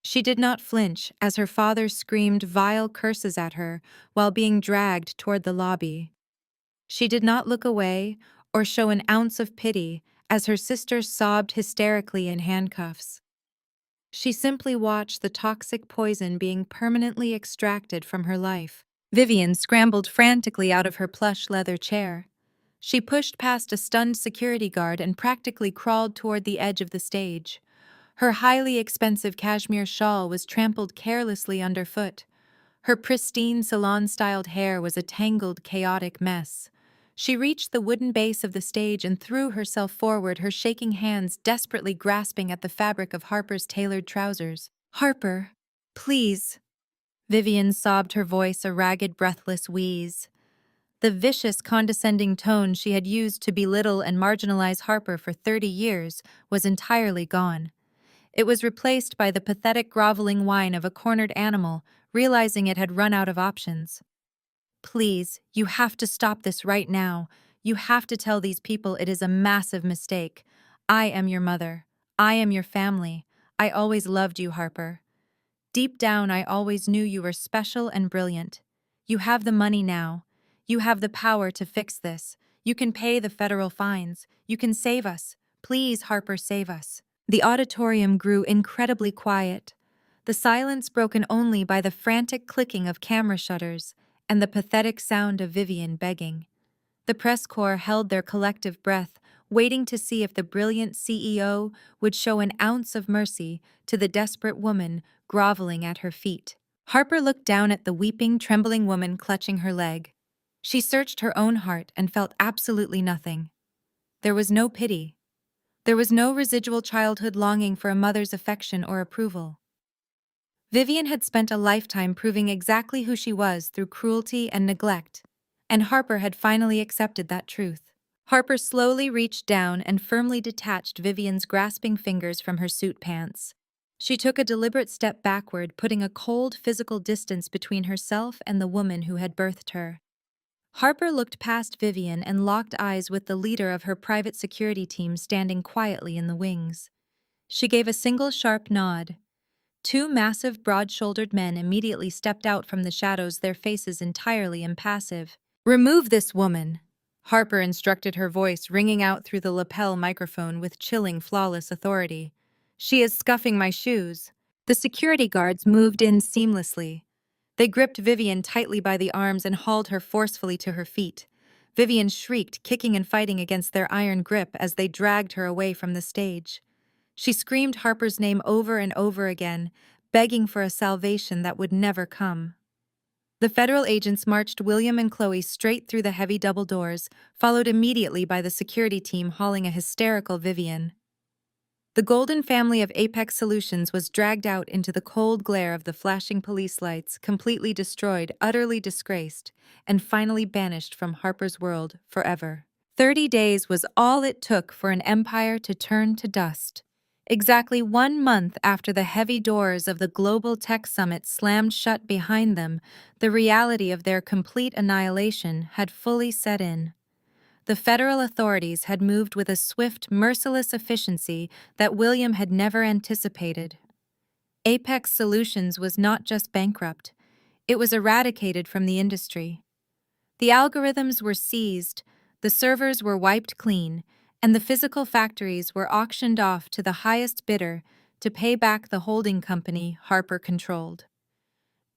She did not flinch as her father screamed vile curses at her while being dragged toward the lobby. She did not look away or show an ounce of pity as her sister sobbed hysterically in handcuffs. She simply watched the toxic poison being permanently extracted from her life. Vivian scrambled frantically out of her plush leather chair. She pushed past a stunned security guard and practically crawled toward the edge of the stage. Her highly expensive cashmere shawl was trampled carelessly underfoot. Her pristine salon-styled hair was a tangled, chaotic mess. She reached the wooden base of the stage and threw herself forward, her shaking hands desperately grasping at the fabric of Harper's tailored trousers. "Harper, please." Vivian sobbed, her voice a ragged, breathless wheeze. The vicious, condescending tone she had used to belittle and marginalize Harper for 30 years was entirely gone. It was replaced by the pathetic groveling whine of a cornered animal, realizing it had run out of options. "Please, you have to stop this right now. You have to tell these people it is a massive mistake. I am your mother. I am your family. I always loved you, Harper. Deep down, I always knew you were special and brilliant. You have the money now. You have the power to fix this. You can pay the federal fines. You can save us. Please, Harper, save us." The auditorium grew incredibly quiet, the silence broken only by the frantic clicking of camera shutters and the pathetic sound of Vivian begging. The press corps held their collective breath, waiting to see if the brilliant CEO would show an ounce of mercy to the desperate woman groveling at her feet. Harper looked down at the weeping, trembling woman clutching her leg. She searched her own heart and felt absolutely nothing. There was no pity. There was no residual childhood longing for a mother's affection or approval. Vivian had spent a lifetime proving exactly who she was through cruelty and neglect, and Harper had finally accepted that truth. Harper slowly reached down and firmly detached Vivian's grasping fingers from her suit pants. She took a deliberate step backward, putting a cold physical distance between herself and the woman who had birthed her. Harper looked past Vivian and locked eyes with the leader of her private security team standing quietly in the wings. She gave a single sharp nod. Two massive, broad-shouldered men immediately stepped out from the shadows, their faces entirely impassive. "Remove this woman," Harper instructed, her voice ringing out through the lapel microphone with chilling, flawless authority. "She is scuffing my shoes." The security guards moved in seamlessly. They gripped Vivian tightly by the arms and hauled her forcefully to her feet. Vivian shrieked, kicking and fighting against their iron grip as they dragged her away from the stage. She screamed Harper's name over and over again, begging for a salvation that would never come. The federal agents marched William and Chloe straight through the heavy double doors, followed immediately by the security team hauling a hysterical Vivian. The golden family of Apex Solutions was dragged out into the cold glare of the flashing police lights, completely destroyed, utterly disgraced, and finally banished from Harper's world forever. 30 days was all it took for an empire to turn to dust. Exactly 1 month after the heavy doors of the Global Tech Summit slammed shut behind them, the reality of their complete annihilation had fully set in. The federal authorities had moved with a swift, merciless efficiency that William had never anticipated. Apex Solutions was not just bankrupt. It was eradicated from the industry. The algorithms were seized, the servers were wiped clean, and the physical factories were auctioned off to the highest bidder to pay back the holding company Harper controlled.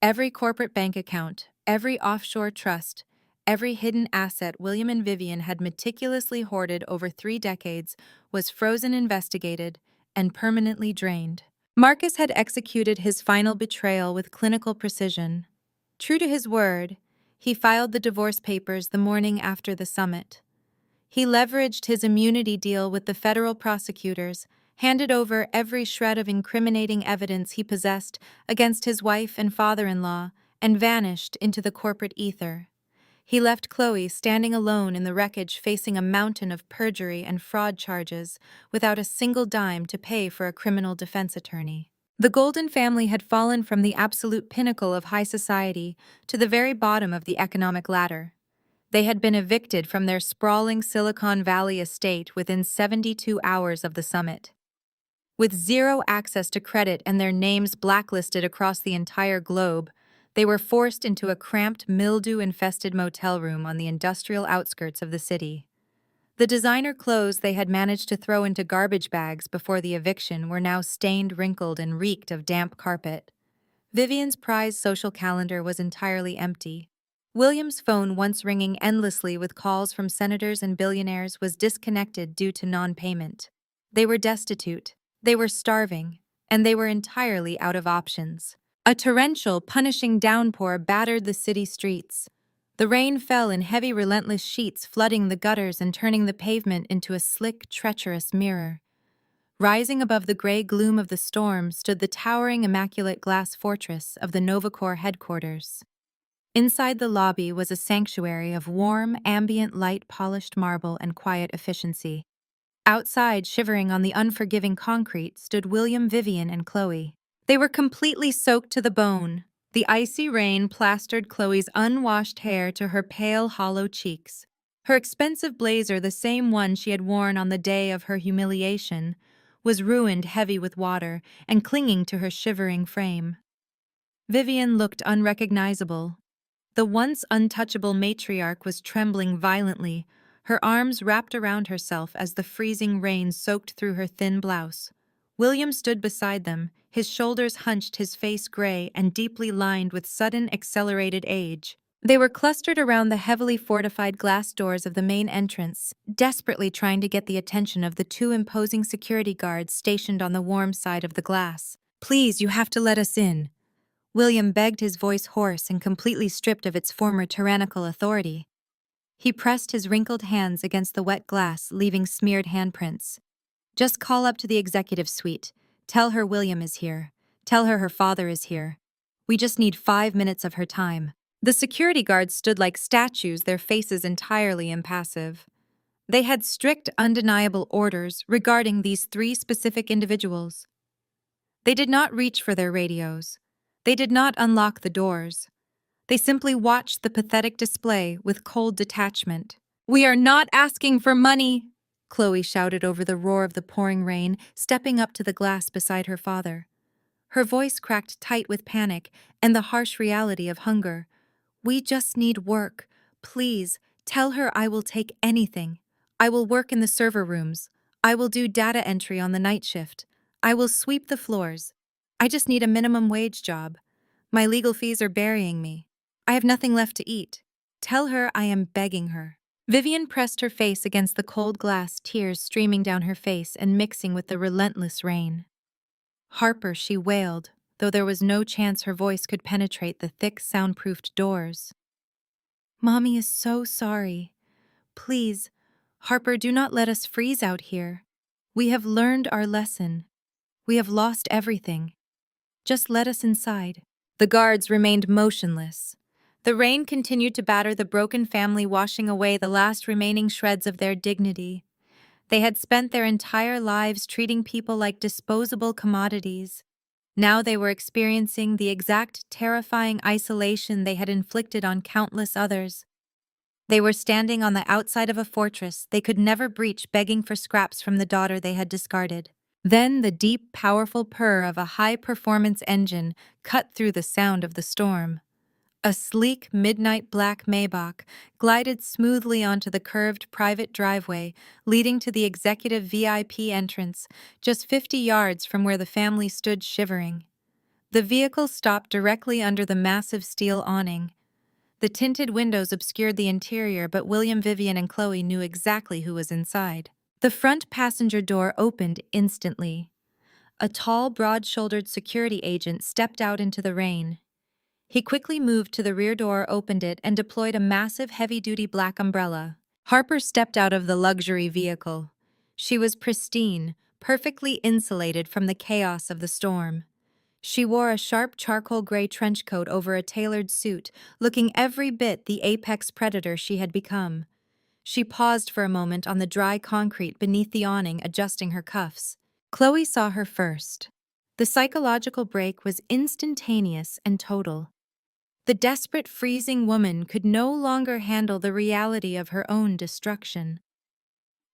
Every corporate bank account, every offshore trust, every hidden asset William and Vivian had meticulously hoarded over 3 decades was frozen, investigated, and permanently drained. Marcus had executed his final betrayal with clinical precision. True to his word, he filed the divorce papers the morning after the summit. He leveraged his immunity deal with the federal prosecutors, handed over every shred of incriminating evidence he possessed against his wife and father-in-law, and vanished into the corporate ether. He left Chloe standing alone in the wreckage facing a mountain of perjury and fraud charges without a single dime to pay for a criminal defense attorney. The Golden family had fallen from the absolute pinnacle of high society to the very bottom of the economic ladder. They had been evicted from their sprawling Silicon Valley estate within 72 hours of the summit. With zero access to credit and their names blacklisted across the entire globe, they were forced into a cramped, mildew-infested motel room on the industrial outskirts of the city. The designer clothes they had managed to throw into garbage bags before the eviction were now stained, wrinkled, and reeked of damp carpet. Vivian's prized social calendar was entirely empty. William's phone, once ringing endlessly with calls from senators and billionaires, was disconnected due to non-payment. They were destitute, they were starving, and they were entirely out of options. A torrential, punishing downpour battered the city streets. The rain fell in heavy, relentless sheets, flooding the gutters and turning the pavement into a slick, treacherous mirror. Rising above the gray gloom of the storm stood the towering, immaculate glass fortress of the Novacore headquarters. Inside the lobby was a sanctuary of warm, ambient light, polished marble, and quiet efficiency. Outside, shivering on the unforgiving concrete, stood William, Vivian, and Chloe. They were completely soaked to the bone. The icy rain plastered Chloe's unwashed hair to her pale, hollow cheeks. Her expensive blazer, the same one she had worn on the day of her humiliation, was ruined, heavy with water, and clinging to her shivering frame. Vivian looked unrecognizable. The once untouchable matriarch was trembling violently, her arms wrapped around herself as the freezing rain soaked through her thin blouse. William stood beside them, his shoulders hunched, his face gray and deeply lined with sudden, accelerated age. They were clustered around the heavily fortified glass doors of the main entrance, desperately trying to get the attention of the 2 imposing security guards stationed on the warm side of the glass. "Please, you have to let us in," William begged, his voice hoarse and completely stripped of its former tyrannical authority. He pressed his wrinkled hands against the wet glass, leaving smeared handprints. "Just call up to the executive suite. Tell her William is here. Tell her father is here. We just need 5 minutes of her time." The security guards stood like statues, their faces entirely impassive. They had strict, undeniable orders regarding these 3 specific individuals. They did not reach for their radios. They did not unlock the doors. They simply watched the pathetic display with cold detachment. "We are not asking for money," Chloe shouted over the roar of the pouring rain, stepping up to the glass beside her father. Her voice cracked tight with panic and the harsh reality of hunger. "We just need work. Please, tell her I will take anything. I will work in the server rooms. I will do data entry on the night shift. I will sweep the floors. I just need a minimum wage job. My legal fees are burying me. I have nothing left to eat. Tell her I am begging her." Vivian pressed her face against the cold glass, tears streaming down her face and mixing with the relentless rain. "Harper," she wailed, though there was no chance her voice could penetrate the thick, soundproofed doors. "Mommy is so sorry. Please, Harper, do not let us freeze out here. We have learned our lesson. We have lost everything. Just let us inside." The guards remained motionless. The rain continued to batter the broken family, washing away the last remaining shreds of their dignity. They had spent their entire lives treating people like disposable commodities. Now they were experiencing the exact terrifying isolation they had inflicted on countless others. They were standing on the outside of a fortress they could never breach, begging for scraps from the daughter they had discarded. Then the deep, powerful purr of a high-performance engine cut through the sound of the storm. A sleek midnight black Maybach glided smoothly onto the curved private driveway leading to the executive VIP entrance, just 50 yards from where the family stood shivering. The vehicle stopped directly under the massive steel awning. The tinted windows obscured the interior, but William, Vivian, and Chloe knew exactly who was inside. The front passenger door opened instantly. A tall, broad-shouldered security agent stepped out into the rain. He quickly moved to the rear door, opened it, and deployed a massive, heavy-duty black umbrella. Harper stepped out of the luxury vehicle. She was pristine, perfectly insulated from the chaos of the storm. She wore a sharp charcoal gray trench coat over a tailored suit, looking every bit the apex predator she had become. She paused for a moment on the dry concrete beneath the awning, adjusting her cuffs. Chloe saw her first. The psychological break was instantaneous and total. The desperate, freezing woman could no longer handle the reality of her own destruction.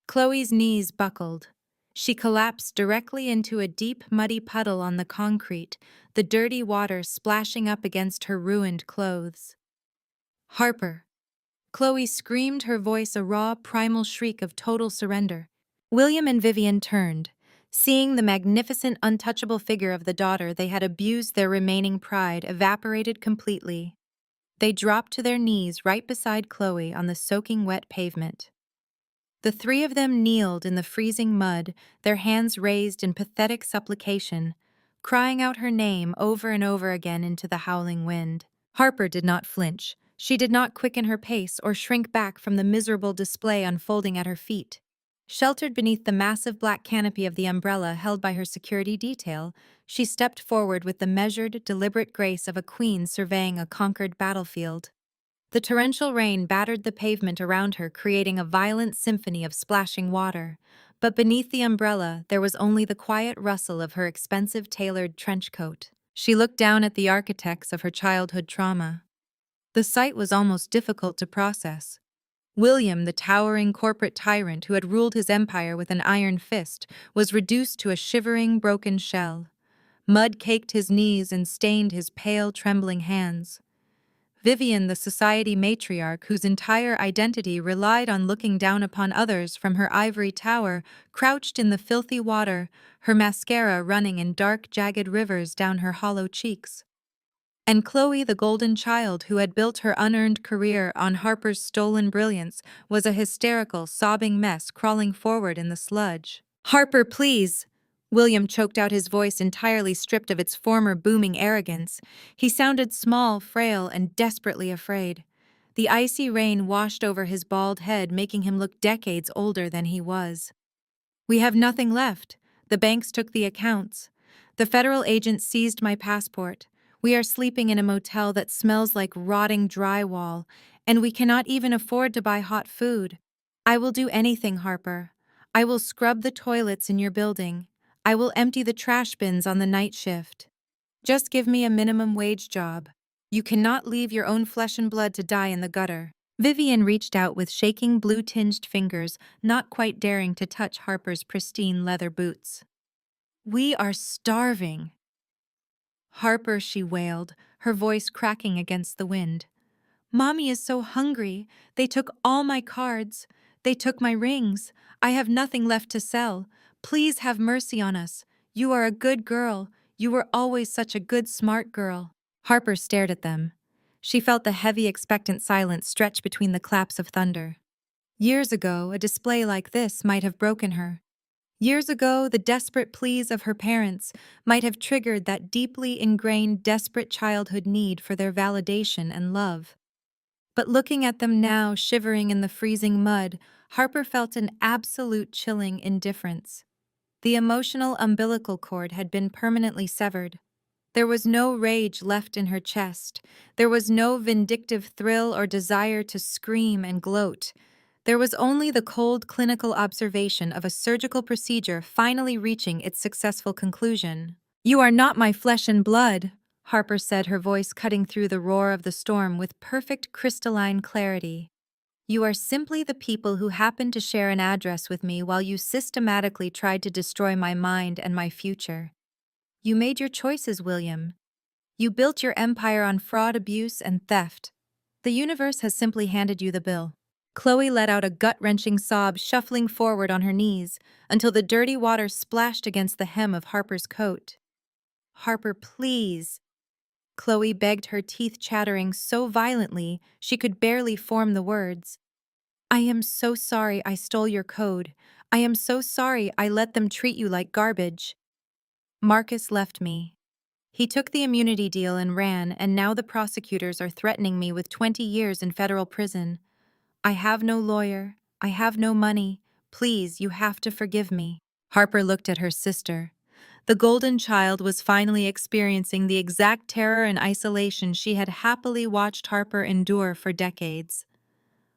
Chloe's knees buckled. She collapsed directly into a deep, muddy puddle on the concrete, the dirty water splashing up against her ruined clothes. "Harper!" Chloe screamed, her voice a raw, primal shriek of total surrender. William and Vivian turned. Seeing the magnificent, untouchable figure of the daughter they had abused, their remaining pride evaporated completely. They dropped to their knees right beside Chloe on the soaking wet pavement. The three of them kneeled in the freezing mud, their hands raised in pathetic supplication, crying out her name over and over again into the howling wind. Harper did not flinch. She did not quicken her pace or shrink back from the miserable display unfolding at her feet. Sheltered beneath the massive black canopy of the umbrella held by her security detail, she stepped forward with the measured, deliberate grace of a queen surveying a conquered battlefield. The torrential rain battered the pavement around her, creating a violent symphony of splashing water. But beneath the umbrella, there was only the quiet rustle of her expensive tailored trench coat. She looked down at the architects of her childhood trauma. The sight was almost difficult to process. William, the towering corporate tyrant who had ruled his empire with an iron fist, was reduced to a shivering, broken shell. Mud caked his knees and stained his pale, trembling hands. Vivian, the society matriarch whose entire identity relied on looking down upon others from her ivory tower, crouched in the filthy water, her mascara running in dark, jagged rivers down her hollow cheeks. And Chloe, the golden child who had built her unearned career on Harper's stolen brilliance, was a hysterical, sobbing mess crawling forward in the sludge. "Harper, please!" William choked out, his voice entirely stripped of its former booming arrogance. He sounded small, frail, and desperately afraid. The icy rain washed over his bald head, making him look decades older than he was. "We have nothing left. The banks took the accounts. The federal agent seized my passport. We are sleeping in a motel that smells like rotting drywall, and we cannot even afford to buy hot food. I will do anything, Harper. I will scrub the toilets in your building. I will empty the trash bins on the night shift. Just give me a minimum wage job. You cannot leave your own flesh and blood to die in the gutter." Vivian reached out with shaking, blue-tinged fingers, not quite daring to touch Harper's pristine leather boots. "We are starving." "Harper," she wailed, her voice cracking against the wind. "Mommy is so hungry. They took all my cards. They took my rings. I have nothing left to sell. Please have mercy on us. You are a good girl. You were always such a good, smart girl." Harper stared at them. She felt the heavy, expectant silence stretch between the claps of thunder. Years ago, a display like this might have broken her. Years ago, the desperate pleas of her parents might have triggered that deeply ingrained, desperate childhood need for their validation and love. But looking at them now, shivering in the freezing mud, Harper felt an absolute chilling indifference. The emotional umbilical cord had been permanently severed. There was no rage left in her chest. There was no vindictive thrill or desire to scream and gloat. There was only the cold clinical observation of a surgical procedure finally reaching its successful conclusion. "You are not my flesh and blood," Harper said, her voice cutting through the roar of the storm with perfect crystalline clarity. "You are simply the people who happened to share an address with me while you systematically tried to destroy my mind and my future. You made your choices, William. You built your empire on fraud, abuse, and theft. The universe has simply handed you the bill. Chloe let out a gut-wrenching sob, shuffling forward on her knees until the dirty water splashed against the hem of Harper's coat. "Harper, please." Chloe begged, her teeth chattering so violently she could barely form the words. "I am so sorry I stole your code. I am so sorry I let them treat you like garbage. Marcus left me. He took the immunity deal and ran, and now the prosecutors are threatening me with 20 years in federal prison. I have no lawyer. I have no money. Please, you have to forgive me." Harper looked at her sister. The golden child was finally experiencing the exact terror and isolation she had happily watched Harper endure for decades.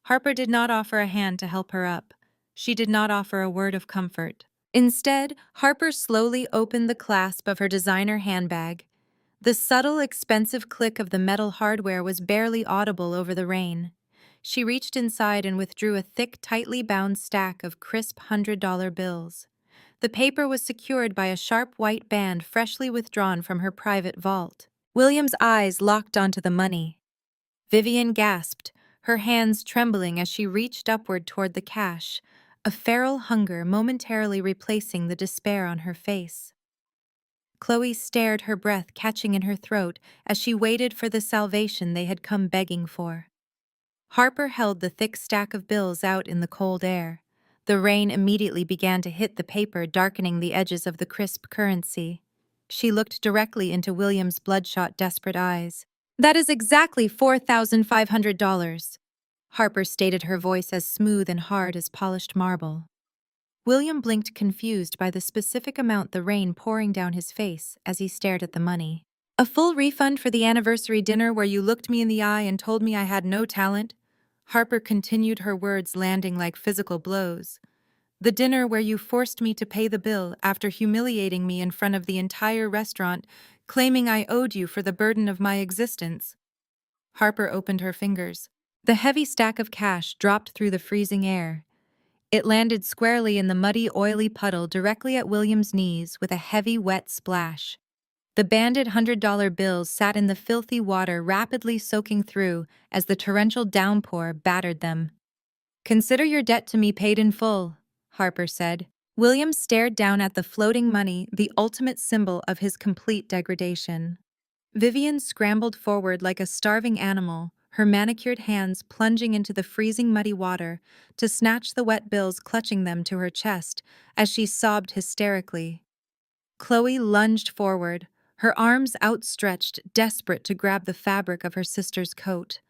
Harper did not offer a hand to help her up. She did not offer a word of comfort. Instead, Harper slowly opened the clasp of her designer handbag. The subtle, expensive click of the metal hardware was barely audible over the rain. She reached inside and withdrew a thick, tightly bound stack of crisp $100 bills. The paper was secured by a sharp white band freshly withdrawn from her private vault. William's eyes locked onto the money. Vivian gasped, her hands trembling as she reached upward toward the cash, a feral hunger momentarily replacing the despair on her face. Chloe stared, her breath catching in her throat as she waited for the salvation they had come begging for. Harper held the thick stack of bills out in the cold air. The rain immediately began to hit the paper, darkening the edges of the crisp currency. She looked directly into William's bloodshot, desperate eyes. "That is exactly $4,500. Harper stated, her voice as smooth and hard as polished marble. William blinked, confused by the specific amount, the rain pouring down his face as he stared at the money. "A full refund for the anniversary dinner where you looked me in the eye and told me I had no talent?" Harper continued, her words landing like physical blows. "The dinner where you forced me to pay the bill after humiliating me in front of the entire restaurant, claiming I owed you for the burden of my existence." Harper opened her fingers. The heavy stack of cash dropped through the freezing air. It landed squarely in the muddy, oily puddle directly at William's knees with a heavy, wet splash. The banded $100 bills sat in the filthy water, rapidly soaking through as the torrential downpour battered them. "Consider your debt to me paid in full," Harper said. William stared down at the floating money, the ultimate symbol of his complete degradation. Vivian scrambled forward like a starving animal, her manicured hands plunging into the freezing muddy water to snatch the wet bills, clutching them to her chest as she sobbed hysterically. Chloe lunged forward, her arms outstretched, desperate to grab the fabric of her sister's coat.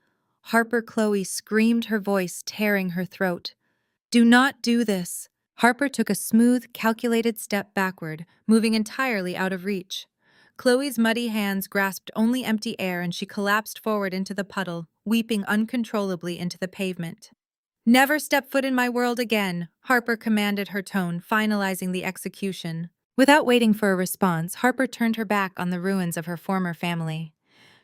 "Harper," Chloe screamed, her voice tearing her throat. "Do not do this." Harper took a smooth, calculated step backward, moving entirely out of reach. Chloe's muddy hands grasped only empty air and she collapsed forward into the puddle, weeping uncontrollably into the pavement. "Never step foot in my world again," Harper commanded, her tone finalizing the execution. Without waiting for a response, Harper turned her back on the ruins of her former family.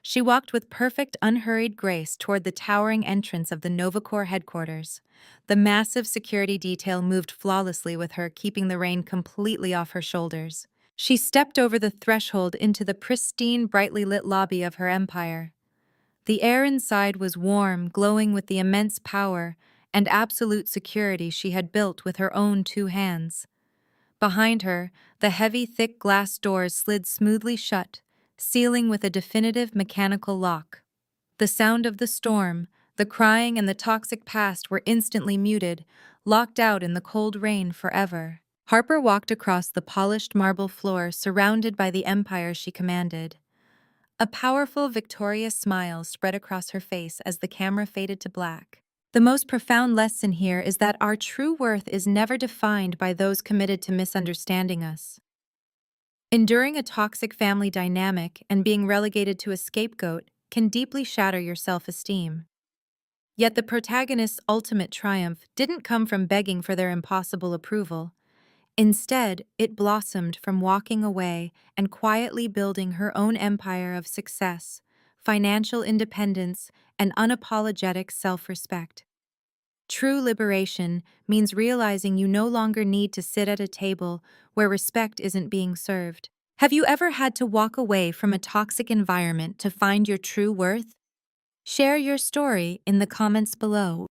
She walked with perfect, unhurried grace toward the towering entrance of the Novacore headquarters. The massive security detail moved flawlessly with her, keeping the rain completely off her shoulders. She stepped over the threshold into the pristine, brightly lit lobby of her empire. The air inside was warm, glowing with the immense power and absolute security she had built with her own two hands. Behind her, the heavy, thick glass doors slid smoothly shut, sealing with a definitive mechanical lock. The sound of the storm, the crying, and the toxic past were instantly muted, locked out in the cold rain forever. Harper walked across the polished marble floor, surrounded by the empire she commanded. A powerful, victorious smile spread across her face as the camera faded to black. The most profound lesson here is that our true worth is never defined by those committed to misunderstanding us. Enduring a toxic family dynamic and being relegated to a scapegoat can deeply shatter your self-esteem. Yet the protagonist's ultimate triumph didn't come from begging for their impossible approval. Instead, it blossomed from walking away and quietly building her own empire of success, financial independence, and unapologetic self-respect. True liberation means realizing you no longer need to sit at a table where respect isn't being served. Have you ever had to walk away from a toxic environment to find your true worth? Share your story in the comments below.